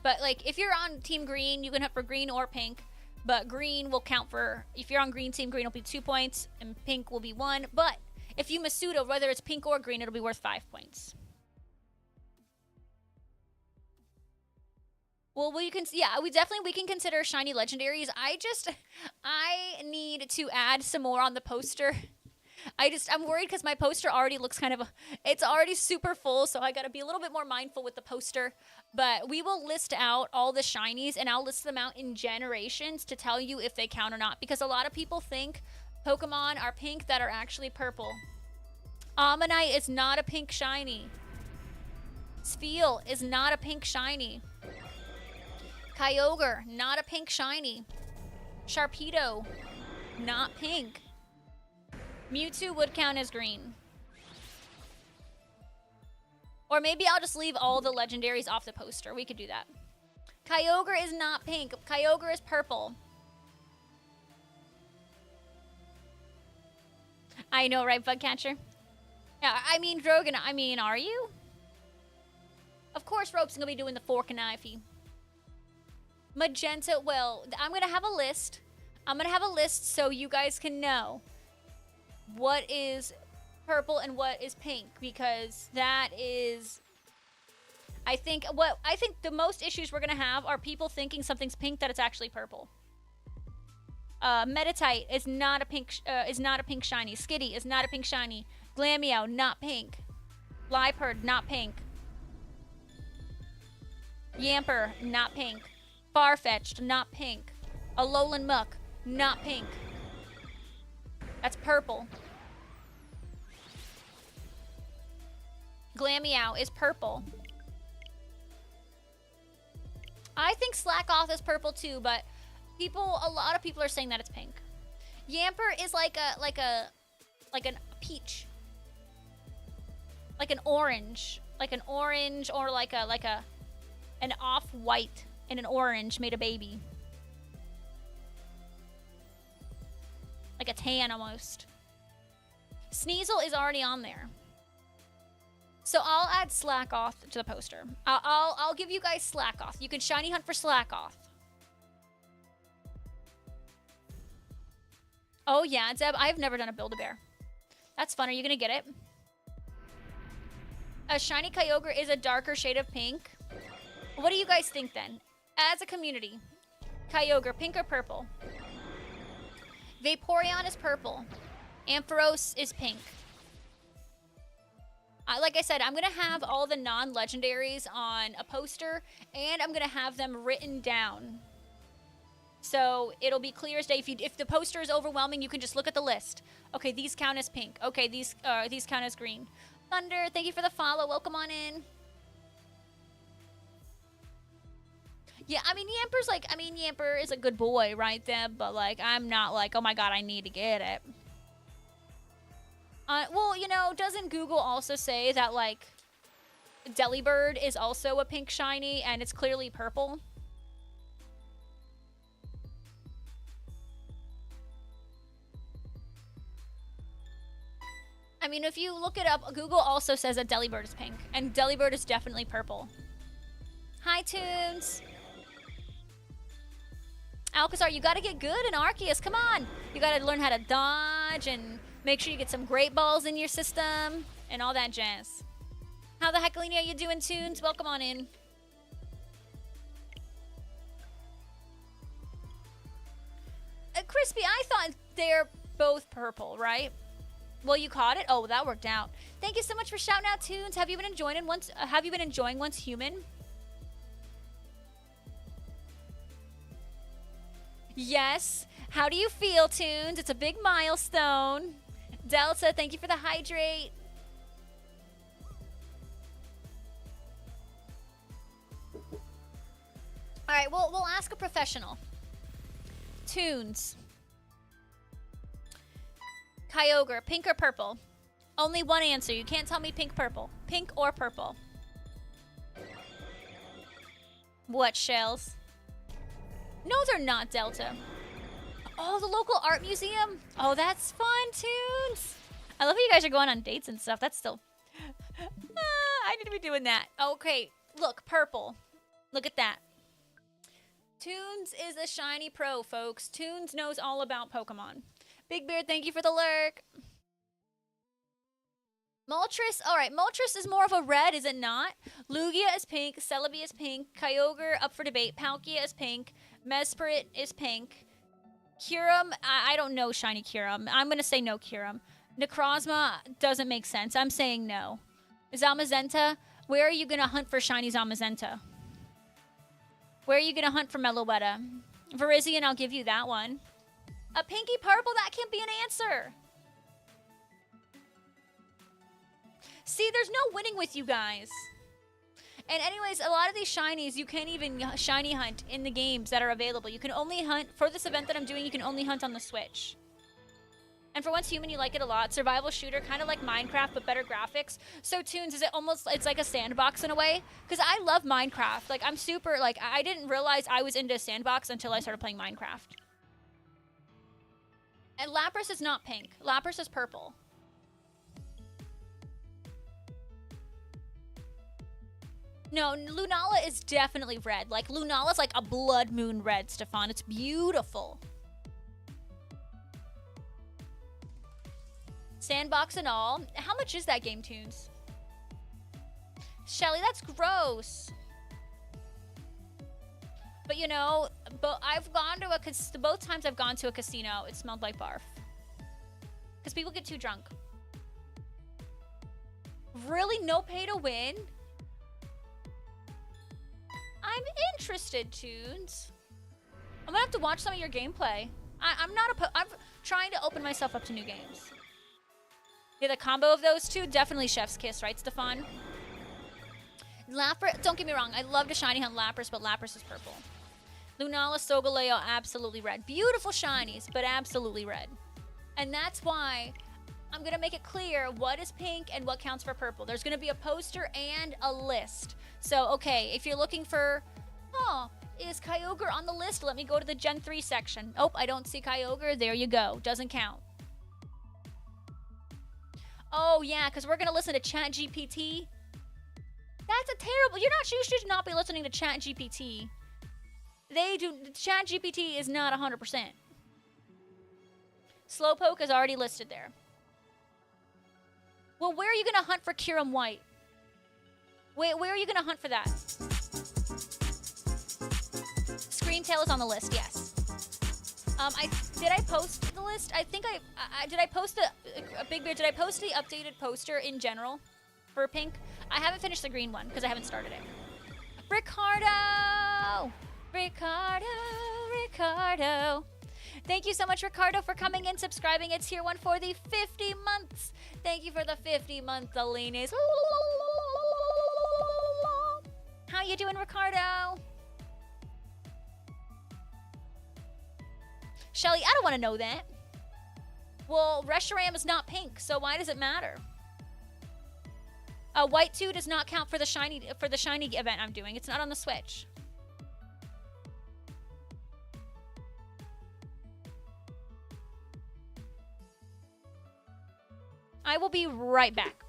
But like, if you're on Team Green, you can hunt for green or pink. But green will count for, if you're on green team, green will be 2 points, and pink will be 1. But if you Masuda, whether it's pink or green, it'll be worth 5 points. Well, we can consider shiny legendaries. I need to add some more on the poster. I'm worried because my poster already looks it's already super full, so I gotta be a little bit more mindful with the poster. But we will list out all the shinies, and I'll list them out in generations to tell you if they count or not, because a lot of people think Pokemon are pink that are actually purple. Ammonite is not a pink shiny. Spheal is not a pink shiny. Kyogre, not a pink shiny. Sharpedo, not pink. Mewtwo would count as green. Or maybe I'll just leave all the legendaries off the poster. We could do that. Kyogre is not pink. Kyogre is purple. I know, right, Bugcatcher? Yeah, I mean, Drogon, I mean, are you? Of course Rope's gonna be doing the fork and knifey. Magenta, well, I'm gonna have a list. I'm gonna have a list so you guys can know what is purple and what is pink, because that is, I think the most issues we're gonna have are people thinking something's pink that it's actually purple. Metatite is not a pink shiny. Skitty is not a pink shiny. Glameow, not pink. Liepard, not pink. Yamper, not pink. Farfetch'd, not pink. Alolan Muck, not pink. That's purple. Glameow is purple. I think Slackoth is purple too, but a lot of people are saying that it's pink. Yamper is like an peach. Like an orange. Like an orange or an off-white and an orange made a baby. Like a tan almost. Sneasel is already on there. So I'll add Slackoth to the poster. I'll give you guys Slackoth. You can shiny hunt for Slackoth. Oh yeah, Zeb, I've never done a Build-A-Bear. That's fun. Are you gonna get it? A shiny Kyogre is a darker shade of pink. What do you guys think then? As a community, Kyogre, pink or purple? Vaporeon is purple. Ampharos is pink. Like I said, I'm going to have all the non-legendaries on a poster, and I'm going to have them written down. So it'll be clear as day. If the poster is overwhelming, you can just look at the list. Okay, these count as pink. Okay, these count as green. Thunder, thank you for the follow. Welcome on in. Yeah, I mean, Yamper is a good boy, right, Deb? But, like, I'm not like, oh my god, I need to get it. Well, you know, doesn't Google also say that, like, Delibird is also a pink shiny and it's clearly purple? I mean, if you look it up, Google also says that Delibird is pink, and Delibird is definitely purple. Hi, Tunes! Alcazar, you gotta get good in Arceus, come on! You gotta learn how to dodge and make sure you get some great balls in your system and all that jazz. How the heck, Alina, are you doing, Tunes? Welcome on in. Crispy, I thought they're both purple, right? Well, you caught it? Oh, that worked out. Thank you so much for shouting out, Tunes. Have you been enjoying Once Human? Yes. How do you feel, Tunes? It's a big milestone. Delta, thank you for the hydrate. All right, we'll ask a professional. Tunes. Kyogre, pink or purple? Only one answer. You can't tell me pink, purple. Pink or purple? What, Shells? No, they're not, Delta. Oh, the local art museum? Oh, that's fun, Tunes. I love how you guys are going on dates and stuff. That's still... I need to be doing that. Okay, look, purple. Look at that. Tunes is a shiny pro, folks. Tunes knows all about Pokemon. Big Beard, thank you for the lurk. Moltres, all right, Moltres is more of a red, is it not? Lugia is pink, Celebi is pink, Kyogre up for debate, Palkia is pink, Mesprit is pink, Kyurem, I don't know shiny Kyurem. I'm going to say no Kyurem. Necrozma doesn't make sense. I'm saying no. Zamazenta, where are you going to hunt for shiny Zamazenta? Where are you going to hunt for Meloetta? Virizion, I'll give you that one. A pinky purple, that can't be an answer. See, there's no winning with you guys. And anyways, a lot of these shinies, you can't even shiny hunt in the games that are available. You can only hunt, for this event that I'm doing, you can only hunt on the Switch. And for once human, you like it a lot. Survival shooter, kind of like Minecraft, but better graphics. So Tunes, is it almost, it's like a sandbox in a way? Because I love Minecraft. Like, I'm super, like, I didn't realize I was into a sandbox until I started playing Minecraft. And Lapras is not pink. Lapras is purple. No, Lunala is definitely red. Like, Lunala's like a blood moon red, Stefan. It's beautiful. Sandbox and all. How much is that game, Tunes? Shelly, that's gross. But you know, I've gone to both times I've gone to a casino, it smelled like barf. Because people get too drunk. Really? No pay to win? I'm interested, Tunes. I'm gonna have to watch some of your gameplay. I'm trying to open myself up to new games. Yeah, the combo of those two, definitely Chef's Kiss, right, Stefan? Lapras, don't get me wrong, I love to shiny hunt Lapras, but Lapras is purple. Lunala, Solgaleo, absolutely red. Beautiful shinies, but absolutely red. And that's why I'm gonna make it clear what is pink and what counts for purple. There's gonna be a poster and a list. So, okay, if you're looking for, oh, is Kyogre on the list? Let me go to the Gen 3 section. Oh, I don't see Kyogre. There you go. Doesn't count. Oh, yeah, because we're going to listen to ChatGPT. That's a terrible... You should not be listening to ChatGPT. ChatGPT is not 100%. Slowpoke is already listed there. Well, where are you going to hunt for Kyurem White? Where are you going to hunt for that? Screamtail is on the list, yes. Did I post the list? I think did I post a Big Beard? Did I post the updated poster in general for pink? I haven't finished the green one because I haven't started it. Ricardo! Thank you so much, Ricardo, for coming in, subscribing. It's Tier 1 for the 50 months. Thank you for the 50-month Alines. How you doing, Ricardo? Shelly, I don't want to know that. Well, Reshiram is not pink, so why does it matter? White 2 does not count for the shiny event I'm doing. It's not on the Switch. I will be right back.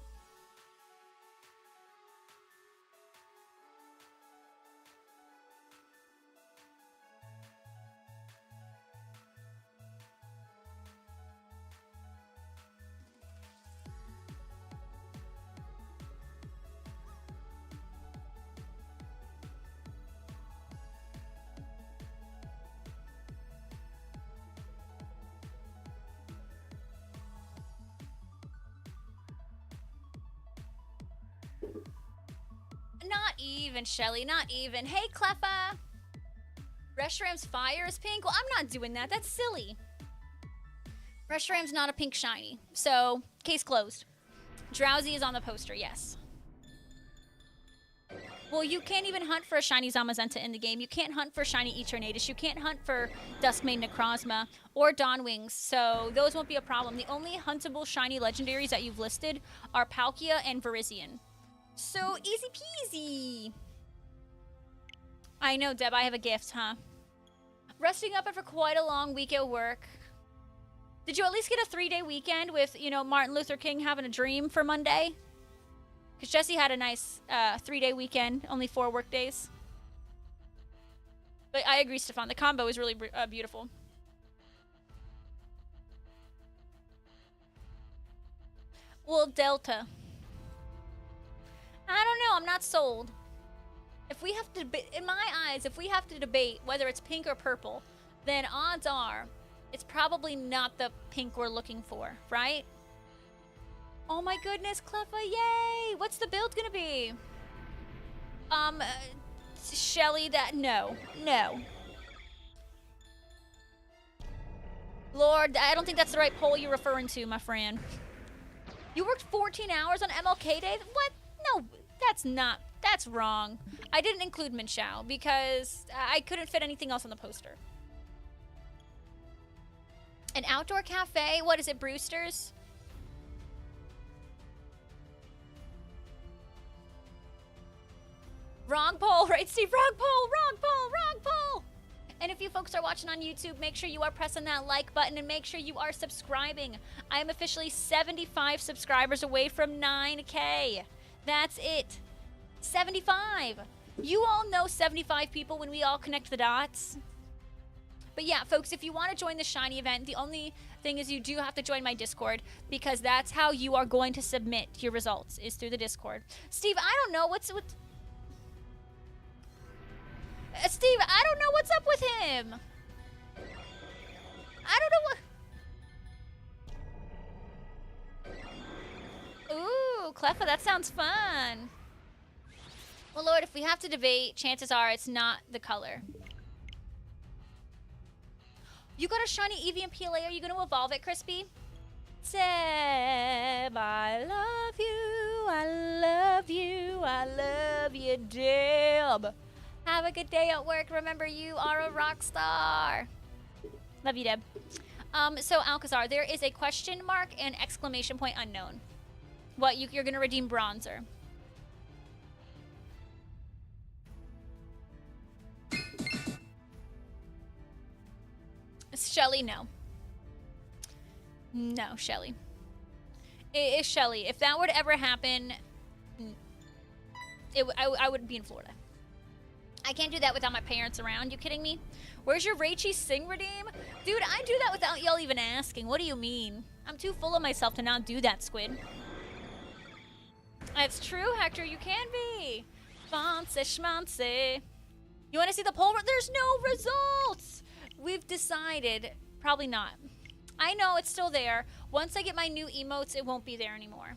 Not even, Shelly. Not even. Hey, Cleffa. Reshiram's fire is pink? Well, I'm not doing that. That's silly. Reshiram's not a pink shiny. So, case closed. Drowsy is on the poster, yes. Well, you can't even hunt for a shiny Zamazenta in the game. You can't hunt for shiny Eternatus. You can't hunt for Duskmane Necrozma or Dawnwings. So, those won't be a problem. The only huntable shiny legendaries that you've listed are Palkia and Virizion. So easy peasy. I know, Deb, I have a gift, huh? Resting up after quite a long week at work. Did you at least get a 3-day weekend with, you know, Martin Luther King having a dream for Monday? Because Jesse had a nice 3-day weekend, only 4 work days. But I agree, Stefan. The combo is really beautiful. Well, Delta. I don't know. I'm not sold. If we have to debate, in my eyes, if we have to debate whether it's pink or purple, then odds are it's probably not the pink we're looking for, right? Oh my goodness, Cleffa, yay! What's the build gonna be? Shelly, no. Lord, I don't think that's the right poll you're referring to, my friend. You worked 14 hours on MLK Day? What? No, that's wrong. I didn't include Minshao because I couldn't fit anything else on the poster. An outdoor cafe? What is it, Brewster's? Wrong poll, right, Steve? Wrong poll, wrong poll, wrong poll. And if you folks are watching on YouTube, make sure you are pressing that like button and make sure you are subscribing. I am officially 75 subscribers away from 9K. That's it. 75. You all know 75 people when we all connect the dots. But yeah, folks, if you want to join the Shiny event, the only thing is you do have to join my Discord because that's how you are going to submit your results, is through the Discord. Steve, I don't know what's Steve, I don't know what's up with him. I don't know what... Ooh, Cleffa, that sounds fun. Well, Lord, if we have to debate, chances are it's not the color. You got a shiny Eevee and PLA. Are you going to evolve it, Crispy? Seb, I love you. I love you. I love you, Deb. Have a good day at work. Remember, you are a rock star. Love you, Deb. So, Alcazar, there is a question mark and exclamation point unknown. What, you're going to redeem Bronzer. Shelly, no. No, Shelly. It's Shelly. If that were to ever happen, I would be in Florida. I can't do that without my parents around. You kidding me? Where's your Raichi Sing redeem? Dude, I do that without y'all even asking. What do you mean? I'm too full of myself to not do that, Squid. That's true, Hector. You can be. Fancy schmancy. You want to see the poll? There's no results. We've decided. Probably not. I know it's still there. Once I get my new emotes, it won't be there anymore.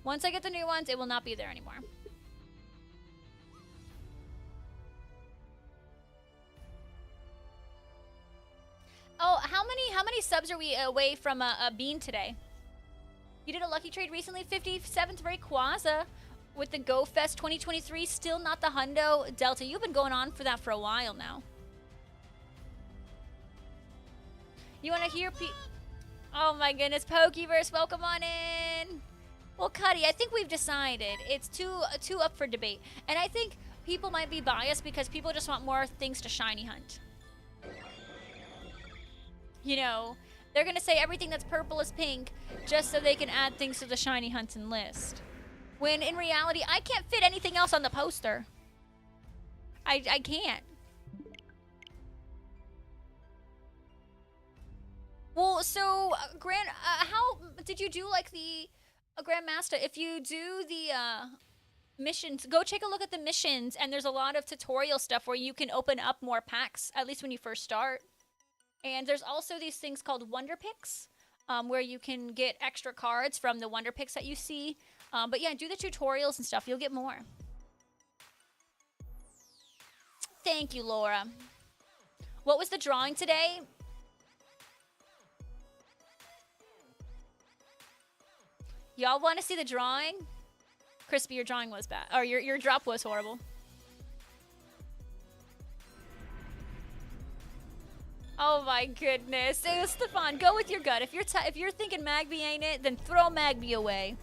Once I get the new ones, it will not be there anymore. Oh, how many subs are we away from a bean today? You did a lucky trade recently, 57th Rayquaza with the Go Fest 2023. Still not the Hundo Delta. You've been going on for that for a while now. You want to hear Oh my goodness, Pokeverse, welcome on in. Well, Cuddy, I think we've decided it's too up for debate. And I think people might be biased because people just want more things to shiny hunt. You know, they're going to say everything that's purple is pink just so they can add things to the shiny hunting list. When in reality, I can't fit anything else on the poster. I can't. Well, so, how did you do, like, the Grandmaster? If you do the missions, go take a look at the missions, and there's a lot of tutorial stuff where you can open up more packs, at least when you first start. And there's also these things called Wonder Picks, where you can get extra cards from the Wonder Picks that you see. But yeah, do the tutorials and stuff. You'll get more. Thank you, Laura. What was the drawing today? Y'all want to see the drawing? Crispy, your drawing was bad. Or your drop was horrible. Oh my goodness. Hey, Stefan, go with your gut. If you're thinking Magby ain't it, then throw Magby away.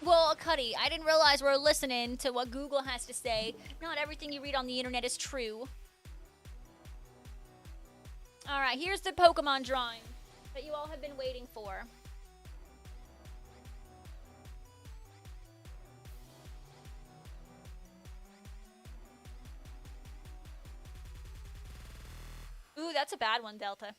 Well, Cuddy, I didn't realize we're listening to what Google has to say. Not everything you read on the internet is true. Alright, here's the Pokemon drawing that you all have been waiting for. Ooh, that's a bad one, Delta.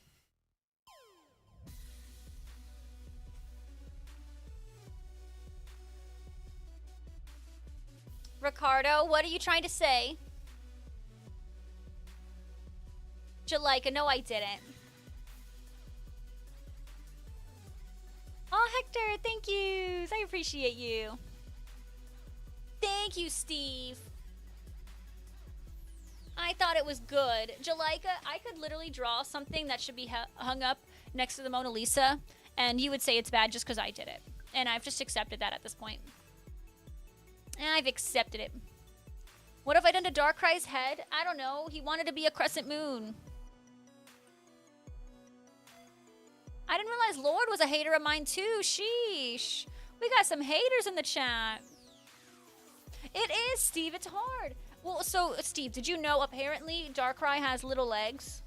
Ricardo, what are you trying to say? Jalika, no, I didn't. Oh, Hector, thank you. I appreciate you. Thank you, Steve. I thought it was good. Jalika, I could literally draw something that should be hung up next to the Mona Lisa, and you would say it's bad just because I did it. And I've just accepted that at this point. I've accepted it. What have I done to Darkrai's head? I don't know. He wanted to be a crescent moon. I didn't realize Lord was a hater of mine too. Sheesh. We got some haters in the chat. It is, Steve. It's hard. Well, so, Steve, did you know apparently Darkrai has little legs?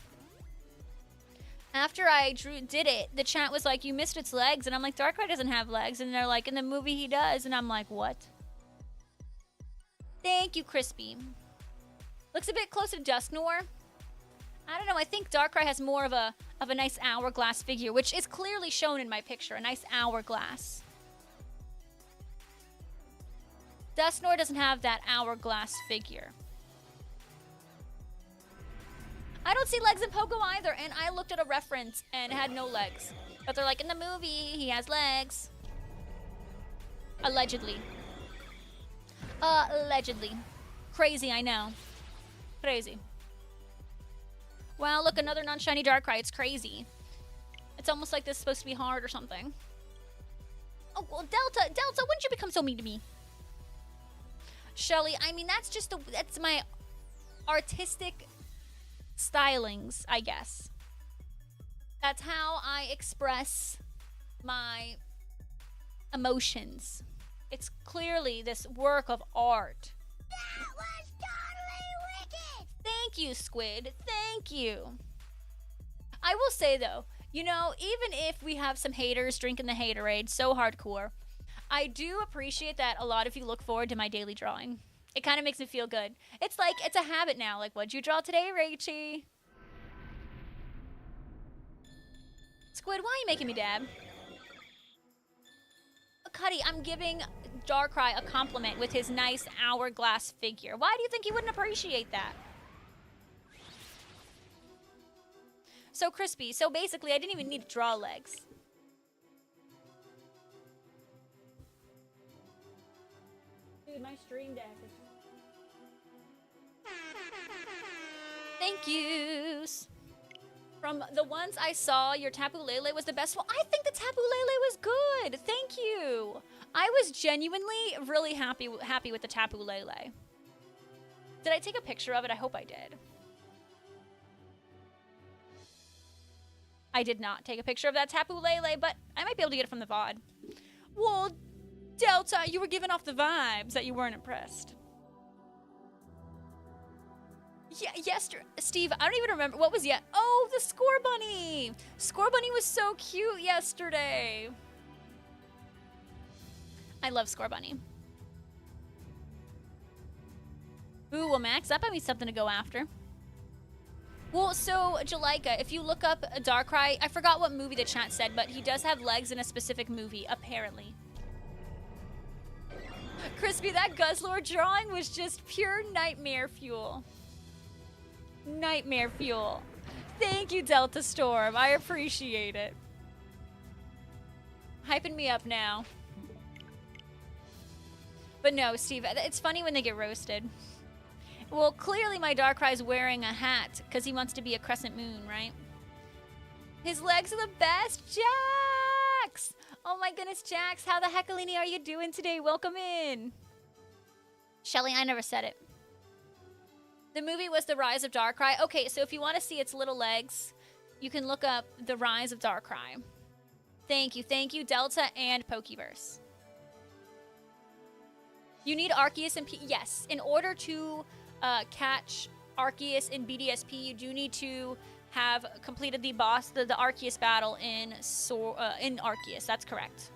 After I did it, the chat was like, you missed its legs. And I'm like, Darkrai doesn't have legs. And they're like, in the movie he does. And I'm like, what? Thank you, Crispy. Looks a bit close to Dusknoir. I don't know. I think Darkrai has more of a nice hourglass figure, which is clearly shown in my picture. A nice hourglass. Dusknoir doesn't have that hourglass figure. I don't see legs in Pogo either, and I looked at a reference and it had no legs. But they're like, in the movie, he has legs. Allegedly. Allegedly. Crazy, I know. Crazy. Wow, look, another non-shiny Darkrai. It's crazy. It's almost like this is supposed to be hard or something. Oh, well, Delta, wouldn't you become so mean to me? Shelly, I mean, that's my artistic stylings, I guess. That's how I express my emotions. It's clearly this work of art. That was totally wicked! Thank you, Squid. Thank you. I will say, though, you know, even if we have some haters drinking the haterade so hardcore, I do appreciate that a lot of you look forward to my daily drawing. It kind of makes me feel good. It's like, it's a habit now. Like, what'd you draw today, Rachy? Squid, why are you making me dab? Cuddy, I'm giving Darkrai a compliment with his nice hourglass figure. Why do you think he wouldn't appreciate that? So Crispy, so basically I didn't even need to draw legs. Dude, my stream deck is... Thank yous. From the ones I saw, your Tapu Lele was the best one. I think the Tapu Lele was good. Thank you. I was genuinely really happy with the Tapu Lele. Did I take a picture of it? I hope I did. I did not take a picture of that Tapu Lele, but I might be able to get it from the VOD. Well, Delta, you were giving off the vibes that you weren't impressed. Yeah, yesterday, Steve, I don't even remember. What was yet? Oh, the Score Bunny. Score Bunny was so cute yesterday. I love Score Bunny. Ooh, well, Max, that might be something to go after. Well, so, Jalika, if you look up Darkrai, I forgot what movie the chat said, but he does have legs in a specific movie, apparently. Crispy, that Guzzlord drawing was just pure nightmare fuel. Nightmare fuel. Thank you, Delta Storm. I appreciate it. Hyping me up now. But no, Steve, it's funny when they get roasted. Well, clearly my Darkrai's wearing a hat because he wants to be a crescent moon, right? His legs are the best. Jax! Oh my goodness, Jax, how the heckalini are you doing today? Welcome in. Shelly, I never said it. The movie was The Rise of Darkrai. Okay, so if you want to see its little legs, you can look up The Rise of Darkrai. Thank you, Delta and Pokeverse. You need Arceus and yes, in order to catch Arceus in BDSP, you do need to have completed the boss, the Arceus battle in Arceus. That's correct.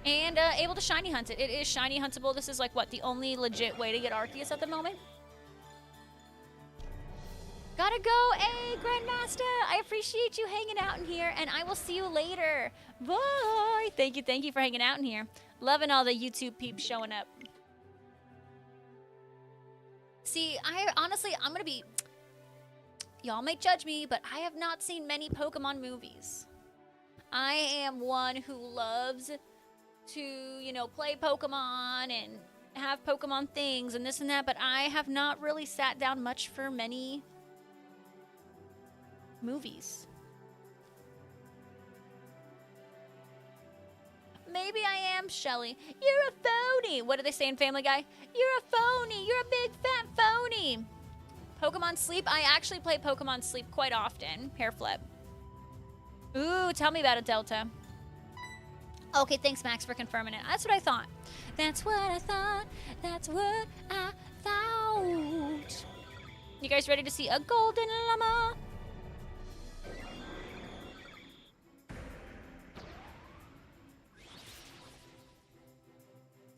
And able to shiny hunt it. It is shiny huntable. This is like, what, the only legit way to get Arceus at the moment? Gotta go. Hey, Grandmaster. I appreciate you hanging out in here, and I will see you later. Bye. Thank you for hanging out in here. Loving all the YouTube peeps showing up. See, I'm gonna be... Y'all might judge me, but I have not seen many Pokemon movies. I am one who loves to, you know, play Pokemon and have Pokemon things and this and that, but I have not really sat down much for many movies. maybe I am Shelly. You're a phony. What do they say in Family Guy? You're a phony. You're a big fat phony. Pokemon Sleep. I actually play Pokemon Sleep quite often. Hair flip. Ooh, tell me about it, Delta. Okay, thanks, Max, for confirming it. That's what I thought. That's what I thought. That's what I thought. You guys ready to see a golden llama?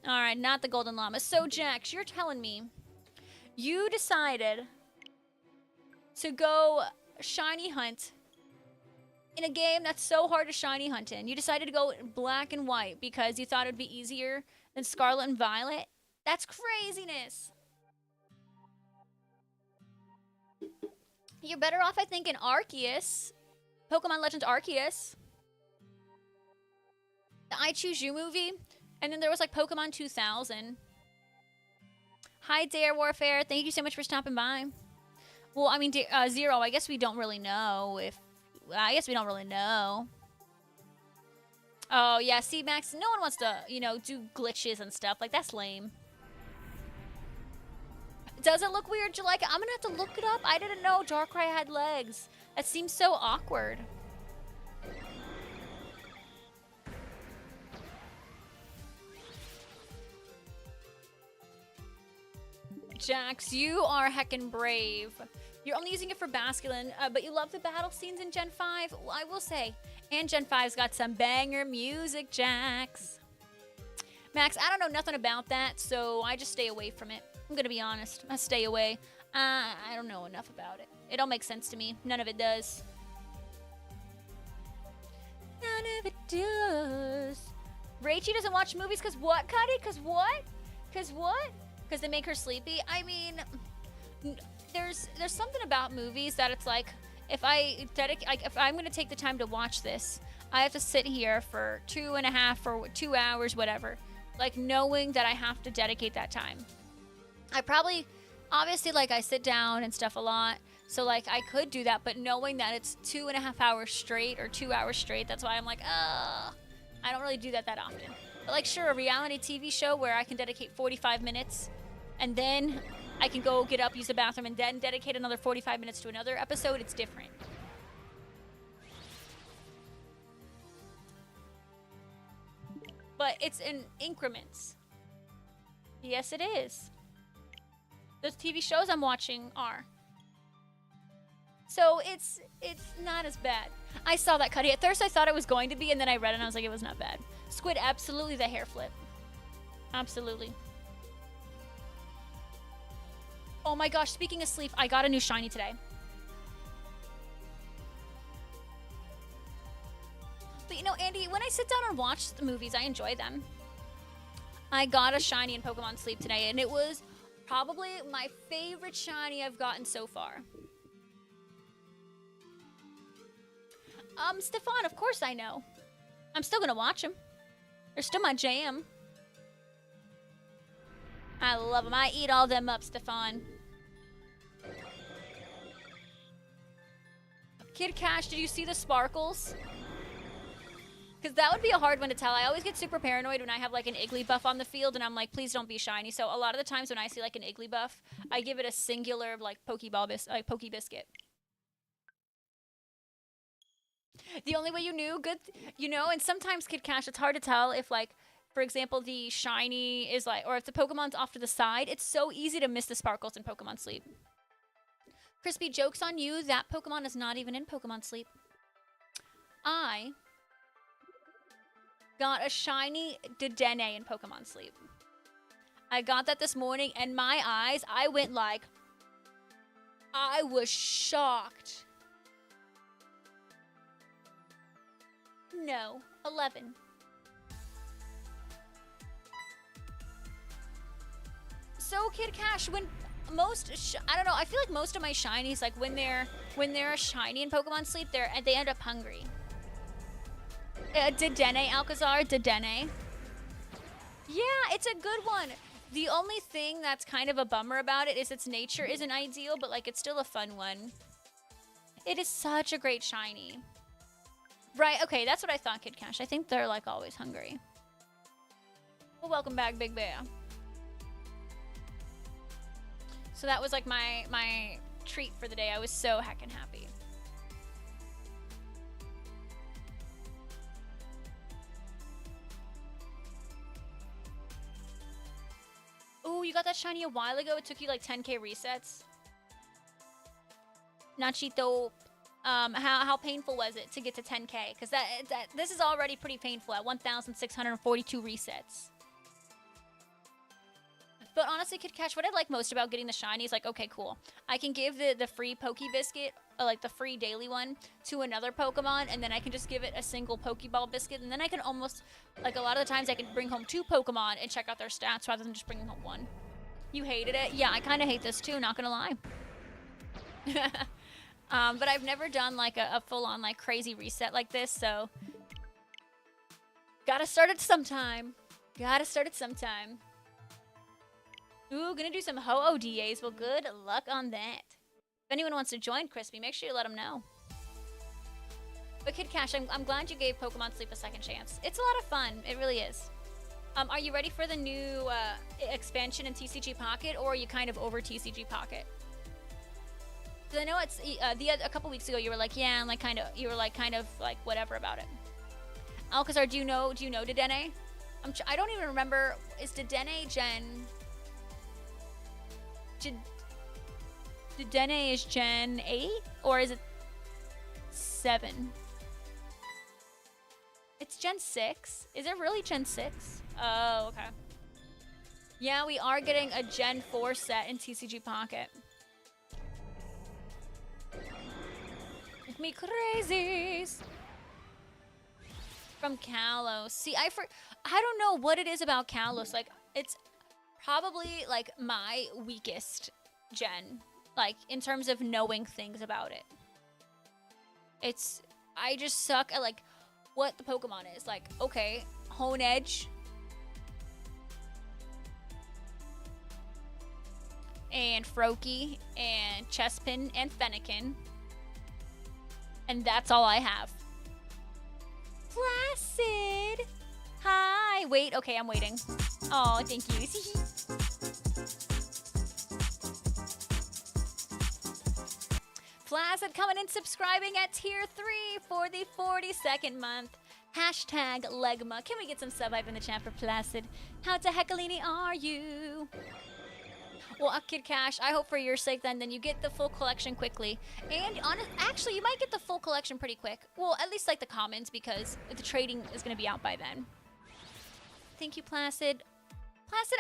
All right, not the golden llama. So, Jax, you're telling me you decided to go shiny hunt in a game that's so hard to shiny hunt in. You decided to go black and white because you thought it would be easier than Scarlet and Violet? That's craziness. You're better off, I think, in Arceus. Pokemon Legends Arceus. The I Choose You movie. And then there was like Pokemon 2000. Hi, Dare Warfare. Thank you so much for stopping by. Well, I mean, Zero, I guess we don't really know if... I guess we don't really know. Oh, yeah. See, Max, no one wants to, you know, do glitches and stuff. Like, that's lame. Does it look weird? Do you like it? I'm gonna have to look it up. I didn't know Darkrai had legs. That seems so awkward. Jax, you are heckin' brave. You're only using it for Basculin, but you love the battle scenes in Gen 5. Well, I will say, and Gen 5's got some banger music, Jax. Max, I don't know nothing about that, so I just stay away from it. I'm gonna be honest. I stay away. I don't know enough about it. It don't make sense to me. None of it does. None of it does. Rachie doesn't watch movies because what, Cuddy? Because what? Because what? Because they make her sleepy? I mean, there's something about movies that it's like, if I'm going to take the time to watch this, I have to sit here for 2.5 or 2 hours, whatever. Like, knowing that I have to dedicate that time. I probably, obviously, like, I sit down and stuff a lot. So, like, I could do that, but knowing that it's 2.5 hours straight or 2 hours straight, that's why I'm like, I don't really do that often. But, like, sure, a reality TV show where I can dedicate 45 minutes and then I can go get up, use the bathroom, and then dedicate another 45 minutes to another episode, it's different. But it's in increments. Yes, it is. Those TV shows I'm watching are. So it's not as bad. I saw that, Cuddy. At first I thought it was going to be, and then I read it and I was like, it was not bad. Squid, absolutely the hair flip. Absolutely. Oh my gosh, speaking of sleep, I got a new shiny today. But you know, Andy, when I sit down and watch the movies, I enjoy them. I got a shiny in Pokemon Sleep today, and it was probably my favorite shiny I've gotten so far. Stefan, of course I know. I'm still gonna watch him. They're still my jam. I love them. I eat all them up, Stefan. Kid Cash, did you see the sparkles? Because that would be a hard one to tell. I always get super paranoid when I have like an Igglybuff on the field and I'm like, please don't be shiny. So a lot of the times when I see like an Igglybuff, I give it a singular like Pokebiscuit. The only way you knew, good, you know, and sometimes Kid Cash, it's hard to tell if like, for example, the shiny is like, or if the Pokemon's off to the side, it's so easy to miss the sparkles in Pokemon Sleep. Crispy, joke's on you, that Pokemon is not even in Pokemon Sleep. I got a shiny Dedenne in Pokemon Sleep. I got that this morning, and my eyes, I went like, I was shocked. No, 11. So, Kid Cash, when most, I don't know, I feel like most of my shinies, like when they're a shiny in Pokemon Sleep, they end up hungry. Dedenne, Alcazar, Dedenne. Yeah, it's a good one. The only thing that's kind of a bummer about it is its nature isn't ideal, but like it's still a fun one. It is such a great shiny. Right, okay, that's what I thought, Kid Cash. I think they're like always hungry. Well, welcome back, Big Bear. So that was like my treat for the day. I was so heckin' happy. Ooh, you got that shiny a while ago. It took you like 10k resets. Nachito, how painful was it to get to 10k? Because this is already pretty painful at 1,642 resets. But honestly, Kid Cash, what I like most about getting the shiny is like, okay, cool. I can give the free Poke Biscuit, like the free daily one, to another Pokemon, and then I can just give it a single Pokeball Biscuit, and then I can almost, like a lot of the times I can bring home 2 Pokemon and check out their stats rather than just bringing home 1. You hated it? Yeah, I kind of hate this too, not gonna lie. But I've never done like a full-on like crazy reset like this, so gotta start it sometime. Gotta start it sometime. Ooh, gonna do some ho-ODAs. Well, good luck on that. If anyone wants to join Crispy, make sure you let them know. But Kid Cash, I'm glad you gave Pokemon Sleep a second chance. It's a lot of fun. It really is. Are you ready for the new expansion in TCG Pocket, or are you kind of over TCG Pocket? Because I know it's a couple weeks ago you were like, yeah, and like kind of like whatever about it. Alcazar, do you know Dedenne? I don't even remember. Is Dedenne Gen? Dedenne is Gen 8 or is it 7? It's Gen 6. Is it really Gen 6? Oh, okay. Yeah, we are getting a Gen 4 set in TCG Pocket. Make me crazies. From Kalos. See, I don't know what it is about Kalos. Like, it's probably like my weakest gen, like in terms of knowing things about it. I just suck at like what the Pokemon is. Like, okay, Hone Edge and Froakie and Chespin and Fennekin, and that's all I have. Placid. Hi. Wait. Okay, I'm waiting. Oh, thank you. Placid coming in, subscribing at tier 3 for the 42nd month. Hashtag Legma. Can we get some sub hype in the chat for Placid? How the heckalini are you? Well, Kid Cash, I hope for your sake then you get the full collection quickly. And actually, you might get the full collection pretty quick. Well, at least like the commons, because the trading is going to be out by then. Thank you, Placid. Placid,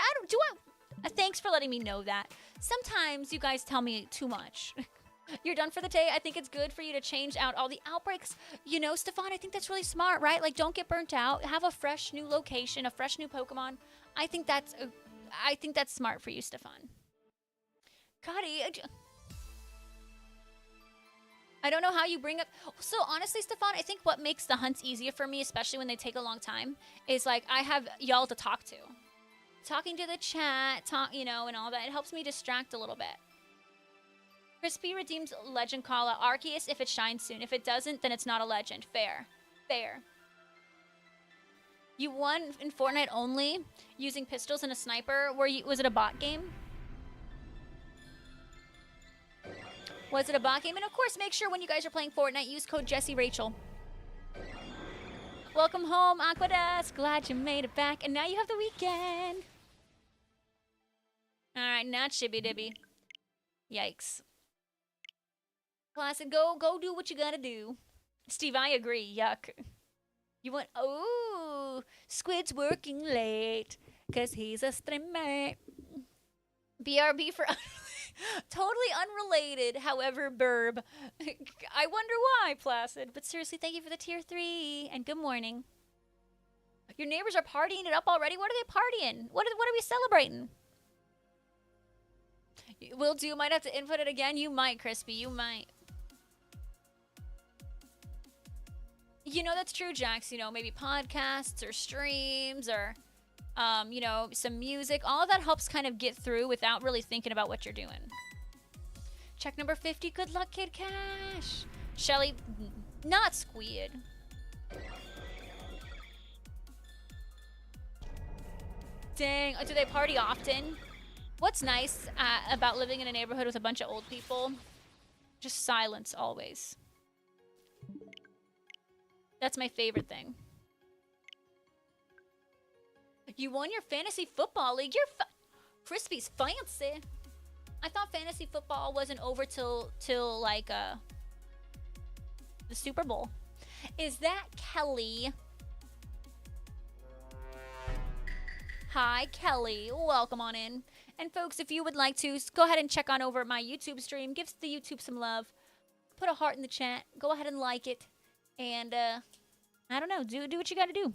thanks for letting me know that. Sometimes you guys tell me too much. You're done for the day. I think it's good for you to change out all the outbreaks. You know, Stefan, I think that's really smart, right? Like, don't get burnt out. Have a fresh new location, a fresh new Pokemon. I think that's smart for you, Stefan. Gotti, I don't know how you bring up... So, honestly, Stefan, I think what makes the hunts easier for me, especially when they take a long time, is, like, I have y'all to talk to. Talking to the chat, and all that. It helps me distract a little bit. Crispy redeems Legend Call out Arceus if it shines soon. If it doesn't, then it's not a legend. Fair. Fair. You won in Fortnite only using pistols and a sniper. Was it a bot game? Was it a bot game? And of course, make sure when you guys are playing Fortnite, use code JessieRachel. Welcome home, Aquadas. Glad you made it back. And now you have the weekend. Alright, not shibby dibby. Yikes. Classic, go do what you gotta do. Steve, I agree. Yuck. You want... Oh, Squid's working late. Because he's a streamer. BRB for... Totally unrelated, however, burb. I wonder why, Placid. But seriously, thank you for the tier 3. And good morning. Your neighbors are partying it up already? What are they partying? What are we celebrating? Will do. Might have to input it again. You might, Crispy. You might. You know, that's true, Jax. You know, maybe podcasts or streams or... some music. All of that helps kind of get through without really thinking about what you're doing. Check number 50. Good luck, Kid Cash. Shelly, not Squid. Dang. Do they party often? What's nice about living in a neighborhood with a bunch of old people? Just silence always. That's my favorite thing. You won your fantasy football league. You're Crispy's fancy. I thought fantasy football wasn't over till like the Super Bowl. Is that Kelly? Hi, Kelly. Welcome on in. And folks, if you would like to, go ahead and check on over my YouTube stream. Give the YouTube some love. Put a heart in the chat. Go ahead and like it. And, I don't know. Do what you gotta do.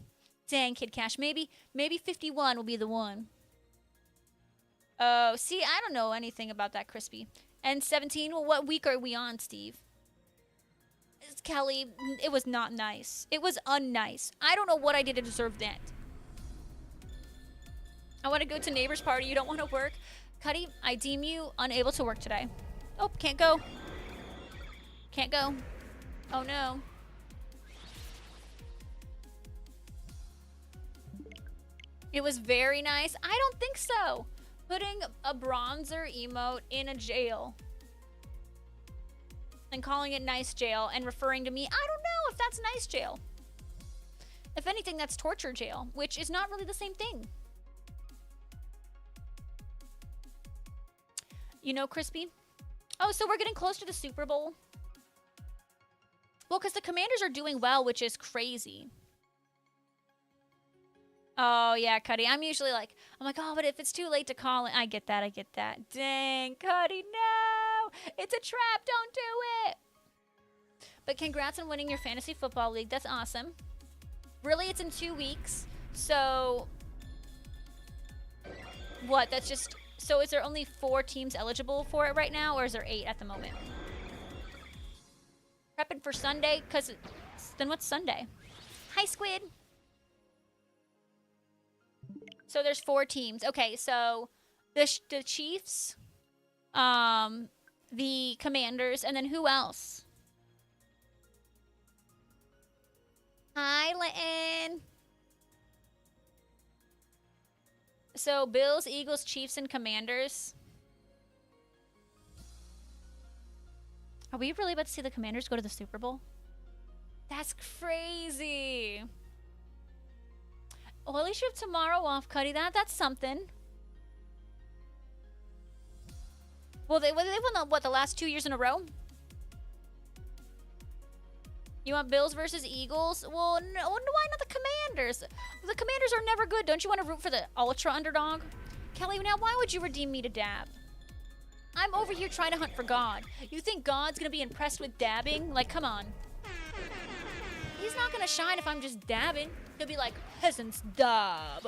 Dang, Kid Cash. Maybe 51 will be the one. Oh, see, I don't know anything about that, Crispy. And 17, well, what week are we on, Steve? It's Kelly, it was not nice. It was unnice. I don't know what I did to deserve that. I want to go to neighbor's party. You don't want to work? Cuddy, I deem you unable to work today. Oh, can't go. Can't go. Oh, no. It was very nice. I don't think so. Putting a bronzer emote in a jail and calling it nice jail and referring to me, I don't know if that's nice jail. If anything, that's torture jail, which is not really the same thing. You know, Crispy? Oh, so we're getting close to the Super Bowl? Well, because the Commanders are doing well, which is crazy. Oh, yeah, Cuddy. I'm usually like, oh, but if it's too late to call it. I get that. Dang, Cuddy, no! It's a trap. Don't do it! But congrats on winning your fantasy football league. That's awesome. Really, it's in 2 weeks. So, what? That's just... So is there only 4 teams eligible for it right now, or is there 8 at the moment? Prepping for Sunday? Because then what's Sunday? Hi, Squid! So there's 4 teams. Okay, so the Chiefs, the Commanders, and then who else? Hi, Litton. So Bills, Eagles, Chiefs, and Commanders. Are we really about to see the Commanders go to the Super Bowl? That's crazy. Well, at least you have tomorrow off, Cuddy. That's something. Well, they won the last 2 years in a row? You want Bills versus Eagles? Well, no, why not the Commanders? The Commanders are never good. Don't you want to root for the ultra underdog? Kelly, now why would you redeem me to dab? I'm over here trying to hunt for God. You think God's going to be impressed with dabbing? Like, come on. He's not going to shine if I'm just dabbing. He'll be like, peasant's dab.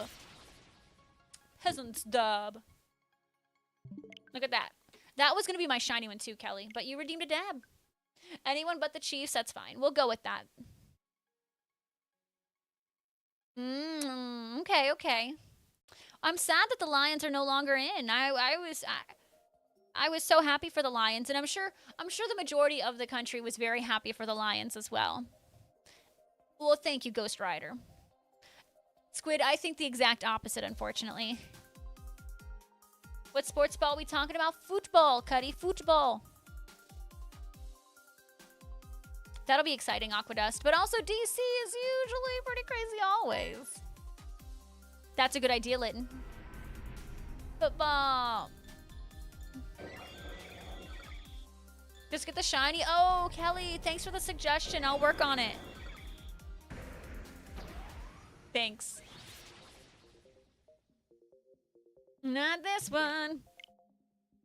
Peasant's dab. Look at that. That was going to be my shiny one too, Kelly. But you redeemed a dab. Anyone but the Chiefs, that's fine. We'll go with that. Okay. I'm sad that the Lions are no longer in. I was so happy for the Lions, and I'm sure the majority of the country was very happy for the Lions as well. Well, thank you, Ghost Rider. Squid, I think the exact opposite, unfortunately. What sports ball are we talking about? Football, Cuddy. Football. That'll be exciting, Aquadust. But also, DC is usually pretty crazy always. That's a good idea, Litton. Football. Just get the shiny. Oh, Kelly, thanks for the suggestion. I'll work on it. Thanks. Not this one.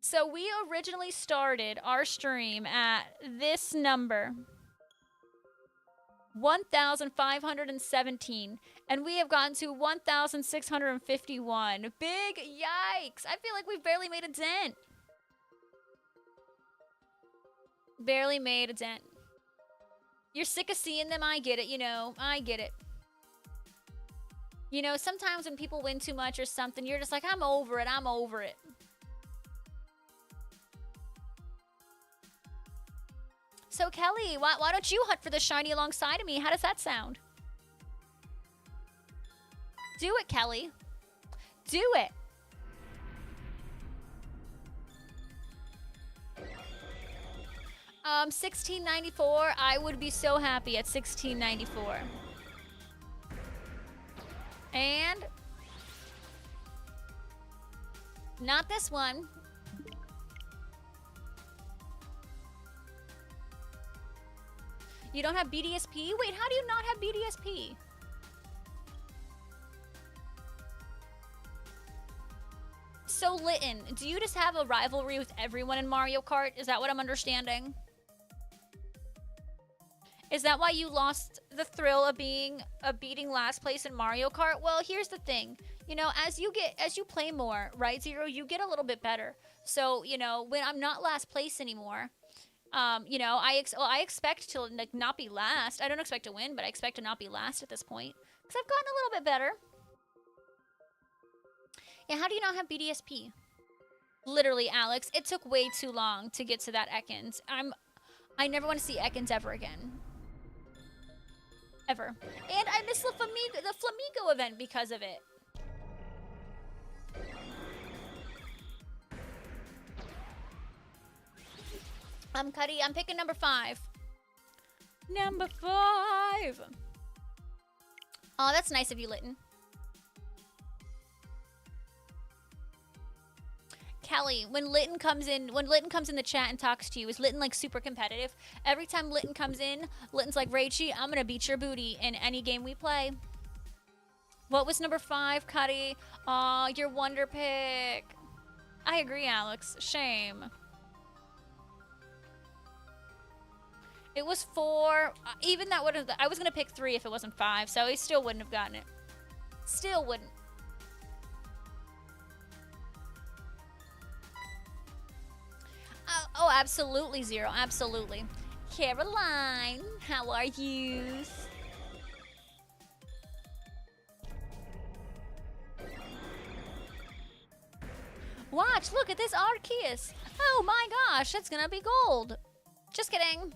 So we originally started our stream at this number. 1,517. And we have gotten to 1,651. Big yikes. I feel like we've barely made a dent. Barely made a dent. You're sick of seeing them. I get it, you know. I get it. You know, sometimes when people win too much or something, you're just like, I'm over it. I'm over it. So, Kelly, why don't you hunt for the shiny alongside of me? How does that sound? Do it, Kelly. Do it. $16.94. I would be so happy at $16.94. And not this one. You don't have BDSP? Wait, how do you not have BDSP? So, Litten, do you just have a rivalry with everyone in Mario Kart? Is that what I'm understanding? Is that why you lost the thrill of beating last place in Mario Kart? Well, here's the thing. You know, as you play more, right, Zero, you get a little bit better. So, you know, when I'm not last place anymore, you know, I expect to like not be last. I don't expect to win, but I expect to not be last at this point because I've gotten a little bit better. Yeah, how do you not have BDSP? Literally, Alex, it took way too long to get to that Ekans. I never want to see Ekans ever again. Ever. And I missed the Flamingo event because of it. Cuddy, I'm picking number 5. Number 5. Oh, that's nice of you, Litten. Kelly, when Litten comes in the chat and talks to you, is Litten like super competitive? Every time Litten comes in, Litten's like, Rachie, I'm gonna beat your booty in any game we play. What was number 5, Cuddy? Aw, your wonder pick. I agree, Alex. Shame. It was 4. Even that would have... I was gonna pick 3 if it wasn't 5, so he still wouldn't have gotten it. Still wouldn't. Oh, absolutely, Zero. Absolutely. Caroline, how are you? Watch, look at this Arceus. Oh my gosh, that's gonna be gold. Just kidding.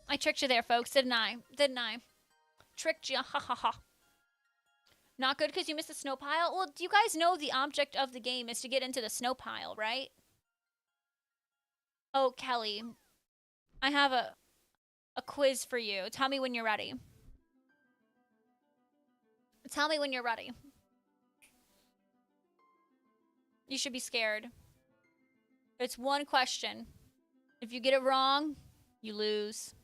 I tricked you there, folks, didn't I? Didn't I? Tricked you, ha ha ha. Not good because you missed the snow pile? Well, do you guys know the object of the game is to get into the snow pile, right? Oh, Kelly, I have a quiz for you. Tell me when you're ready. Tell me when you're ready. You should be scared. It's one question. If you get it wrong, you lose.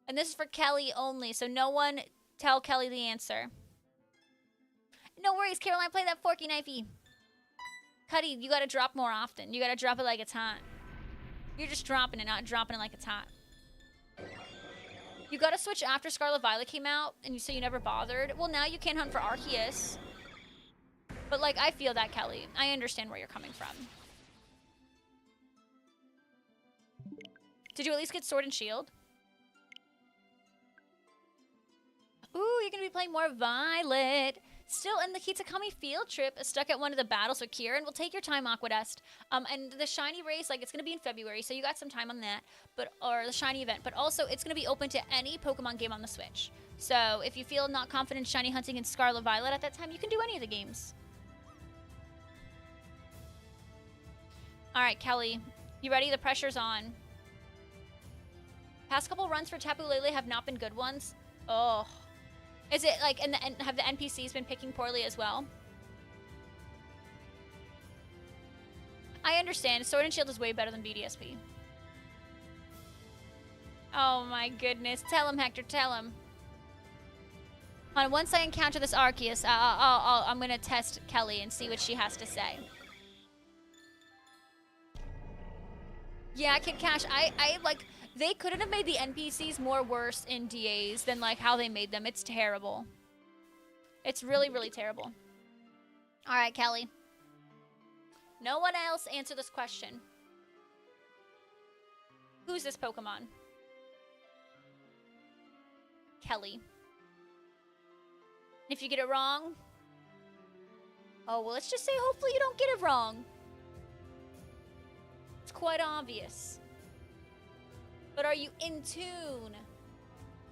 And this is for Kelly only, so no one tell Kelly the answer. No worries, Caroline, play that forky knifey. Cuddy, you gotta drop more often. You gotta drop it like it's hot. You're just dropping it, not dropping it like it's hot. You gotta switch after Scarlet Violet came out, and you say you never bothered. Well, now you can't hunt for Arceus. But, like, I feel that, Kelly. I understand where you're coming from. Did you at least get Sword and Shield? Ooh, you're gonna be playing more Violet. Still in the Kitakami field trip, stuck at one of the battles with Kieran. We'll take your time, Aquadust. And the shiny race, like, it's going to be in February, so you got some time on that. Or the shiny event. But also, it's going to be open to any Pokemon game on the Switch. So if you feel not confident shiny hunting in Scarlet Violet at that time, you can do any of the games. All right, Kelly. You ready? The pressure's on. Past couple runs for Tapu Lele have not been good ones. Oh. Is it like, and have the NPCs been picking poorly as well? I understand. Sword and Shield is way better than BDSP. Oh my goodness. Tell him, Hector. Tell him. Once I encounter this Arceus, I'm going to test Kelly and see what she has to say. Yeah, Kid Cash. I like... They couldn't have made the NPCs more worse in DAs than, like, how they made them. It's terrible. It's really, really terrible. All right, Kelly. No one else answer this question. Who's this Pokemon? Kelly. If you get it wrong... Oh, well, let's just say hopefully you don't get it wrong. It's quite obvious. But are you in tune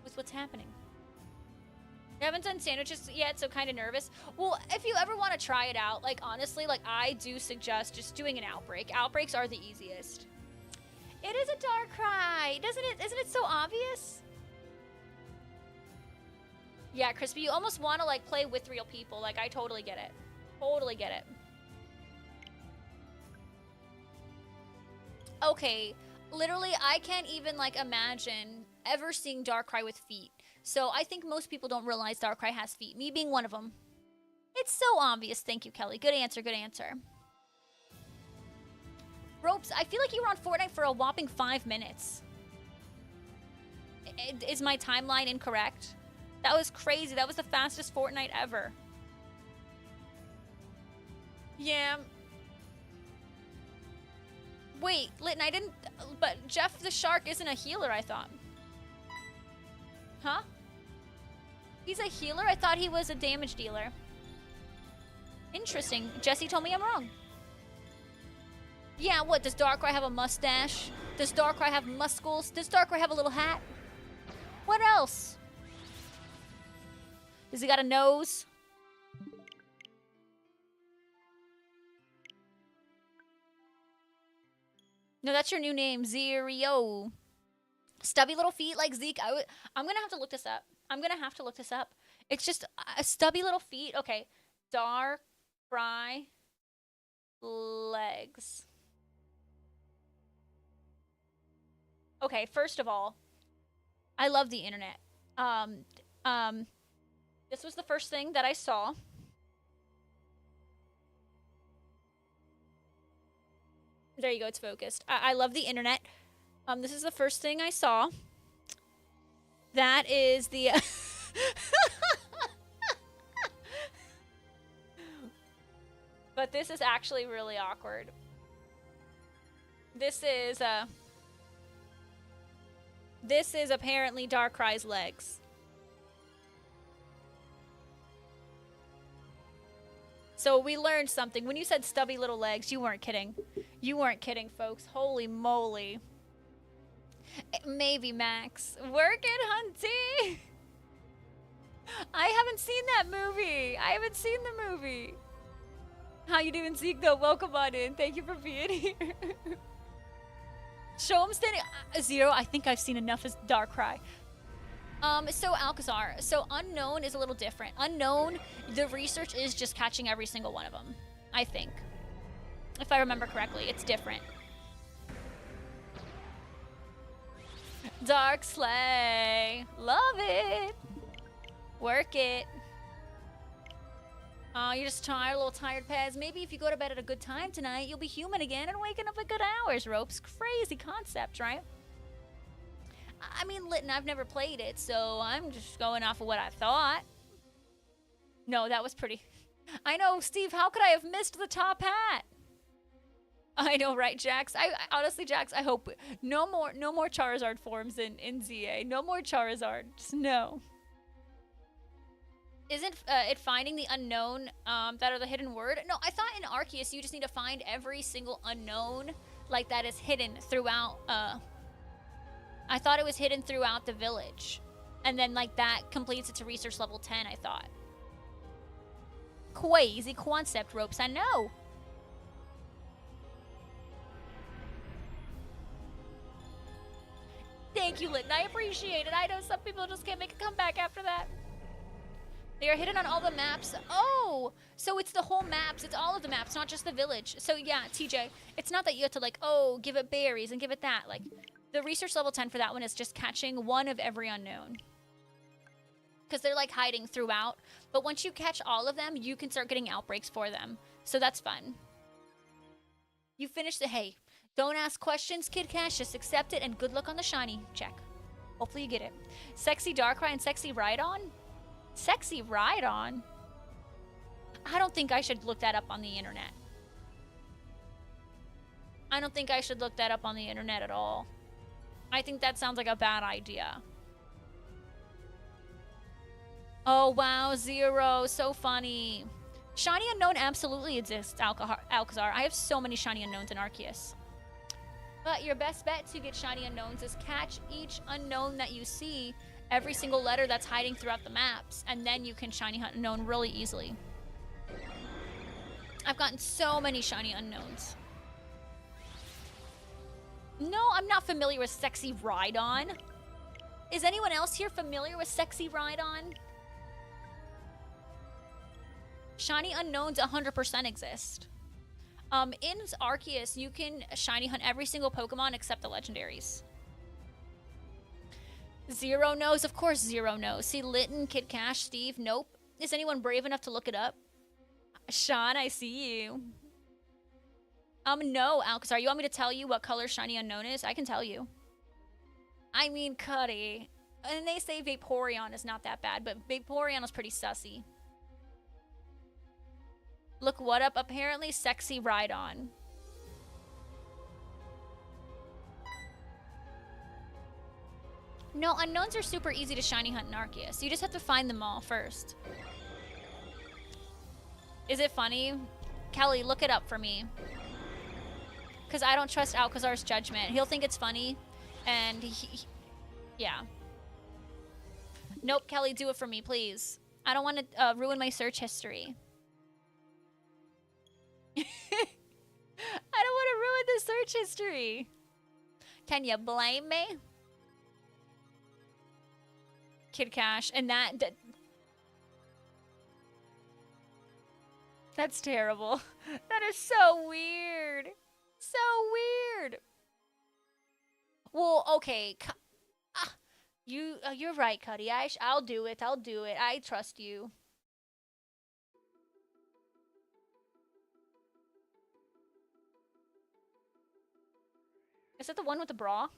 with what's happening? I haven't done sandwiches yet, so kind of nervous. Well, if you ever want to try it out, like, honestly, like, I do suggest just doing an outbreak. Outbreaks are the easiest. It is a Darkrai, doesn't it? Isn't it so obvious? Yeah, Crispy, you almost want to, like, play with real people. Like, I totally get it. Totally get it. Okay, literally, I can't even, like, imagine ever seeing Darkrai with feet. So I think most people don't realize Darkrai has feet, me being one of them. It's so obvious. Thank you, Kelly. Good answer, good answer. Ropes, I feel like you were on Fortnite for a whopping 5 minutes. Is my timeline incorrect? That was crazy. That was the fastest Fortnite ever. Yeah. Wait, Litten, I didn't... But Jeff the Shark isn't a healer, I thought. Huh? He's a healer? I thought he was a damage dealer. Interesting. Jesse told me I'm wrong. Yeah, what? Does Darkrai have a mustache? Does Darkrai have muscles? Does Darkrai have a little hat? What else? Does he got a nose? No, that's your new name, Zero. Stubby little feet like Zeke. I'm gonna have to look this up. I'm gonna have to look this up. It's just stubby little feet. Okay, Darkrai legs. Okay, first of all, I love the internet. This was the first thing that I saw. There you go, it's focused. I love the internet. This is the first thing I saw. That is the... But this is actually really awkward. This is apparently Darkrai's legs. So we learned something. When you said stubby little legs, you weren't kidding. You weren't kidding, folks. Holy moly. Maybe, Max. Work it, Hunty! I haven't seen that movie. I haven't seen the movie. How you doing, Zeke, though? Welcome on in. Thank you for being here. Show him standing... Zero, I think I've seen enough as Darkrai. So Alcazar. So Unknown is a little different. Unknown, the research is just catching every single one of them. I think. If I remember correctly, it's different. Dark Slay. Love it. Work it. Oh, you're just tired, a little tired, Pez. Maybe if you go to bed at a good time tonight, you'll be human again and waking up at good hours, Ropes. Crazy concept, right? I mean, Litten, I've never played it, so I'm just going off of what I thought. No, that was pretty. I know, Steve, how could I have missed the top hat? I know, right, Jax? I honestly, Jax, I hope no more Charizard forms in ZA. No more Charizard. Just no. Isn't it finding the unknown that are the hidden word? No, I thought in Arceus you just need to find every single unknown like that is hidden throughout. I thought it was hidden throughout the village, and then like that completes it to research level 10. I thought. Crazy concept, Ropes. I know. Thank you, Litten. I appreciate it. I know some people just can't make a comeback after that. They are hidden on all the maps. Oh, so it's the whole maps. It's all of the maps, not just the village. So yeah, TJ, it's not that you have to like, oh, give it berries and give it that. Like, the research level 10 for that one is just catching one of every unknown. Because they're like hiding throughout. But once you catch all of them, you can start getting outbreaks for them. So that's fun. You finished the, hey, don't ask questions, Kid Cash. Just accept it and good luck on the shiny. Check. Hopefully you get it. Sexy Darkrai and Sexy Rhydon? Sexy Rhydon? I don't think I should look that up on the internet. I don't think I should look that up on the internet at all. I think that sounds like a bad idea. Oh, wow, Zero. So funny. Shiny Unknown absolutely exists, Alcazar. I have so many Shiny Unknowns in Arceus. But your best bet to get Shiny Unknowns is catch each unknown that you see every single letter that's hiding throughout the maps, and then you can shiny hunt unknown really easily. I've gotten so many shiny unknowns. No, I'm not familiar with Sexy Rhydon. Is anyone else here familiar with Sexy Rhydon? Shiny unknowns 100% exist. In Arceus, you can shiny hunt every single Pokemon except the legendaries. Zero knows, of course Zero knows. See, Litton, Kid Cash, Steve, nope. Is anyone brave enough to look it up? Sean, I see you. No, Alcazar, you want me to tell you what color shiny unknown is? I can tell you. I mean, Cuddy. And they say Vaporeon is not that bad, but Vaporeon is pretty sussy. Look what up? Apparently Sexy Rhydon. No, unknowns are super easy to shiny hunt in Arceus. You just have to find them all first. Is it funny? Kelly, look it up for me. Because I don't trust Alcazar's judgment. He'll think it's funny, and yeah. Nope, Kelly, do it for me, please. I don't want to ruin my search history. I don't want to ruin the search history. Can you blame me? Kid Cash, and that's terrible. That is so weird. So weird. Well, okay. You're right, Cuddy. I'll do it. I'll do it. I trust you. Is that the one with the bra?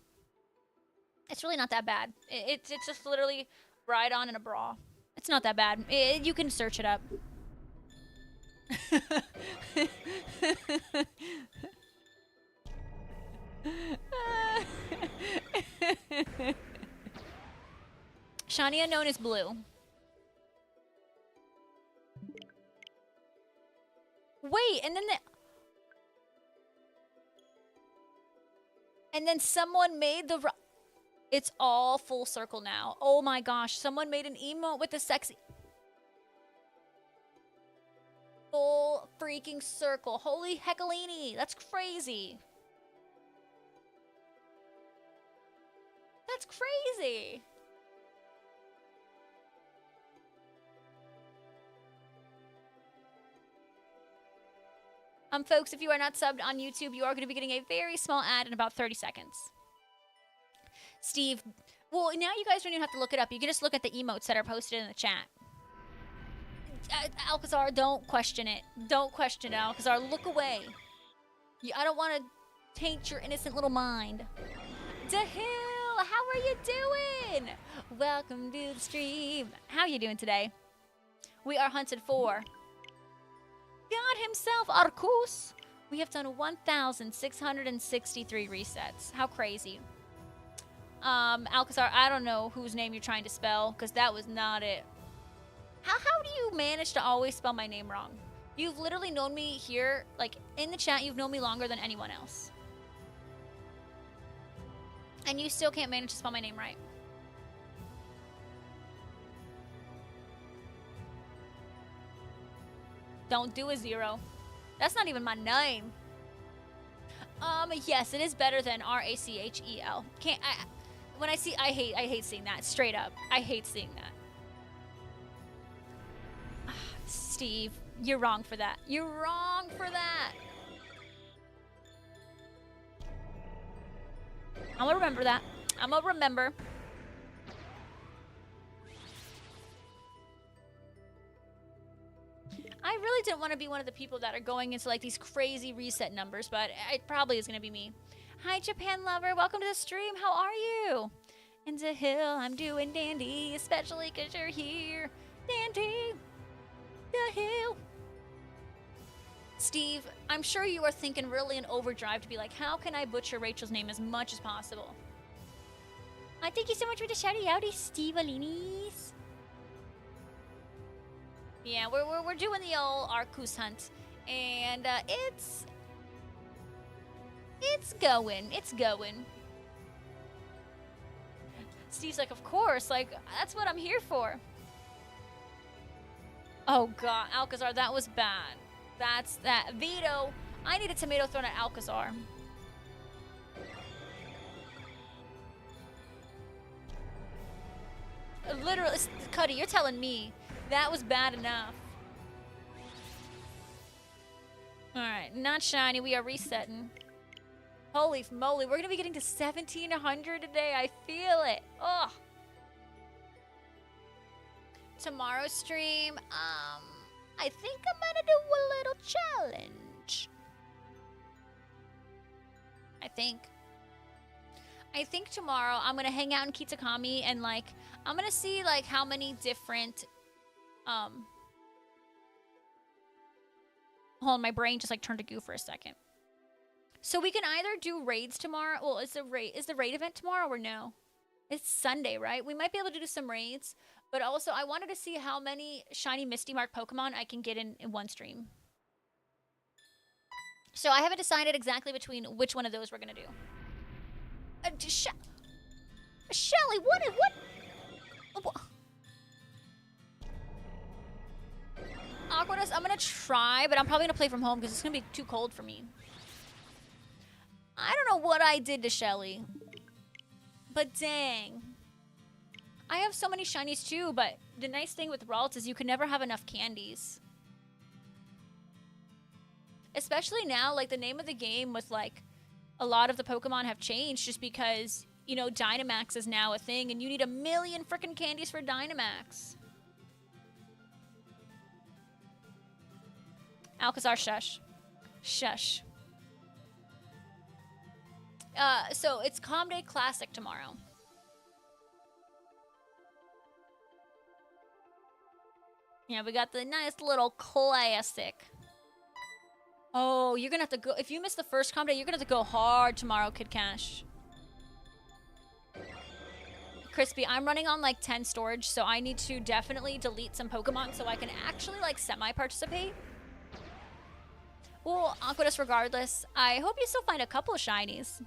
It's really not that bad. It's just literally Rhydon in a bra. It's not that bad. You can search it up. Shiny unknown is blue. Wait, and then someone made the... It's all full circle now. Oh my gosh, someone made an emote with the sexy... Full freaking circle. Holy heckalini, that's crazy. That's crazy. Folks, if you are not subbed on YouTube, you are going to be getting a very small ad in about 30 seconds. Steve, well, now you guys don't even have to look it up. You can just look at the emotes that are posted in the chat. Alcazar, don't question it. Don't question it, Alcazar. Look away. I don't want to taint your innocent little mind. DeHill, how are you doing? Welcome to the stream. How are you doing today? We are hunted for God himself, Arceus. We have done 1,663 resets. How crazy. Alcazar, I don't know whose name you're trying to spell, because that was not it. How do you manage to always spell my name wrong? You've literally known me here, like, in the chat, you've known me longer than anyone else. And you still can't manage to spell my name right. Don't do a zero. That's not even my name. Yes, it is better than Rachel. When I hate seeing that. Straight up. I hate seeing that. Steve, you're wrong for that. You're wrong for that. I'm gonna remember that. I'm gonna remember. I really didn't want to be one of the people that are going into like these crazy reset numbers, but it probably is going to be me. Hi, Japan lover. Welcome to the stream. How are you? In the hill, I'm doing dandy, especially because you're here. Dandy, the hill. Steve, I'm sure you are thinking really in overdrive to be like, how can I butcher Rachel's name as much as possible? Thank you so much for the shouty outy, Steve Alinis. Yeah, we're doing the old Arceus hunt, and it's going. Steve's like, of course, like, that's what I'm here for. Oh god, Alcazar, that was bad. That's that. Veto. I need a tomato thrown at Alcazar. Literally, Cuddy, you're telling me that was bad enough. Alright, not shiny. We are resetting. Holy moly, we're gonna be getting to 1,700 today. I feel it. Ugh. Tomorrow's stream, I think I'm gonna do a little challenge. I think tomorrow I'm gonna hang out in Kitakami and like I'm gonna see like how many different hold on, my brain just like turned to goo for a second. So we can either do raids tomorrow. Well, is the raid event tomorrow or no? It's Sunday, right? We might be able to do some raids, but also I wanted to see how many shiny Misty Mark Pokemon I can get in one stream. So I haven't decided exactly between which one of those we're gonna do. Shelly, what? Aquanus, I'm gonna try, but I'm probably gonna play from home because it's gonna be too cold for me. I don't know what I did to Shelly, but dang. I have so many shinies too, but the nice thing with Ralt is you can never have enough candies. Especially now, like the name of the game with like a lot of the Pokemon have changed just because, you know, Dynamax is now a thing and you need 1,000,000 freaking candies for Dynamax. Alcazar, shush. Shush. So it's Calm Day Classic tomorrow. Yeah, we got the nice little classic. Oh, you're gonna have to go. If you miss the first Calm Day, you're gonna have to go hard tomorrow, Kid Cash. Crispy, I'm running on like 10 storage, so I need to definitely delete some Pokemon so I can actually like semi-participate. Well, Aquadus, regardless, I hope you still find a couple of shinies.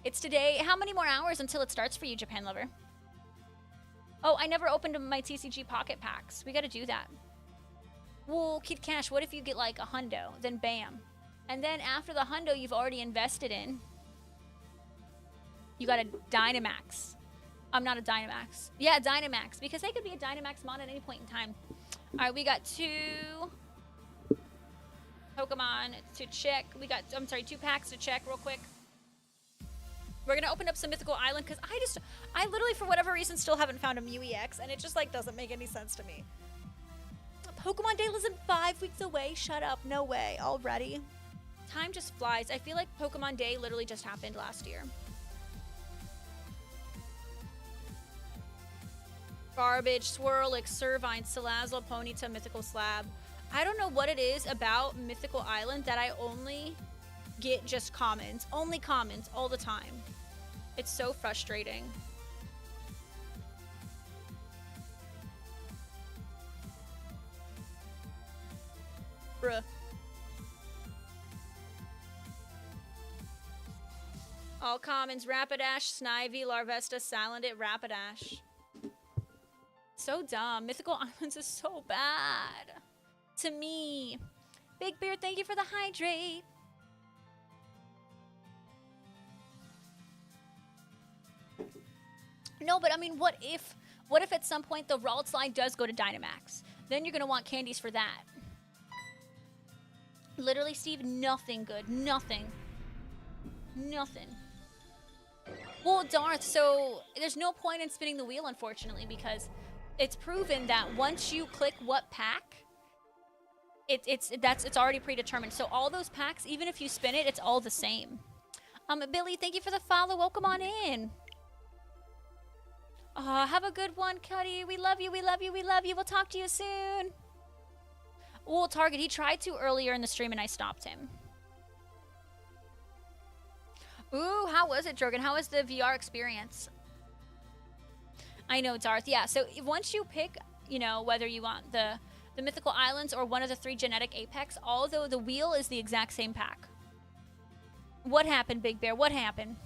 It's today. How many more hours until it starts for you, Japan Lover? Oh, I never opened my TCG Pocket Packs. We gotta do that. Well, Kid Cash, what if you get like a hundo? Then bam. And then after the hundo you've already invested in, you got a Dynamax. I'm not a Dynamax. Yeah, Dynamax. Because they could be a Dynamax mod at any point in time. Alright, we got 2 Pokemon to check. We got, I'm sorry, 2 packs to check real quick. We're gonna open up some Mythical Island because I literally, for whatever reason, still haven't found a Mew EX, and it just like doesn't make any sense to me. Pokemon Day isn't 5 weeks away. Shut up. No way. Already. Time just flies. I feel like Pokemon Day literally just happened last year. Garbage, Swirlix, Servine, Salazzle, Ponyta, Mythical Slab. I don't know what it is about Mythical Island that I only get just commons. Only commons all the time. It's so frustrating. Bruh. All commons, Rapidash, Snivy, Larvesta, Salandit, Rapidash. So dumb. Mythical Islands is so bad. To me. Big Beard, thank you for the hydrate. No, but I mean, what if at some point the Ralt slide does go to Dynamax? Then you're gonna want candies for that. Literally, Steve, nothing good. Nothing. Nothing. Well, Darth, so there's no point in spinning the wheel, unfortunately, because it's proven that once you click what pack, it's already predetermined. So all those packs, even if you spin it, it's all the same. Billy, thank you for the follow. Welcome on in. Have a good one, Cuddy. We love you, we love you, we love you. We'll talk to you soon. Well, Target, he tried to earlier in the stream and I stopped him. Ooh, how was it, Drogon? How was the VR experience? I know, Darth. Yeah, so once you pick, you know, whether you want the Mythical Islands or one of the 3 genetic Apex, although the wheel is the exact same pack. What happened, Big Bear? What happened?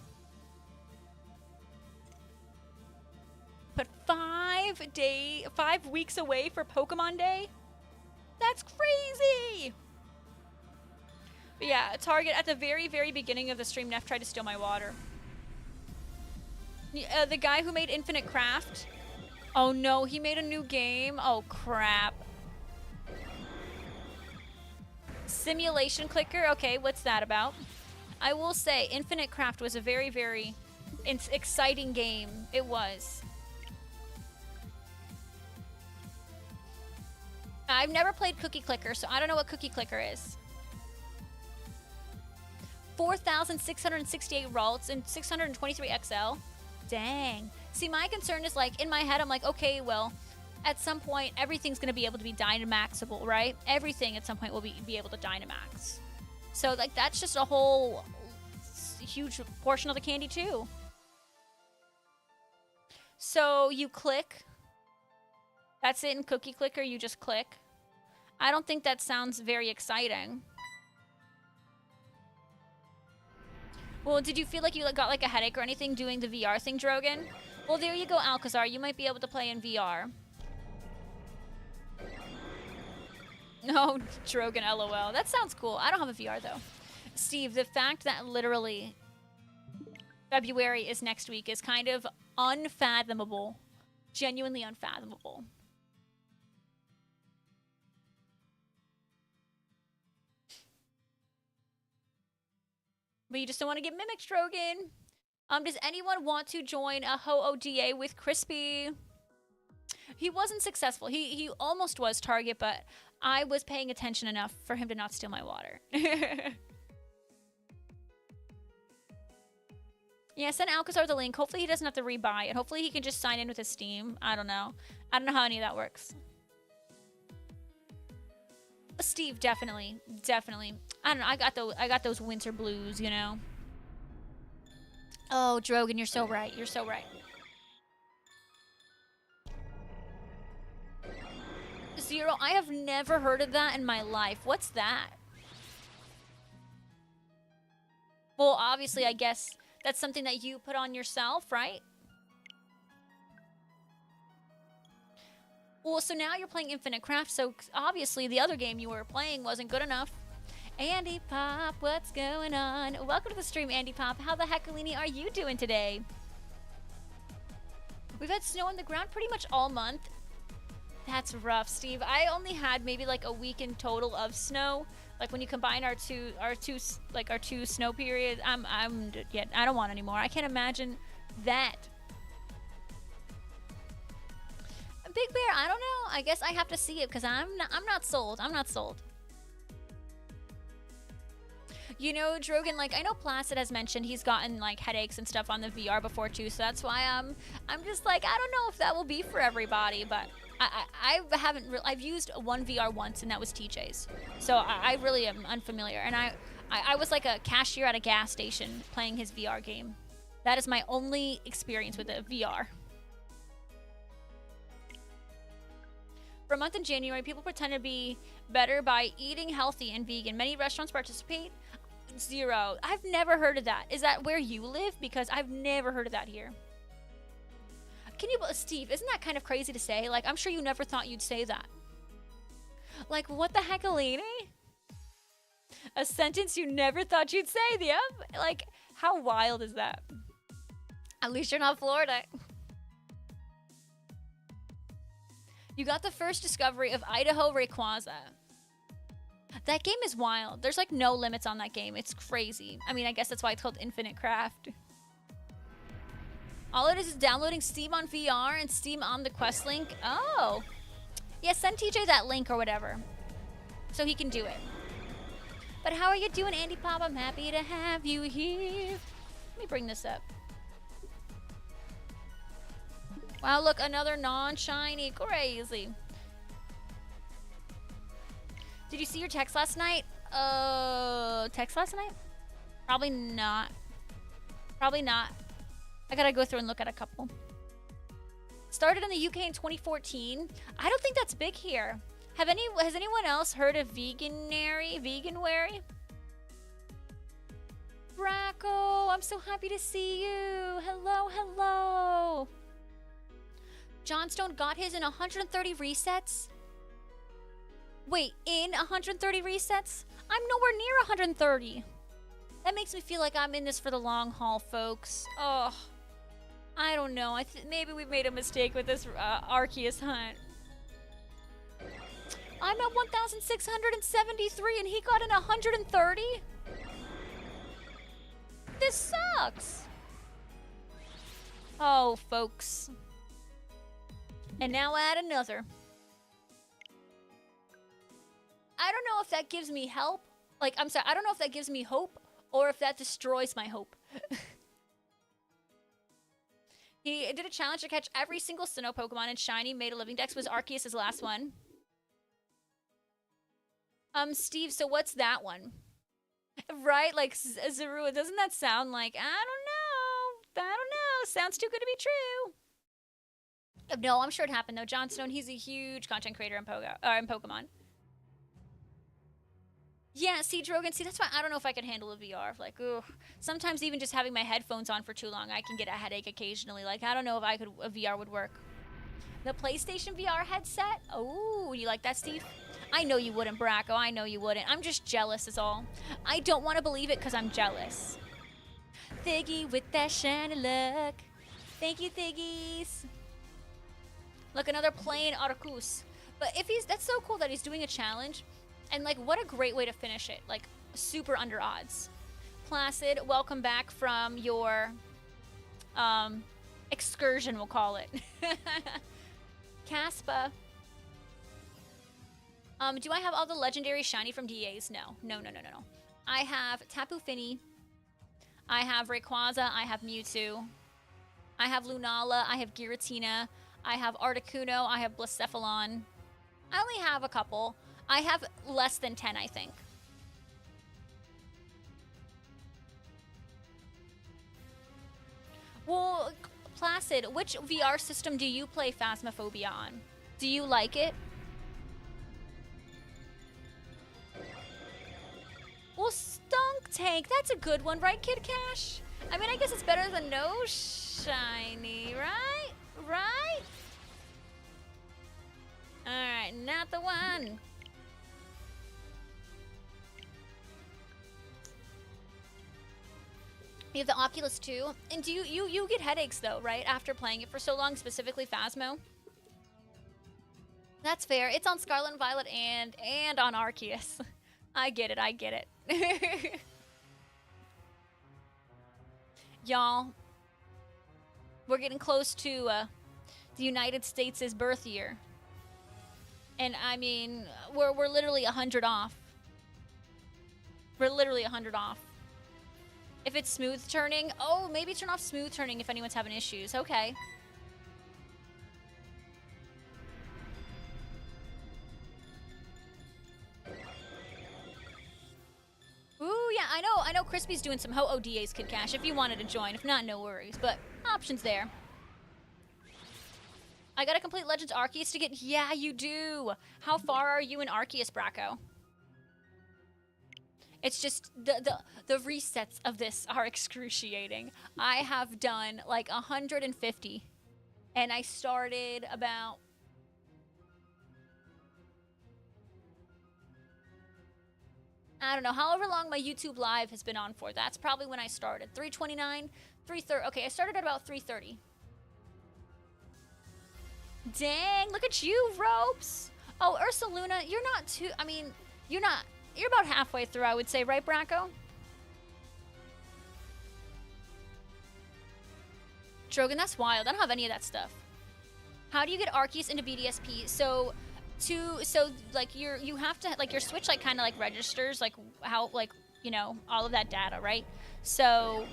But 5 weeks away for Pokemon Day? That's crazy! But yeah, Target at the very, very beginning of the stream, Neff tried to steal my water. The guy who made Infinite Craft. Oh no, he made a new game? Oh crap. Simulation Clicker? Okay, what's that about? I will say, Infinite Craft was a very, very exciting game. It was. I've never played Cookie Clicker, so I don't know what Cookie Clicker is. 4,668 Ralts and 623 XL. Dang. See, my concern is, like, in my head, I'm like, okay, well, at some point, everything's going to be able to be Dynamaxable, right? Everything at some point will be able to Dynamax. So, like, that's just a whole huge portion of the candy, too. So, you click. That's it in Cookie Clicker, you just click. I don't think that sounds very exciting. Well, did you feel like you got like a headache or anything doing the VR thing, Drogan? Well, there you go, Alcazar. You might be able to play in VR. No, Drogan, LOL. That sounds cool. I don't have a VR, though. Steve, the fact that literally February is next week is kind of unfathomable. Genuinely unfathomable. But you just don't want to get mimicked, Drogan. Does anyone want to join a Ho-ODA with Crispy? He wasn't successful. He almost was Target, but I was paying attention enough for him to not steal my water. Yeah, send Alcazar the link. Hopefully he doesn't have to rebuy it. Hopefully he can just sign in with his Steam. I don't know. I don't know how any of that works. Steve, definitely. Definitely. I don't know. I got those winter blues, you know. Oh, Drogan, you're so right. You're so right. Zero, I have never heard of that in my life. What's that? Well, obviously, I guess that's something that you put on yourself, right? Well, so now you're playing Infinite Craft, so obviously the other game you were playing wasn't good enough. Andy Pop, what's going on? Welcome to the stream, Andy Pop. How the heckalini are you doing today? We've had snow on the ground pretty much all month. That's rough, Steve. I only had maybe like a week in total of snow. Like when you combine our two snow periods, yeah, I don't want any more. I can't imagine that. Big Bear, I don't know. I guess I have to see it because I'm not sold. I'm not sold. You know, Drogan, like, I know Placid has mentioned he's gotten, like, headaches and stuff on the VR before, too, so that's why I'm just like, I don't know if that will be for everybody, but I've used one VR once, and that was TJ's. So I really am unfamiliar, and I was like a cashier at a gas station playing his VR game. That is my only experience with a VR. For a month in January, people pretend to be better by eating healthy and vegan. Many restaurants participate. Zero. I've never heard of that. Is that where you live? Because I've never heard of that here. Can you, Steve, isn't that kind of crazy to say? Like, I'm sure you never thought you'd say that. Like, what the heck, Alini? A sentence you never thought you'd say, yep. Like, how wild is that? At least you're not Florida. You got the first discovery of Idaho Rayquaza. That game is wild. There's like no limits on that game. It's crazy. I mean, I guess that's why it's called Infinite Craft. All it is downloading Steam on VR and Steam on the Quest link. Oh. Yeah, send TJ that link or whatever. So he can do it. But how are you doing, Andy Pop? I'm happy to have you here. Let me bring this up. Wow, look, another non-shiny. Crazy. Did you see your text last night? Text last night? Probably not. Probably not. I gotta go through and look at a couple. Started in the UK in 2014. I don't think that's big here. Has anyone else heard of Veganwary? Bracco, I'm so happy to see you. Hello, hello. Johnstone got his in 130 resets? Wait, in 130 resets? I'm nowhere near 130. That makes me feel like I'm in this for the long haul, folks. Oh, I don't know. Maybe we've made a mistake with this Arceus hunt. I'm at 1,673 and he got in 130? This sucks. Oh, folks. And now add another. I don't know if that gives me help. Like, I'm sorry, I don't know if that gives me hope or if that destroys my hope. He did a challenge to catch every single Sinnoh Pokemon in Shiny, made a living dex. Was Arceus' last one? Steve, so what's that one? Right? Like, Zorua, doesn't that sound like, I don't know. Sounds too good to be true. No, I'm sure it happened, though. Jon Stone, he's a huge content creator in Pokemon. Yeah, see, Drogon, see, that's why I don't know if I could handle a VR. Like, ugh. Sometimes even just having my headphones on for too long, I can get a headache occasionally. Like, I don't know if a VR would work. The PlayStation VR headset? Oh, you like that, Steve? I know you wouldn't, Bracco. I know you wouldn't. I'm just jealous is all. I don't want to believe it because I'm jealous. Thiggy with that shiny look. Thank you, Thiggies. Look, another plain Arceus. But if that's so cool that he's doing a challenge. And, like, what a great way to finish it. Like, super under odds. Placid, welcome back from your, excursion, we'll call it. Caspa. Do I have all the legendary shiny from DAs? No. No. I have Tapu Fini. I have Rayquaza. I have Mewtwo. I have Lunala. I have Giratina. I have Articuno. I have Blacephalon. I only have a couple. I have less than 10, I think. Well, Placid, which VR system do you play Phasmophobia on? Do you like it? Well, Stunk Tank, that's a good one, right, Kid Cash? I mean, I guess it's better than no shiny, right? Right? Alright, not the one. You have the Oculus 2. And do you get headaches, though, right? After playing it for so long, specifically Phasmo? That's fair. It's on Scarlet and Violet and on Arceus. I get it. Y'all, we're getting close to the United States' birth year. And, I mean, we're literally 100 off. We're literally 100 off. If it's smooth turning, oh, maybe turn off smooth turning if anyone's having issues. Okay. Ooh, yeah, I know Crispy's doing some Ho-Oh DAs, Kid Cash, if you wanted to join. If not, no worries. But options there. I gotta complete Legends Arceus to get... Yeah, you do. How far are you in Arceus, Bracco? It's just the resets of this are excruciating. I have done like 150 and I started about I don't know, however long my YouTube live has been on for. That's probably when I started. 329, 330. Okay, I started at about 330. Dang, look at you, Ropes. Oh, Ursaluna, you're not too, I mean, you're about halfway through, I would say, right, Bracco? Drogon, that's wild. I don't have any of that stuff. How do you get Arceus into BDSP? So like you have to like your Switch like kind of like registers like how like you know all of that data, right? So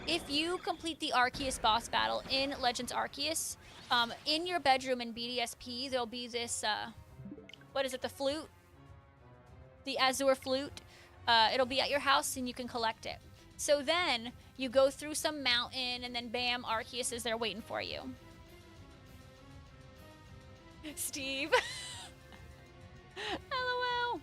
if you complete the Arceus boss battle in Legends Arceus, in your bedroom in BDSP there'll be this what is it? The flute. The Azure flute, it'll be at your house and you can collect it. So then you go through some mountain and then bam, Arceus is there waiting for you. Steve. LOL.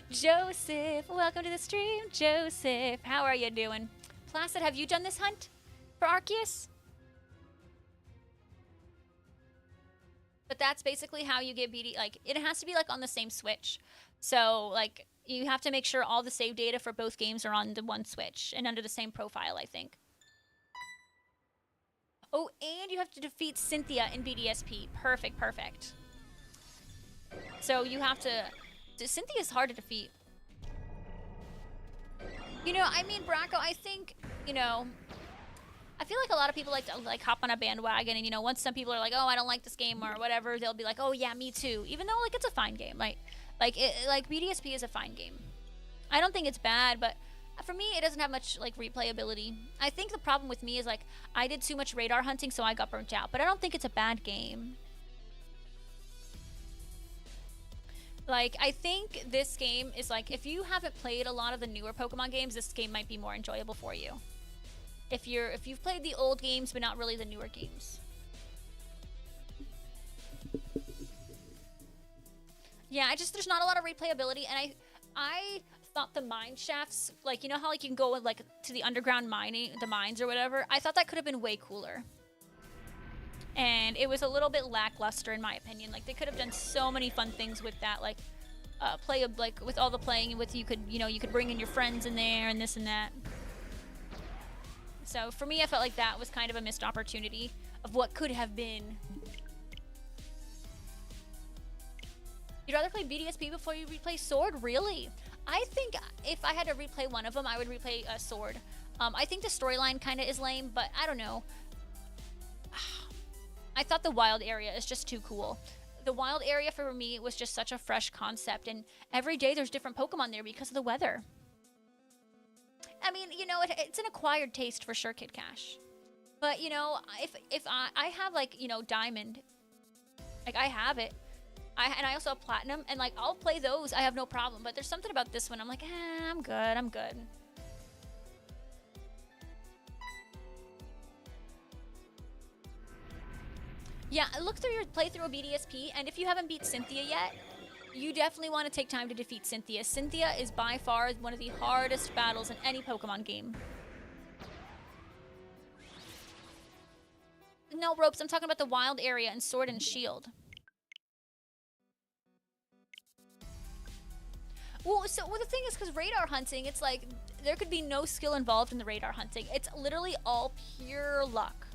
Joseph, welcome to the stream, Joseph. How are you doing? Placid, have you done this hunt for Arceus? But that's basically how you get BD. Like, it has to be, like, on the same Switch. So, like, you have to make sure all the save data for both games are on the one Switch and under the same profile, I think. Oh, and you have to defeat Cynthia in BDSP. Perfect, perfect. So you have to... Cynthia's hard to defeat. You know, I mean, Bracco, I think, you know... I feel like a lot of people like to like hop on a bandwagon, and you know, once some people are like, "Oh, I don't like this game" or whatever, they'll be like, "Oh yeah, me too." Even though like it's a fine game, like BDSP is a fine game. I don't think it's bad, but for me, it doesn't have much like replayability. I think the problem with me is like I did too much radar hunting, so I got burnt out. But I don't think it's a bad game. Like, I think this game is like, if you haven't played a lot of the newer Pokemon games, this game might be more enjoyable for you. If you've played the old games but not really the newer games. Yeah, there's not a lot of replayability, and I thought the mine shafts, like, you know how like you can go like to the underground mining, the mines or whatever. I thought that could have been way cooler. And it was a little bit lackluster in my opinion. Like, they could have done so many fun things with that, like like with all the playing with you could bring in your friends in there and this and that. So for me, I felt like that was kind of a missed opportunity of what could have been. You'd rather play BDSP before you replay Sword? Really? I think if I had to replay one of them, I would replay Sword. I think the storyline kind of is lame, but I don't know. I thought the wild area is just too cool. The wild area for me was just such a fresh concept, and every day there's different Pokemon there because of the weather. I mean, you know, it's an acquired taste for sure, Kid Cash. But, you know, if I have, like, you know, Diamond. Like, I have it. And I also have Platinum. And, like, I'll play those. I have no problem. But there's something about this one. I'm like, I'm good. I'm good. Yeah, look through your playthrough of BDSP. And if you haven't beat Cynthia yet, you definitely want to take time to defeat Cynthia. Cynthia is by far one of the hardest battles in any Pokemon game. No, Ropes, I'm talking about the wild area in Sword and Shield. Well, the thing is, because radar hunting, it's like, there could be no skill involved in the radar hunting. It's literally all pure luck.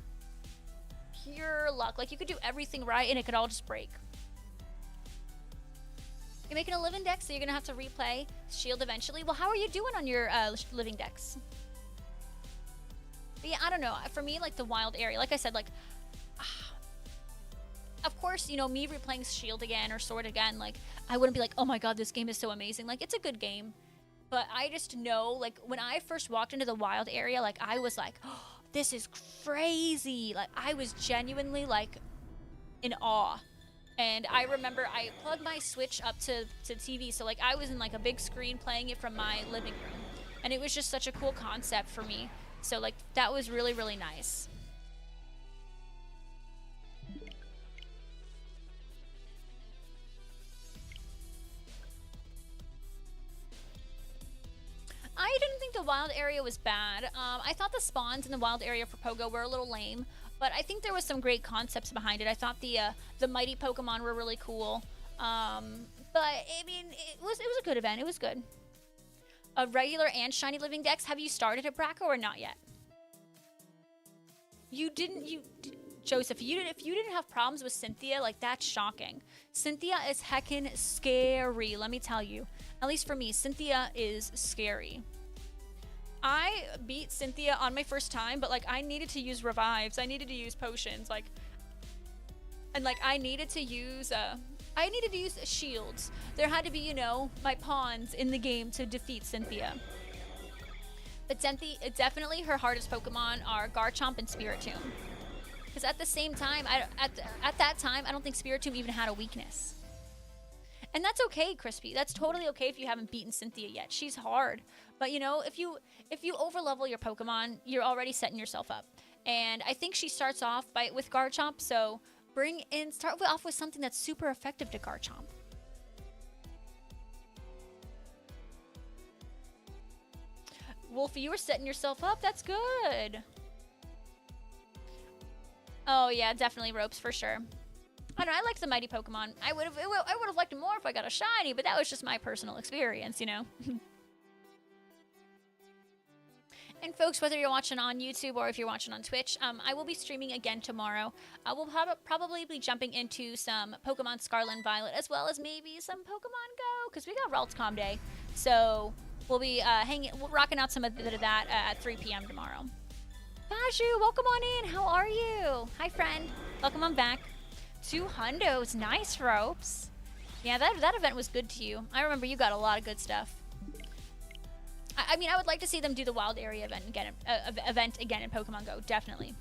Pure luck. Like, you could do everything right, and it could all just break. You're making a living dex, so you're gonna have to replay Shield eventually. Well, how are you doing on your living dex? But yeah, I don't know. For me, like, the wild area, like I said, like, of course, you know, me replaying Shield again or Sword again, like, I wouldn't be like, oh my god, this game is so amazing. Like, it's a good game. But I just know, like, when I first walked into the wild area, like, I was like, oh, this is crazy. Like, I was genuinely, like, in awe. And I remember I plugged my Switch up to TV, so, like, I was in, like, a big screen playing it from my living room. And it was just such a cool concept for me. So, like, that was really, really nice. I didn't think the wild area was bad. I thought the spawns in the wild area for Pogo were a little lame, but I think there was some great concepts behind it. I thought the mighty Pokemon were really cool. But I mean, it was a good event. It was good. A regular and shiny living dex. Have you started at Bracco or not yet? You didn't. Joseph, if you didn't have problems with Cynthia, like, that's shocking. Cynthia is heckin' scary, let me tell you. At least for me, Cynthia is scary. I beat Cynthia on my first time, but, like, I needed to use revives. I needed to use potions, like, and, like, I needed to use shields. There had to be, you know, my pawns in the game to defeat Cynthia. But definitely her hardest Pokemon are Garchomp and Spiritomb. Because at the same time, at that time, I don't think Spiritomb even had a weakness. And that's okay, Crispy. That's totally okay if you haven't beaten Cynthia yet. She's hard. But, you know, if you overlevel your Pokemon, you're already setting yourself up. And I think she starts off with Garchomp, so start off with something that's super effective to Garchomp. Wolfie, you were setting yourself up. That's good. Oh, yeah, definitely ropes for sure. I know, I like the mighty Pokemon. I would have liked it more if I got a shiny, but that was just my personal experience, you know? And folks, whether you're watching on YouTube or if you're watching on Twitch, I will be streaming again tomorrow. I will probably be jumping into some Pokemon Scarlet and Violet, as well as maybe some Pokemon Go, because we got Raltscom Day. So we'll be rocking out some of that at 3 p.m. tomorrow. Baju, welcome on in. How are you? Hi, friend. Welcome on back. 2 hundos. Nice, Ropes. Yeah, that event was good to you. I remember you got a lot of good stuff. I mean, I would like to see them do the wild area event again in Pokemon Go, definitely.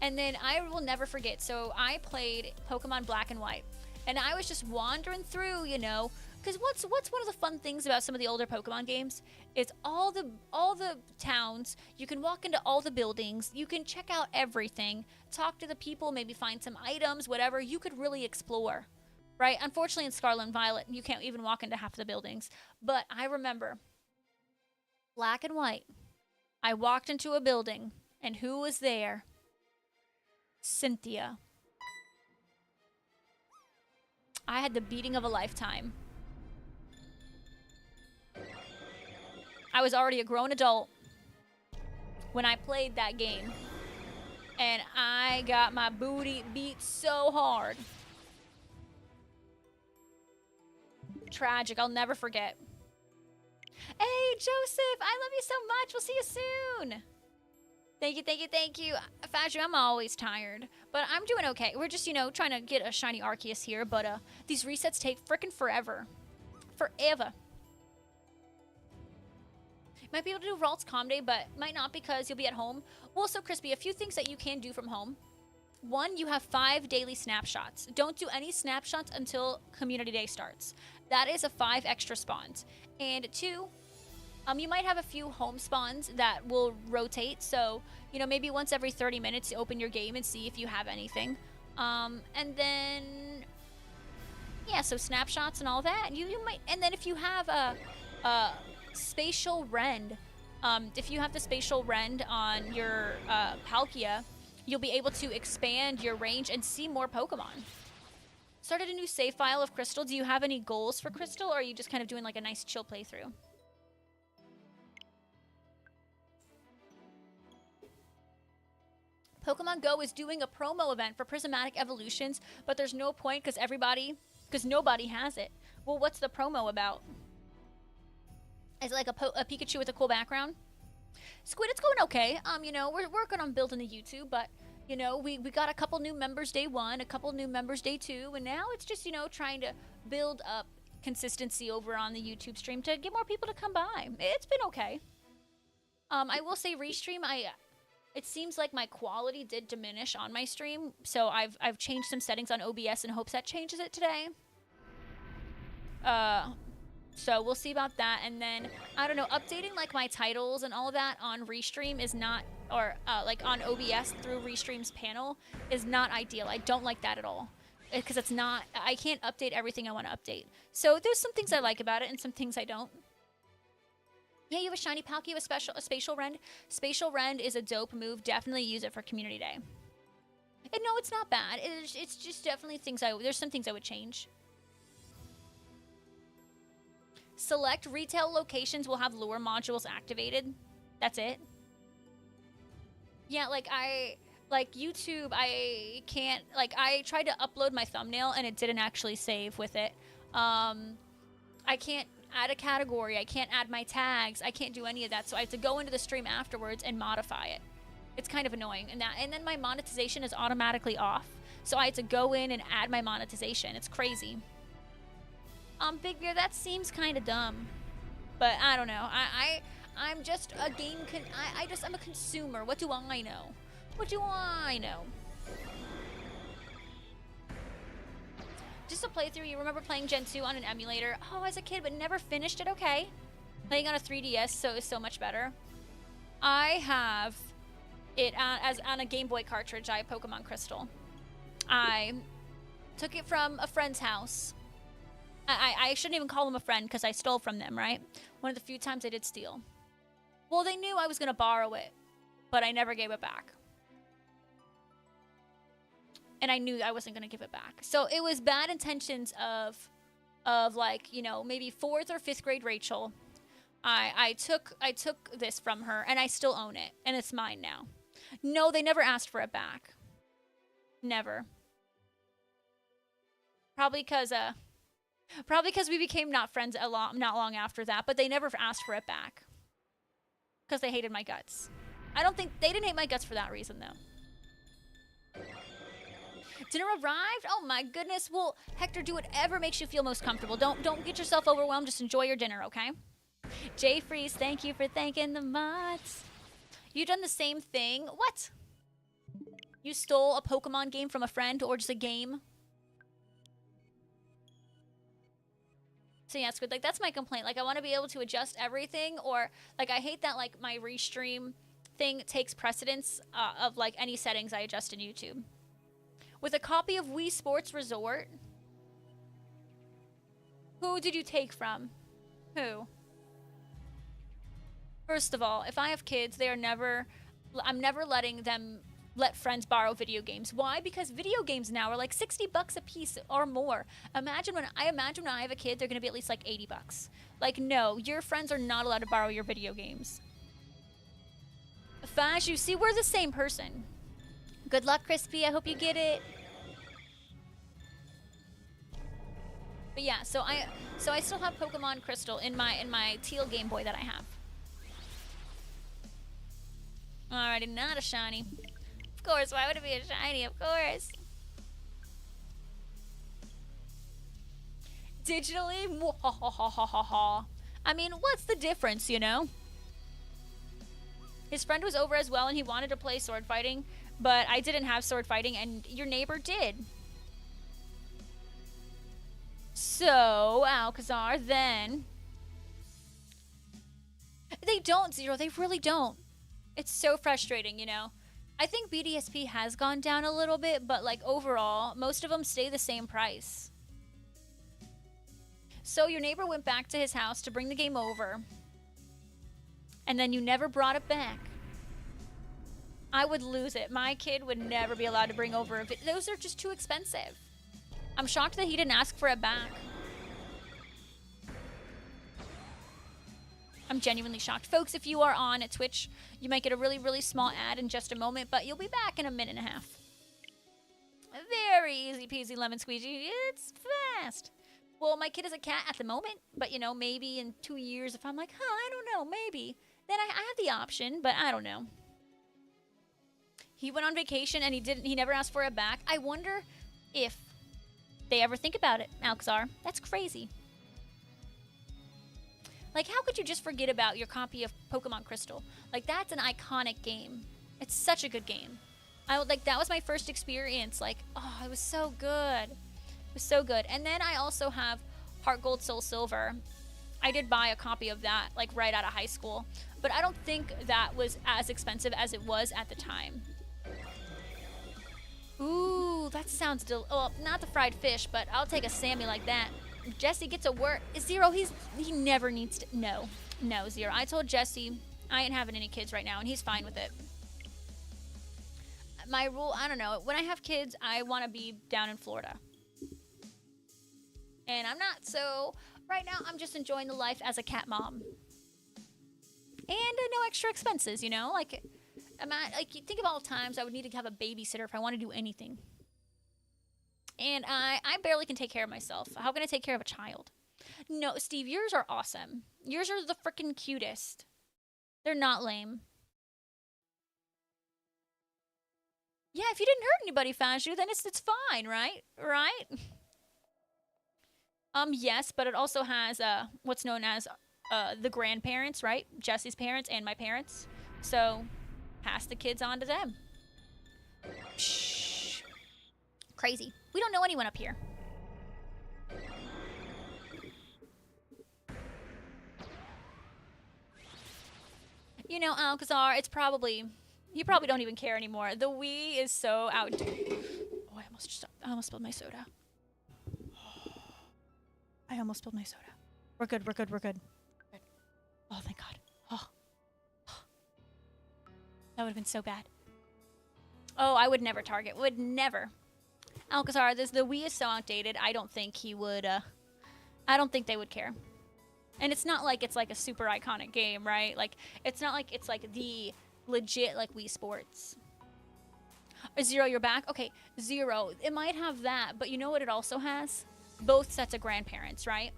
And then I will never forget, so I played Pokemon Black and White, and I was just wandering through, you know, because what's one of the fun things about some of the older Pokemon games is all the towns, you can walk into all the buildings, you can check out everything, talk to the people, maybe find some items, whatever, you could really explore. Right? Unfortunately, in Scarlet and Violet, you can't even walk into half the buildings. But I remember Black and White. I walked into a building, and who was there? Cynthia. I had the beating of a lifetime. I was already a grown adult when I played that game. And I got my booty beat so hard. Tragic. I'll never forget. Hey, Joseph, I love you so much. We'll see you soon. Thank you, thank you, thank you. Faju, I'm always tired, but I'm doing okay. We're just, you know, trying to get a shiny Arceus here, but these resets take frickin' forever. Forever. Might be able to do Raltscom Day, but might not because you'll be at home. Also, Crispy, a few things that you can do from home. 1, you have 5 daily snapshots. Don't do any snapshots until Community Day starts. That is a 5 extra spawns. And 2, you might have a few home spawns that will rotate. So, you know, maybe once every 30 minutes, you open your game and see if you have anything. And then, yeah, so snapshots and all that. You might, and then if you have a spatial rend, if you have the spatial rend on your Palkia, you'll be able to expand your range and see more Pokemon. Started a new save file of Crystal. Do you have any goals for Crystal, or are you just kind of doing like a nice chill playthrough? Pokemon Go is doing a promo event for Prismatic Evolutions, but there's no point because nobody has it. Well, what's the promo about? Is it like a Pikachu with a cool background? Squid, it's going okay. You know, we're working on building a YouTube, but, you know, we got a couple new members day 1, a couple new members day 2, and now it's just, you know, trying to build up consistency over on the YouTube stream to get more people to come by. It's been okay. I will say restream, it seems like my quality did diminish on my stream, so I've changed some settings on OBS in hopes that changes it today. So we'll see about that, and then, I don't know, updating, like, my titles and all of that on Restream is not, or, like, on OBS through Restream's panel is not ideal. I don't like that at all, because it's not, I can't update everything I want to update. So there's some things I like about it and some things I don't. Yeah, you have a shiny Palkia with a Spatial Rend. Spatial Rend is a dope move. Definitely use it for Community Day. And no, it's not bad. It's just definitely things there's some things I would change. Select retail locations will have lure modules activated. That's it. Yeah, like YouTube, I can't, like, I tried to upload my thumbnail and it didn't actually save with it. I can't add a category. I can't add my tags. I can't do any of that. So I have to go into the stream afterwards and modify it. It's kind of annoying. And then my monetization is automatically off. So I had to go in and add my monetization. It's crazy. Big Bear, that seems kind of dumb, but I don't know. I'm just a game. I'm a consumer. What do I know? What do I know? Just a playthrough. You remember playing Gen 2 on an emulator? Oh, as a kid, but never finished it. Okay, playing on a 3DS, so is so much better. I have it as on a Game Boy cartridge. I have Pokemon Crystal. I took it from a friend's house. I shouldn't even call them a friend because I stole from them, right? One of the few times I did steal. Well, they knew I was going to borrow it, but I never gave it back. And I knew I wasn't going to give it back. So it was bad intentions of like, you know, maybe 4th or 5th grade Rachel. I took this from her, and I still own it, and it's mine now. No, they never asked for it back. Never. Probably because we became not friends not long after that, but they never asked for it back. Because they hated my guts. I don't think they didn't hate my guts for that reason, though. Dinner arrived? Oh my goodness. Well, Hector, do whatever makes you feel most comfortable. Don't get yourself overwhelmed. Just enjoy your dinner, okay? Jay Freeze, thank you for thanking the mods. You done the same thing? What? You stole a Pokemon game from a friend or just a game? So yeah, it's good. Like, that's my complaint. Like, I want to be able to adjust everything, or like, I hate that like my restream thing takes precedence of like any settings I adjust in YouTube. With a copy of Wii Sports Resort. Who did you take from? Who? First of all, if I have kids, I'm never letting them let friends borrow video games. Why? Because video games now are like $60 a piece or more. I imagine when I have a kid, they're going to be at least like $80. Like, no, your friends are not allowed to borrow your video games. Fash, you see, we're the same person. Good luck, Crispy. I hope you get it. But yeah, so I still have Pokemon Crystal in my teal Game Boy that I have. Alrighty, not a shiny. Of course, why would it be a shiny? Of course. Digitally? I mean, what's the difference, you know? His friend was over as well, and he wanted to play sword fighting, but I didn't have sword fighting, and your neighbor did. So, Alcazar, then... They don't, Zero. They really don't. It's so frustrating, you know? I think BDSP has gone down a little bit, but like overall, most of them stay the same price. So your neighbor went back to his house to bring the game over, and then you never brought it back. I would lose it. My kid would never be allowed to bring over a those are just too expensive. I'm shocked that he didn't ask for it back. I'm genuinely shocked. Folks, if you are on at Twitch, you might get a really, really small ad in just a moment, but you'll be back in a minute and a half. Very easy peasy lemon squeegee. It's fast. Well, my kid is a cat at the moment, but, you know, maybe in 2 years, if I'm like, I don't know, maybe, then I have the option, but I don't know. He went on vacation, and he never asked for it back. I wonder if they ever think about it, Alcazar. That's crazy. Like, how could you just forget about your copy of Pokemon Crystal? Like, that's an iconic game. It's such a good game. That was my first experience. Like, oh, it was so good. It was so good. And then I also have Heart Gold, Soul Silver. I did buy a copy of that, like, right out of high school. But I don't think that was as expensive as it was at the time. Ooh, that sounds oh, not the fried fish, but I'll take a Sammy like that. Jesse gets a word. Zero, he never needs to. No, Zero. I told Jesse I ain't having any kids right now, and he's fine with it. My rule, I don't know. When I have kids, I want to be down in Florida. And I'm not, so right now I'm just enjoying the life as a cat mom. And no extra expenses, you know? Like, think of all the times I would need to have a babysitter if I want to do anything. And I barely can take care of myself. How can I take care of a child? No, Steve, yours are awesome. Yours are the freaking cutest. They're not lame. Yeah, if you didn't hurt anybody, Fashu, then it's fine, right? Right? Yes, but it also has what's known as the grandparents, right? Jesse's parents and my parents. So, pass the kids on to them. Shh. Crazy. We don't know anyone up here. You know, Alcazar, you probably don't even care anymore. The Wii is so outdated. Oh, I almost spilled my soda. I almost spilled my soda. We're good. Oh, thank God. Oh. That would have been so bad. Oh, I would never target. Would never. Alcazar, the Wii is so outdated. I don't think he would, I don't think they would care. And it's not like it's like a super iconic game, right? Like, it's not like it's like the legit, like, Wii Sports. Zero, you're back? Okay, Zero. It might have that, but you know what it also has? Both sets of grandparents, right?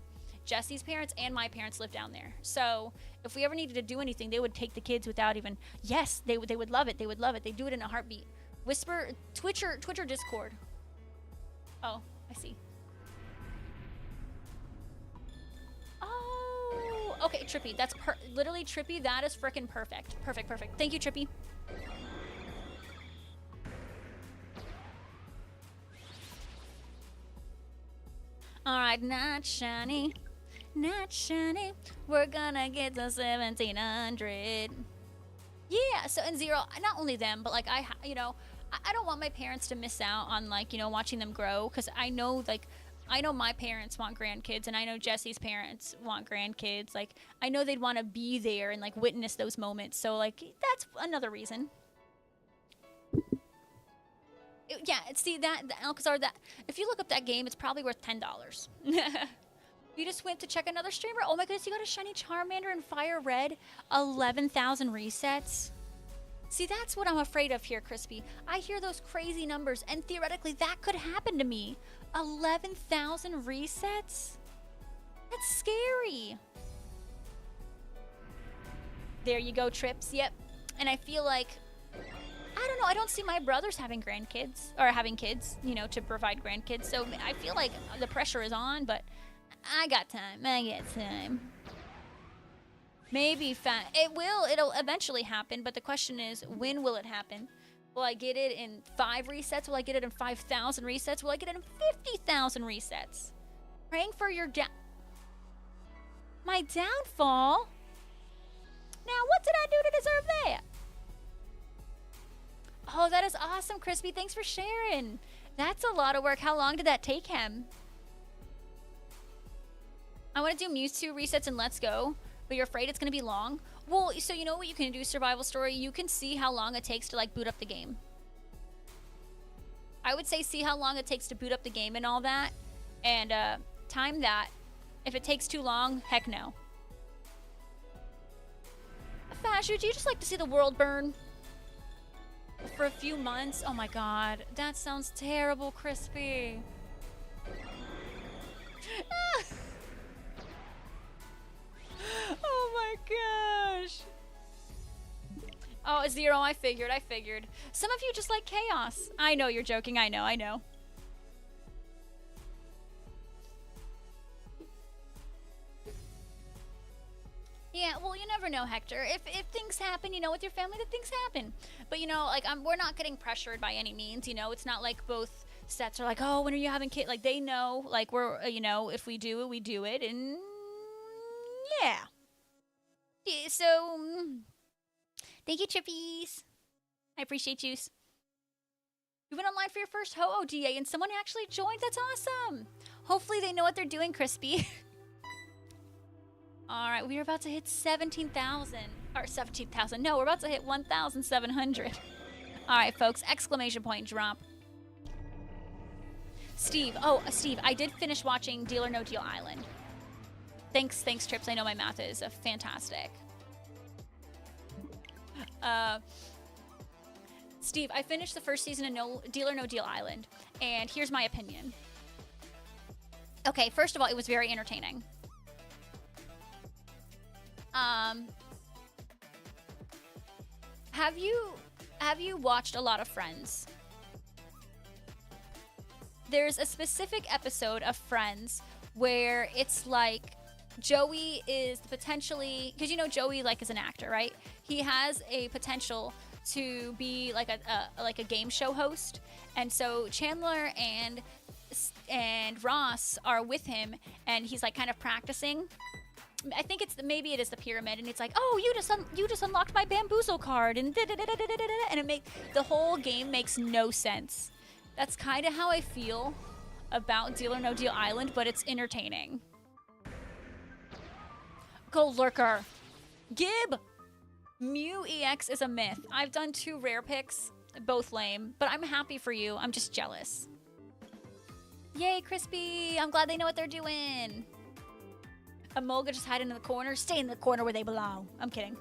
Jesse's parents and my parents live down there. So if we ever needed to do anything, they would take the kids without even... Yes, they would love it. They would love it. They'd do it in a heartbeat. Whisper, Twitch or Discord. Oh, I see. Oh, okay, Trippy. That's literally Trippy. That is frickin' perfect. Perfect, perfect. Thank you, Trippy. All right, not shiny, not shiny. We're gonna get to 1700. Yeah. So in Zero, not only them, but like I don't want my parents to miss out on like watching them grow, because I know my parents want grandkids, and I know Jesse's parents want grandkids. Like, I know they'd want to be there and, like, witness those moments. So, like, that's another reason. Yeah, see, Alcazar, if you look up that game, it's probably worth $10. You just went to check another streamer? Oh my goodness, you got a shiny Charmander in Fire Red? 11,000 resets? See, that's what I'm afraid of here, Crispy. I hear those crazy numbers, and theoretically, that could happen to me. 11,000 resets? That's scary. There you go, Trips. Yep. And I feel like, I don't know, I don't see my brothers having grandkids, or having kids, to provide grandkids. So I feel like the pressure is on, but I got time. I got time. Maybe it'll eventually happen, but the question is, when will it happen? Will I get it in 5 resets? Will I get it in 5,000 resets? Will I get it in 50,000 resets? Praying for your my downfall? Now, what did I do to deserve that? Oh, that is awesome, Crispy. Thanks for sharing. That's a lot of work. How long did that take him? I want to do Mewtwo resets and Let's Go, but you're afraid it's going to be long? Well, so you know what you can do, Survival Story? You can see how long it takes to, like, boot up the game. I would say see how long it takes to boot up the game and all that, and time that. If it takes too long, heck no. Fash, would you just like to see the world burn? For a few months? Oh my god, that sounds terrible, Crispy. Oh my gosh. Oh, Zero, I figured. Some of you just like chaos. I know you're joking. I know. Yeah, well, you never know, Hector. If things happen, with your family, that things happen. But, like, we're not getting pressured by any means, It's not like both sets are like, oh, when are you having kids? Like, they know, like, we're, if we do it, we do it. And, yeah. So, thank you, Chippies. I appreciate you. You went online for your first Ho-Oh GA, and someone actually joined. That's awesome. Hopefully they know what they're doing, Crispy. All right, we're about to hit 17,000. Or 17,000. No, we're about to hit 1,700. All right, folks. Exclamation point drop. Steve. Oh, Steve, I did finish watching Deal or No Deal Island. Thanks, Trips. I know my math is fantastic. Steve, I finished the first season of Deal or No Deal Island, and here's my opinion. Okay, first of all, it was very entertaining. Have you watched a lot of Friends? There's a specific episode of Friends where it's like Joey is potentially, because Joey is an actor, right? He has a potential to be like a game show host, and so Chandler and Ross are with him, and he's like kind of practicing. I think maybe it is the pyramid, and it's like, oh, you just unlocked my bamboozle card, and and the whole game makes no sense. That's kind of how I feel about Deal or No Deal Island, but it's entertaining. Go Lurker. Gib! Mew EX is a myth. I've done 2 rare picks, both lame, but I'm happy for you. I'm just jealous. Yay, Crispy! I'm glad they know what they're doing. Emolga just hide in the corner. Stay in the corner where they belong. I'm kidding.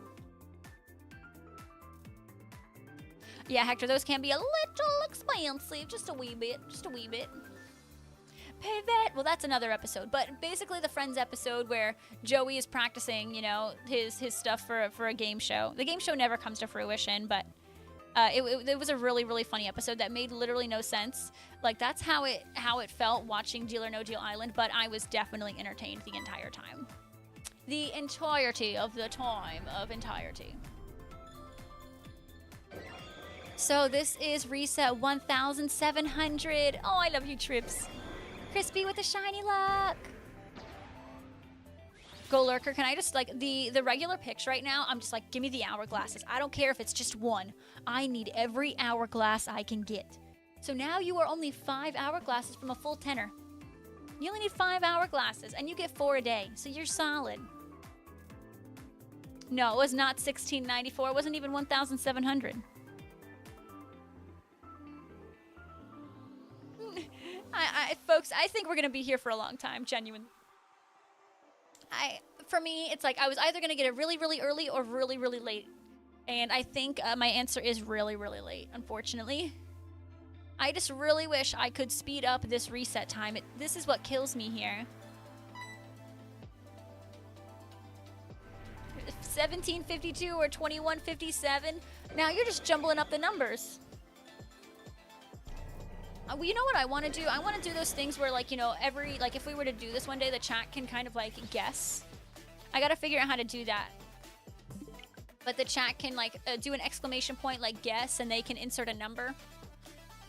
Yeah, Hector, those can be a little expensive. Just a wee bit. Just a wee bit. Pivot. Well, that's another episode. But basically the Friends episode where Joey is practicing, you know, his stuff for a game show. The game show never comes to fruition, but it was a really, really funny episode that made literally no sense. Like, that's how it felt watching Deal or No Deal Island, but I was definitely entertained the entire time. The entirety of the time of entirety. So this is reset 1,700. Oh, I love you, Trips. Crispy with the shiny luck. Go Lurker, can I just, like, the regular picks right now, I'm just like, give me the hourglasses. I don't care if it's just one. I need every hourglass I can get. So now you are only 5 hourglasses from a full tenner. You only need 5 hourglasses, and you get 4 a day, so you're solid. No, it was not 1,694. It wasn't even 1,700. Folks, I think we're gonna be here for a long time, genuinely. For me, it's like I was either gonna get it really, really early or really, really late. And I think my answer is really, really late, unfortunately. I just really wish I could speed up this reset time. This is what kills me here. 1752 or 2157. Now you're just jumbling up the numbers. Well, you know what I want to do? I want to do those things where, like, you know, if we were to do this one day, the chat can kind of, like, guess. I got to figure out how to do that. But the chat can, like, do an exclamation point, like, guess, and they can insert a number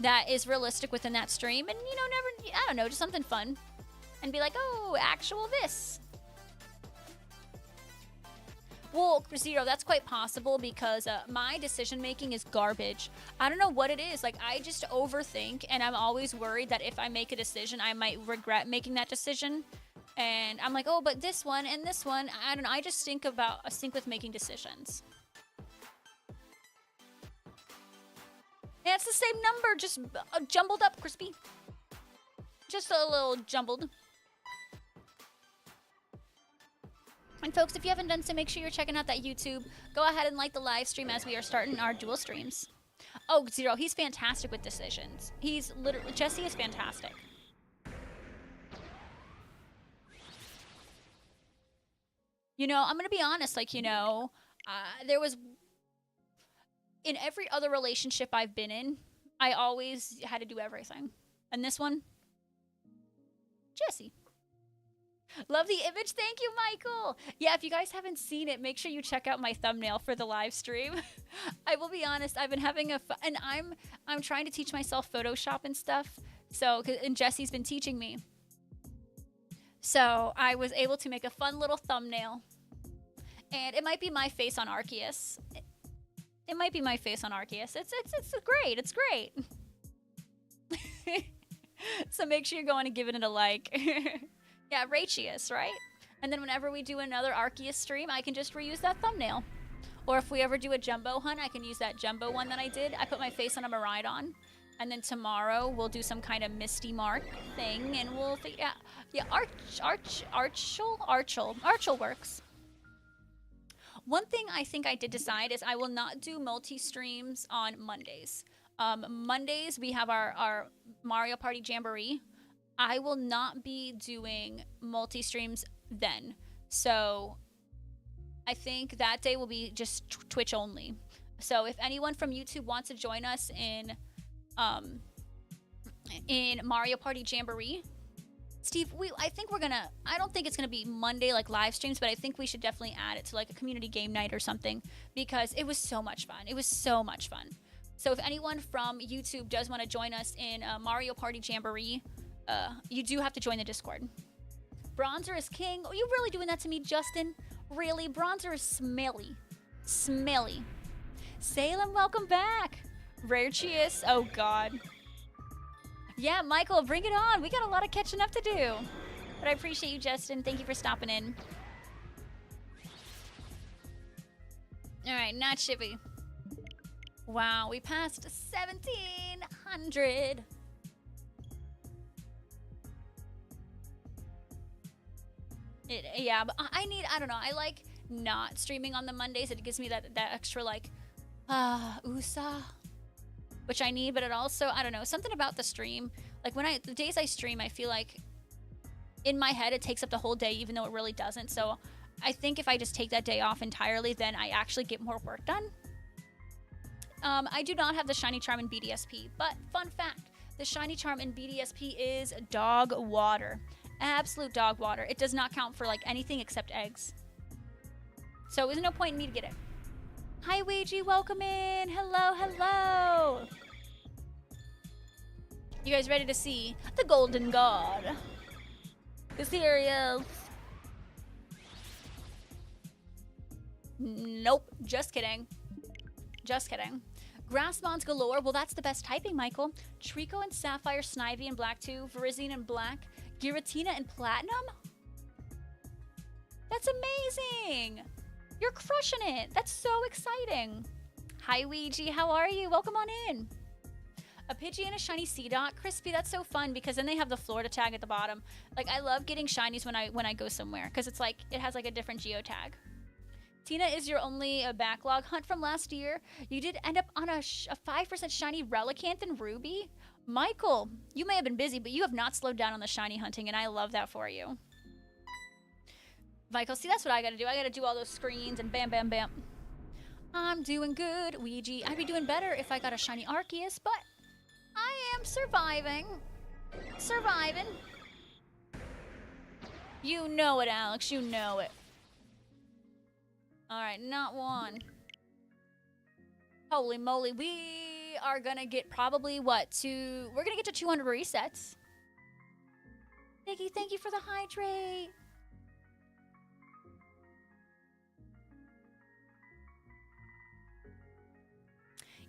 that is realistic within that stream. And, you know, I don't know, just something fun. And be like, oh, actual this. Well, Zero, that's quite possible because my decision-making is garbage. I don't know what it is. Like, I just overthink, and I'm always worried that if I make a decision, I might regret making that decision. And I'm like, oh, but this one and this one, I don't know. I just stink with making decisions. Yeah, it's the same number, just jumbled up, Crispy. Just a little jumbled. And folks, if you haven't done so, make sure you're checking out that YouTube. Go ahead and like the live stream as we are starting our dual streams. Oh, Zero, he's fantastic with decisions. He's literally, Jesse is fantastic. You know, I'm going to be honest, like, you know, there was, in every other relationship I've been in, I always had to do everything. And this one, Jesse. Love the image. Thank you, Michael. Yeah, if you guys haven't seen it, make sure you check out my thumbnail for the live stream. I will be honest, I've been having and I'm trying to teach myself Photoshop and stuff. So, and Jesse's been teaching me. So, I was able to make a fun little thumbnail. And it might be my face on Arceus. It might be my face on Arceus. It's great. It's great. So make sure you're going and giving it a like. Yeah, Arceus, right? And then whenever we do another Arceus stream, I can just reuse that thumbnail. Or if we ever do a jumbo hunt, I can use that jumbo one that I did. I put my face on a Miraidon. And then tomorrow, we'll do some kind of Misty Mark thing, and we'll figure out... Yeah, Archel works. One thing I think I did decide is I will not do multi-streams on Mondays. Mondays, we have our Mario Party Jamboree. I will not be doing multi-streams then. So I think that day will be just Twitch only. So if anyone from YouTube wants to join us in Mario Party Jamboree, Steve, I think we're gonna, I don't think it's gonna be Monday like live streams, but I think we should definitely add it to like a community game night or something because it was so much fun. It was so much fun. So if anyone from YouTube does want to join us in Mario Party Jamboree, you do have to join the Discord. Bronzer is king. Oh, you really doing that to me, Justin? Really? Bronzer is smelly. Smelly. Salem, welcome back. Arceus. Oh, God. Yeah, Michael, bring it on. We got a lot of catching up to do. But I appreciate you, Justin. Thank you for stopping in. All right, not chippy. Wow, we passed 1,700. Yeah, but I don't know. I like not streaming on the Mondays. It gives me that extra, like, USA, which I need, but it also, I don't know, something about the stream. Like, the days I stream, I feel like in my head it takes up the whole day, even though it really doesn't. So I think if I just take that day off entirely, then I actually get more work done. I do not have the shiny charm in BDSP, but fun fact, the shiny charm in BDSP is dog water. Absolute dog water. It does not count for like anything except eggs. So there's no point in me to get it. Hi Ouija, welcome in. Hello, hello. You guys ready to see the golden god? The cereals. Nope, just kidding. Just kidding. Grassmons galore. Well, that's the best typing, Michael. Trico and Sapphire, Snivy and Black 2, Verizine and Black, Giratina and Platinum? That's amazing! You're crushing it! That's so exciting! Hi, Ouija, how are you? Welcome on in! A Pidgey and a shiny Seedot. Crispy, that's so fun because then they have the Florida tag at the bottom. Like, I love getting shinies when I go somewhere because it's like, it has like a different geotag. Tina is your only backlog hunt from last year. You did end up on a 5% shiny Relicanth and Ruby. Michael, you may have been busy, but you have not slowed down on the shiny hunting, and I love that for you. Michael, see, that's what I gotta do. I gotta do all those screens and bam, bam, bam. I'm doing good, Ouija. I'd be doing better if I got a shiny Arceus, but I am surviving. Surviving. You know it, Alex. You know it. All right, not one. Holy moly, we are gonna get probably what, we're gonna get to 200 resets. Nikki, thank you for the hydrate.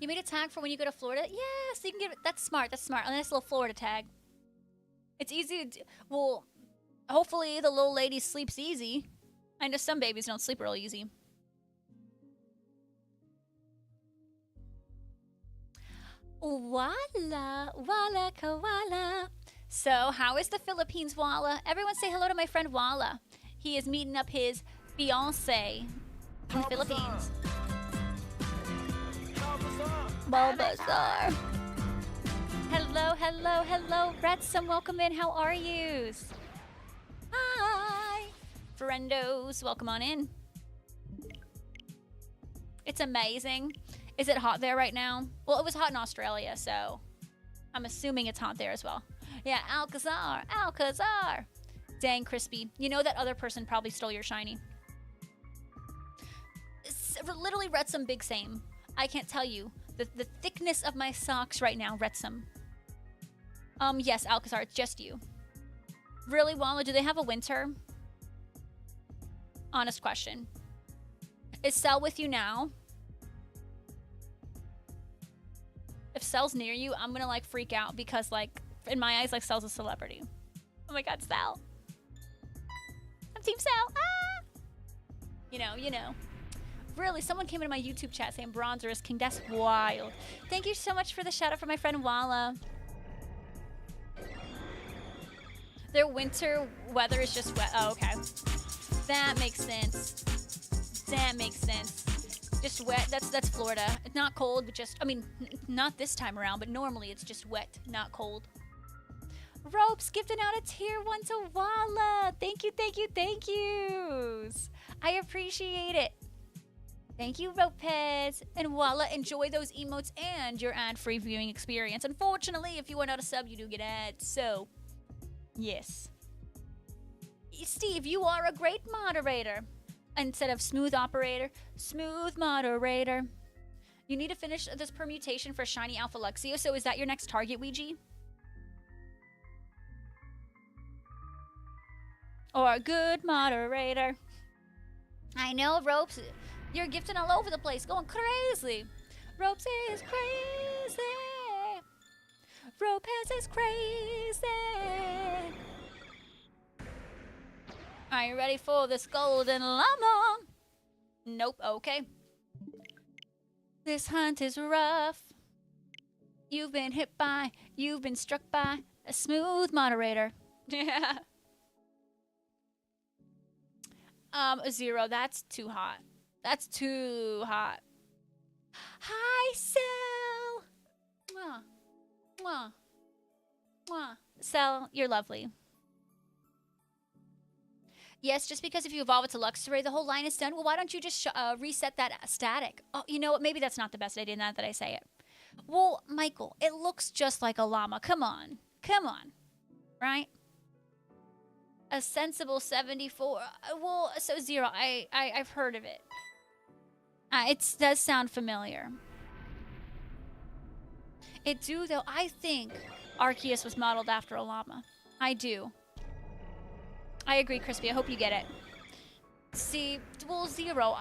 You made a tag for when you go to Florida? Yeah, so you can get it. That's smart, that's smart. A nice little Florida tag. It's easy to do. Well, hopefully the little lady sleeps easy. I know some babies don't sleep real easy. Wala, wala, koala. So, how is the Philippines, Wala? Everyone say hello to my friend Wala. He is meeting up his fiancé in the Philippines. Bulbasaur. Hello, hello, hello. Retsum, welcome in. How are yous? Hi. Friendos, welcome on in. It's amazing. Is it hot there right now? Well, it was hot in Australia, so I'm assuming it's hot there as well. Yeah, Alcazar, Alcazar. Dang, Crispy. You know that other person probably stole your shiny. It's literally, Retsum, big same. I can't tell you the thickness of my socks right now, Retsum. Yes, Alcazar, it's just you. Really, Walla, do they have a winter? Honest question. Is Cell with you now? If Cell's near you, I'm gonna like freak out because like in my eyes, like Cell's a celebrity. Oh my god, Cell. I'm Team Cell. Ah! You know. Really, someone came into my YouTube chat saying Bronzer is king. That's wild. Thank you so much for the shout out for my friend Walla. Their winter weather is just wet. Oh, okay. That makes sense. That makes sense. Just wet. That's Florida. It's not cold, but just, I mean, not this time around, but normally it's just wet, not cold. Ropes gifting out a tier 1 to Walla. Thank you, thank you, thank yous. I appreciate it. Thank you, Ropez. And Walla, enjoy those emotes and your ad-free viewing experience. Unfortunately, if you are not a sub, you do get ads, so yes. Steve, you are a great moderator. Instead of smooth operator, smooth moderator. You need to finish this permutation for shiny Alpha Luxio, so is that your next target, Ouija? Or a good moderator. I know, Ropes. You're gifting all over the place, going crazy. Ropes is crazy. Ropez is crazy. Are you ready for this golden llama? Nope, okay. This hunt is rough. You've been struck by a smooth moderator. Yeah. 0, that's too hot. That's too hot. Hi, Sel. Mwah. Mwah. Mwah. Sel, you're lovely. Yes, just because if you evolve it to Luxray, the whole line is done. Well, why don't you just reset that static? Oh, you know what? Maybe that's not the best idea now that I say it. Well, Michael, it looks just like a llama. Come on. Come on. Right? A sensible 74. Well, so 0. I've heard of it. It does sound familiar. It do, though. I think Arceus was modeled after a llama. I do. I agree, Crispy. I hope you get it. See, well, 0.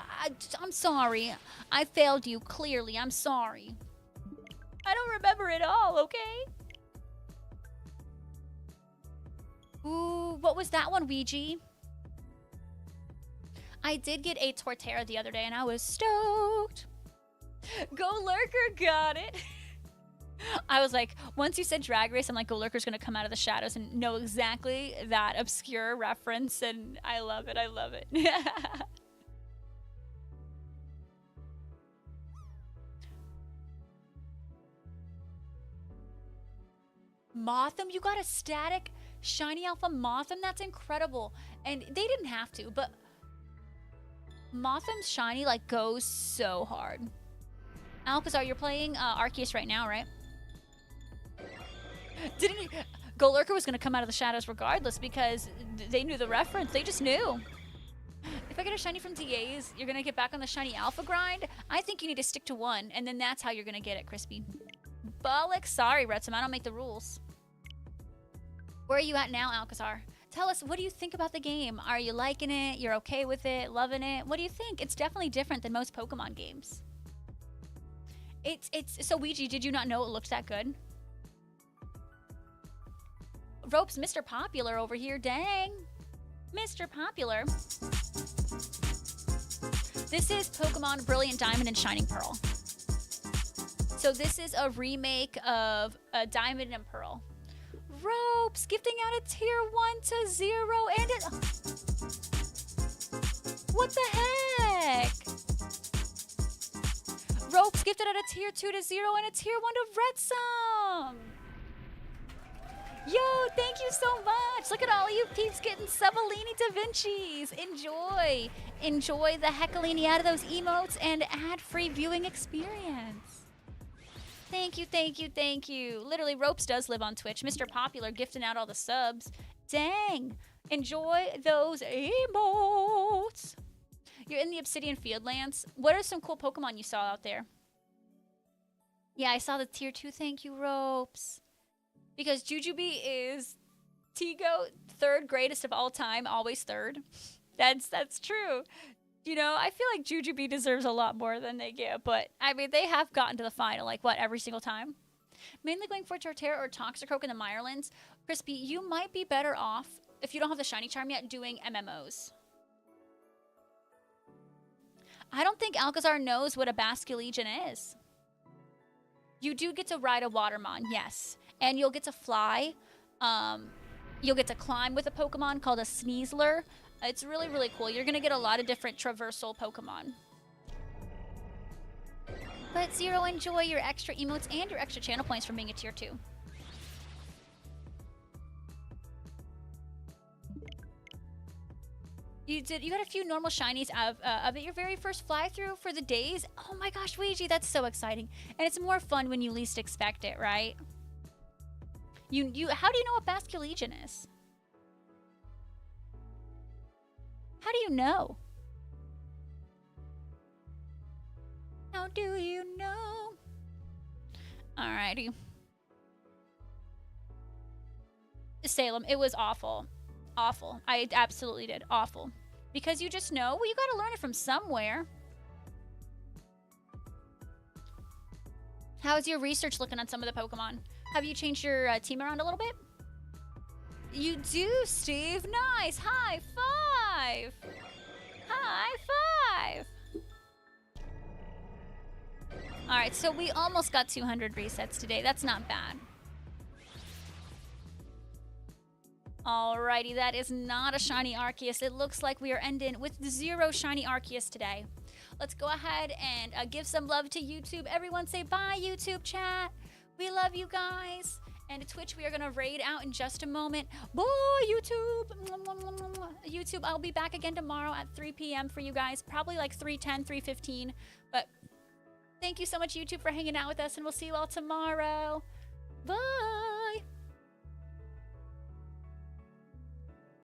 I'm sorry. I failed you, clearly. I'm sorry. I don't remember it all, okay? Ooh, what was that one, Ouija? I did get a Torterra the other day, and I was stoked. Go Lurker, got it. I was like, once you said Drag Race, I'm like, Go Lurker's gonna come out of the shadows and know exactly that obscure reference, and I love it, I love it. Mothim, you got a static Shiny Alpha Mothim? That's incredible. And they didn't have to, but Mothim's Shiny, like, goes so hard. Alcazar, you're playing Arceus right now, right? Didn't you? Go Lurker was going to come out of the shadows regardless because they knew the reference. They just knew. If I get a Shiny from DAs, you're going to get back on the Shiny Alpha grind? I think you need to stick to one, and then that's how you're going to get it, Crispy. Bollock, sorry, Retsum, I don't make the rules. Where are you at now, Alcazar? Tell us, what do you think about the game? Are you liking it? You're okay with it? Loving it? What do you think? It's definitely different than most Pokemon games. So Ouija, did you not know it looked that good? Ropes, Mr. Popular over here, dang. Mr. Popular. This is Pokemon Brilliant Diamond and Shining Pearl. So this is a remake of Diamond and Pearl. Ropes, gifting out a tier 1 to 0 and it... What the heck? Ropes gifted out a tier 2 to 0 and a tier 1 to Retsum. Yo, thank you so much. Look at all you peeps getting Subalini Da Vinci's. Enjoy. Enjoy the heckalini out of those emotes and ad-free viewing experience. Thank you, thank you, thank you. Literally, Ropes does live on Twitch. Mr. Popular gifting out all the subs. Dang. Enjoy those emotes. You're in the Obsidian Fieldlands. What are some cool Pokemon you saw out there? Yeah, I saw the tier 2. Thank you, Ropes. Because Jujubee is T-Goat, 3rd greatest of all time, always 3rd. That's true. You know, I feel like Jujubee deserves a lot more than they get, but I mean, they have gotten to the final, like, what, every single time? Mainly going for Torterra or Toxicroak in the Mirelands. Crispy, you might be better off, if you don't have the Shiny Charm yet, doing MMOs. I don't think Alcazar knows what a Basculegion is. You do get to ride a Watermon, yes. And you'll get to fly. You'll get to climb with a Pokemon called a Sneasler. It's really, really cool. You're going to get a lot of different traversal Pokemon. But 0, enjoy your extra emotes and your extra channel points from being a tier 2. You got a few normal shinies of it. Your very first fly-through for the days. Oh my gosh, Ouija, that's so exciting. And it's more fun when you least expect it, right? How do you know what Basculegion is? How do you know? How do you know? Alrighty. Salem, it was awful. Awful. I absolutely did. Awful. Because you just know, well, you gotta learn it from somewhere. How's your research looking on some of the Pokemon? Have you changed your team around a little bit? You do, Steve. Nice. High five. High five. All right, so we almost got 200 resets today. That's not bad. Alrighty, that is not a shiny Arceus. It looks like we are ending with 0 shiny Arceus today. Let's go ahead and give some love to YouTube. Everyone say bye, YouTube chat. We love you guys. And to Twitch, we are going to raid out in just a moment. Bye, YouTube. YouTube, I'll be back again tomorrow at 3 p.m. for you guys. Probably like 3:10, 3:15. But thank you so much, YouTube, for hanging out with us. And we'll see you all tomorrow. Bye.